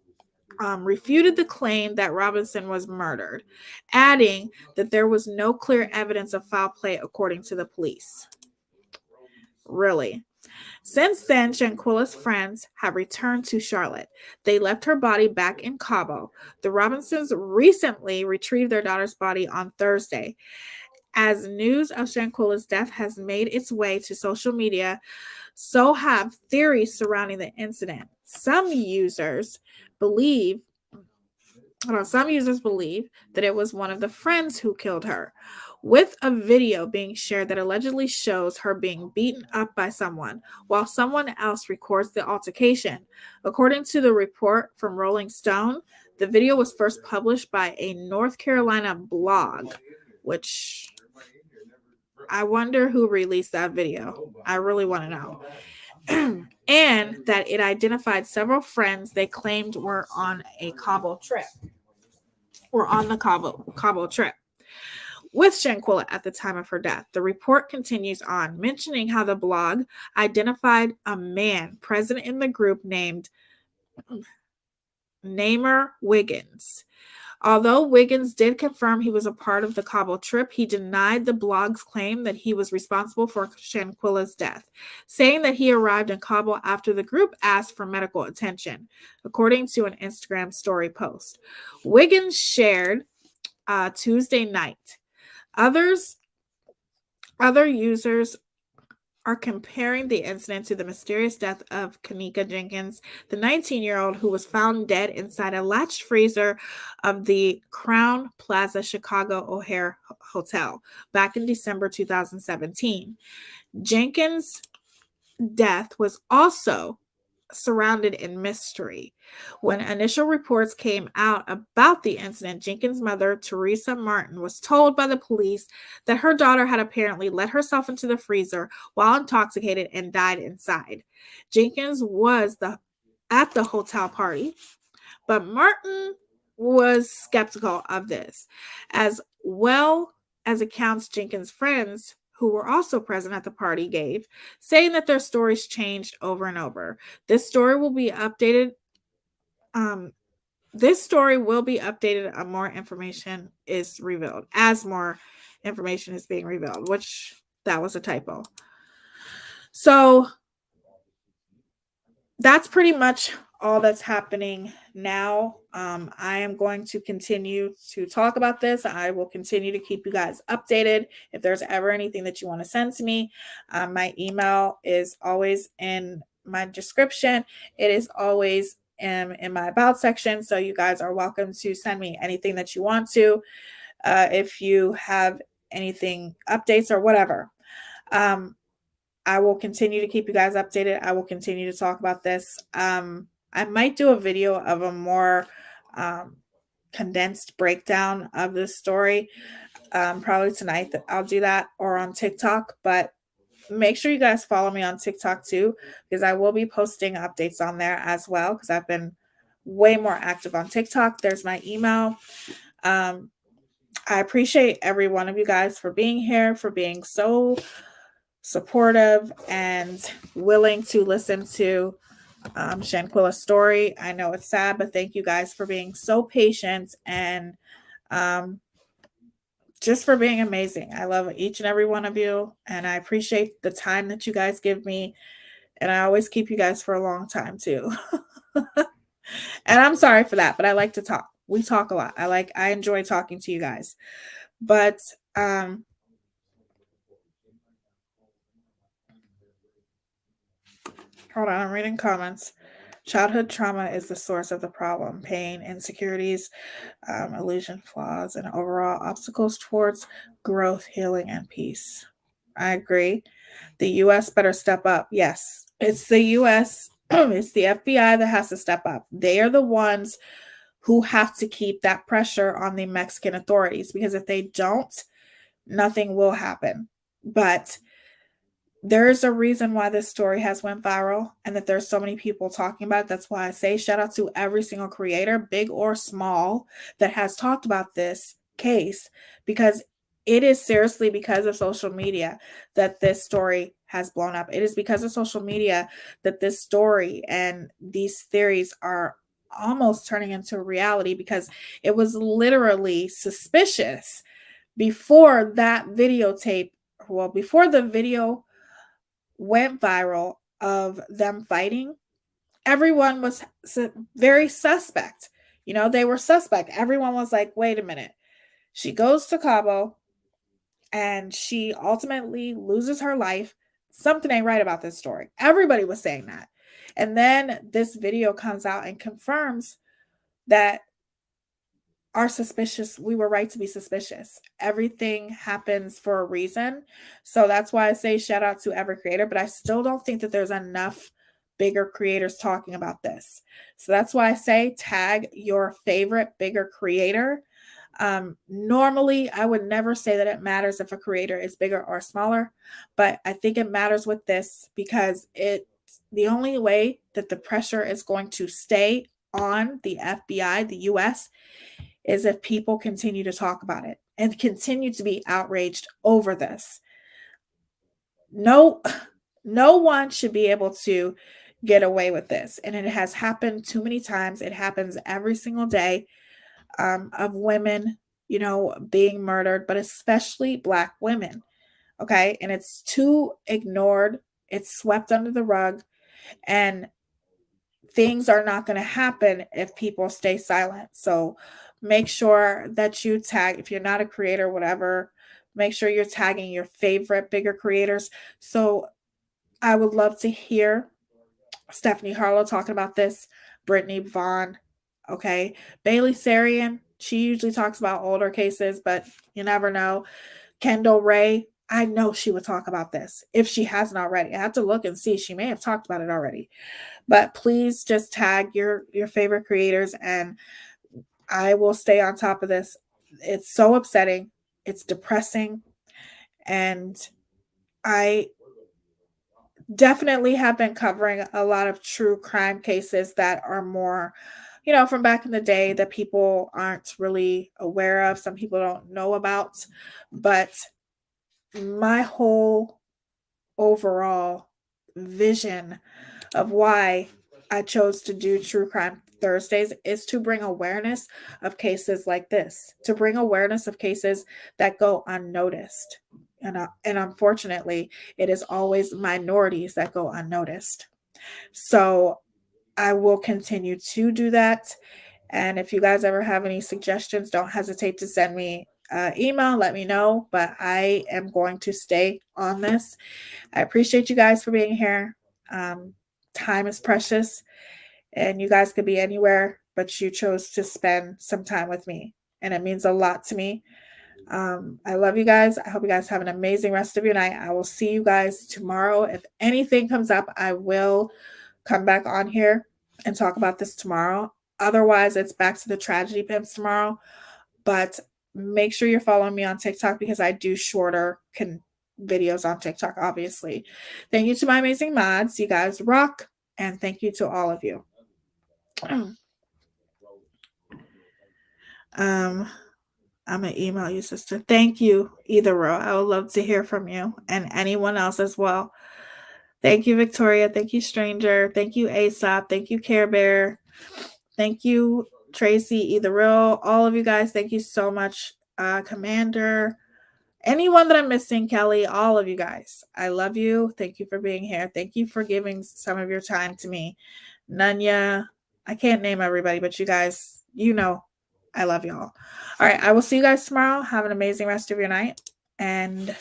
refuted the claim that Robinson was murdered, adding that there was no clear evidence of foul play according to the police. Really? Since then, Shanquella's friends have returned to Charlotte. They left her body back in Cabo. The Robinsons recently retrieved their daughter's body on Thursday. As news of Shanquella's death has made its way to social media, so have theories surrounding the incident. Some users believe that it was one of the friends who killed her, with a video being shared that allegedly shows her being beaten up by someone, while someone else records the altercation. According to the report from Rolling Stone, the video was first published by a North Carolina blog, which I wonder who released that video. I really want to know. And that it identified several friends they claimed were on a Cabo trip. Cabo trip with Shanquella at the time of her death. The report continues on, mentioning how the blog identified a man present in the group named Namer Wiggins. Although Wiggins did confirm he was a part of the Cabo trip, he denied the blog's claim that he was responsible for Shanquella's death, saying that he arrived in Cabo after the group asked for medical attention, according to an Instagram story post. Wiggins shared Tuesday night. Other users are comparing the incident to the mysterious death of Kanika Jenkins, the 19-year-old who was found dead inside a latched freezer of the Crown Plaza Chicago O'Hare Hotel back in December 2017. Jenkins' death was also surrounded in mystery. When initial reports came out about the incident, Jenkins' mother, Teresa Martin, was told by the police that her daughter had apparently let herself into the freezer while intoxicated and died inside. Jenkins was at the hotel party, but Martin was skeptical of this, as well as accounts Jenkins' friends who were also present at the party gave, saying that their stories changed over and over. This story will be updated. As more information is revealed. As more information is being revealed, which that was a typo. So that's pretty much all that's happening now. I am going to continue to talk about this. I will continue to keep you guys updated. If there's ever anything that you want to send to me, my email is always in my description. It is always in my about section. So you guys are welcome to send me anything that you want to. If you have anything, updates or whatever. I will continue to keep you guys updated. I will continue to talk about this. I might do a video of a more condensed breakdown of this story. Probably tonight that I'll do that, or on TikTok. But make sure you guys follow me on TikTok too, because I will be posting updates on there as well, because I've been way more active on TikTok. There's my email. I appreciate every one of you guys for being here, for being so supportive and willing to listen to Shanquella's story. I know it's sad, but thank you guys for being so patient and just for being amazing. I love each and every one of you, and I appreciate the time that you guys give me, and I always keep you guys for a long time too. And I'm sorry for that, but I like to talk. We talk a lot. I enjoy talking to you guys. But hold on, I'm reading comments. Childhood trauma is the source of the problem. Pain, insecurities, illusion, flaws, and overall obstacles towards growth, healing, and peace. I agree. The U.S. better step up. Yes, it's the U.S. It's the FBI that has to step up. They are the ones who have to keep that pressure on the Mexican authorities, because if they don't, nothing will happen. But there's a reason why this story has went viral and that there's so many people talking about it. That's why I say shout out to every single creator, big or small, that has talked about this case, because it is seriously because of social media that this story has blown up. It is because of social media that this story and these theories are almost turning into reality, because it was literally suspicious before that videotape. Well, before the video went viral of them fighting, everyone was very suspect. You know, they were suspect. Everyone was like, wait a minute. She goes to Cabo and she ultimately loses her life. Something ain't right about this story. Everybody was saying that. And then this video comes out and confirms that we were right to be suspicious. Everything happens for a reason. So that's why I say shout out to every creator, but I still don't think that there's enough bigger creators talking about this. So that's why I say tag your favorite bigger creator. Normally I would never say that it matters if a creator is bigger or smaller, but I think it matters with this, because the only way that the pressure is going to stay on the FBI, the US, is if people continue to talk about it and continue to be outraged over this. No one should be able to get away with this. And it has happened too many times. It happens every single day, of women, being murdered, but especially Black women. Okay. And it's too ignored. It's swept under the rug. And things are not going to happen if people stay silent. So make sure that you tag, if you're not a creator, whatever, make sure you're tagging your favorite bigger creators. So I would love to hear Stephanie Harlow talking about this, Brittany Vaughn, okay, Bailey Sarian. She usually talks about older cases, but you never know. Kendall Ray, I know she would talk about this if she hasn't already. I have to look and see. She may have talked about it already. But please just tag your favorite creators, and I will stay on top of this. It's so upsetting. It's depressing. And I definitely have been covering a lot of true crime cases that are more, from back in the day that people aren't really aware of. Some people don't know about. But my whole overall vision of why I chose to do True Crime Thursdays is to bring awareness of cases like this, to bring awareness of cases that go unnoticed. And unfortunately, it is always minorities that go unnoticed. So I will continue to do that. And if you guys ever have any suggestions, don't hesitate to send me email, let me know. But I am going to stay on this. I appreciate you guys for being here. Time is precious, and you guys could be anywhere, but you chose to spend some time with me, and it means a lot to me. I love you guys. I hope you guys have an amazing rest of your night. I will see you guys tomorrow. If anything comes up, I will come back on here and talk about this tomorrow. Otherwise, it's back to the tragedy pimps tomorrow. But make sure you're following me on TikTok, because I do shorter videos on TikTok, obviously. Thank you to my amazing mods. You guys rock. And thank you to all of you. I'm going to email you, sister. Thank you, either row. I would love to hear from you and anyone else as well. Thank you, Victoria. Thank you, Stranger. Thank you, Aesop. Thank you, Care Bear. Thank you, Tracy, either row. All of you guys, thank you so much. Commander. Anyone that I'm missing, Kelly, all of you guys. I love you. Thank you for being here. Thank you for giving some of your time to me. Nunya. I can't name everybody, but you guys, I love y'all. All right. I will see you guys tomorrow. Have an amazing rest of your night. And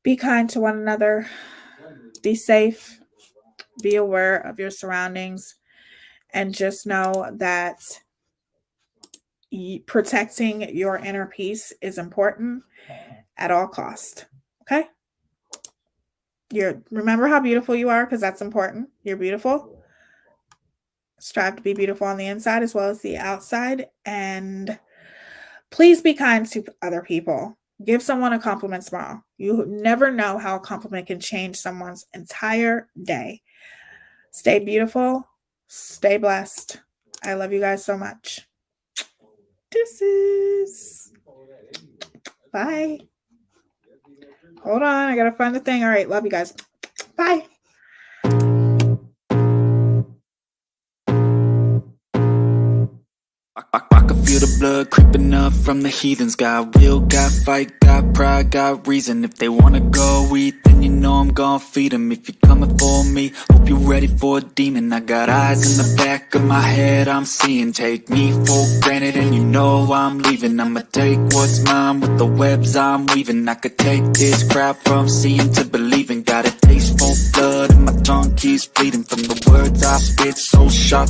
be kind to one another. Be safe. Be aware of your surroundings. And just know that protecting your inner peace is important at all costs. Okay? Remember how beautiful you are, because that's important. You're beautiful. Strive to be beautiful on the inside as well as the outside. And please be kind to other people. Give someone a compliment tomorrow. You never know how a compliment can change someone's entire day. Stay beautiful. Stay blessed. I love you guys so much. Deuces. Bye. Hold on. I got to find the thing. All right. Love you guys. Bye. I can feel the blood creeping up from the heathens. Got will, got fight, got pride, got reason. If they wanna go eat, then you know I'm gon' feed them. If you're coming for me, hope you're ready for a demon. I got eyes in the back of my head, I'm seeing. Take me for granted and you know I'm leaving. I'ma take what's mine with the webs I'm weaving. I could take this crowd from seeing to believing. Got a taste for blood and my tongue keeps bleeding from the words I spit so sharp.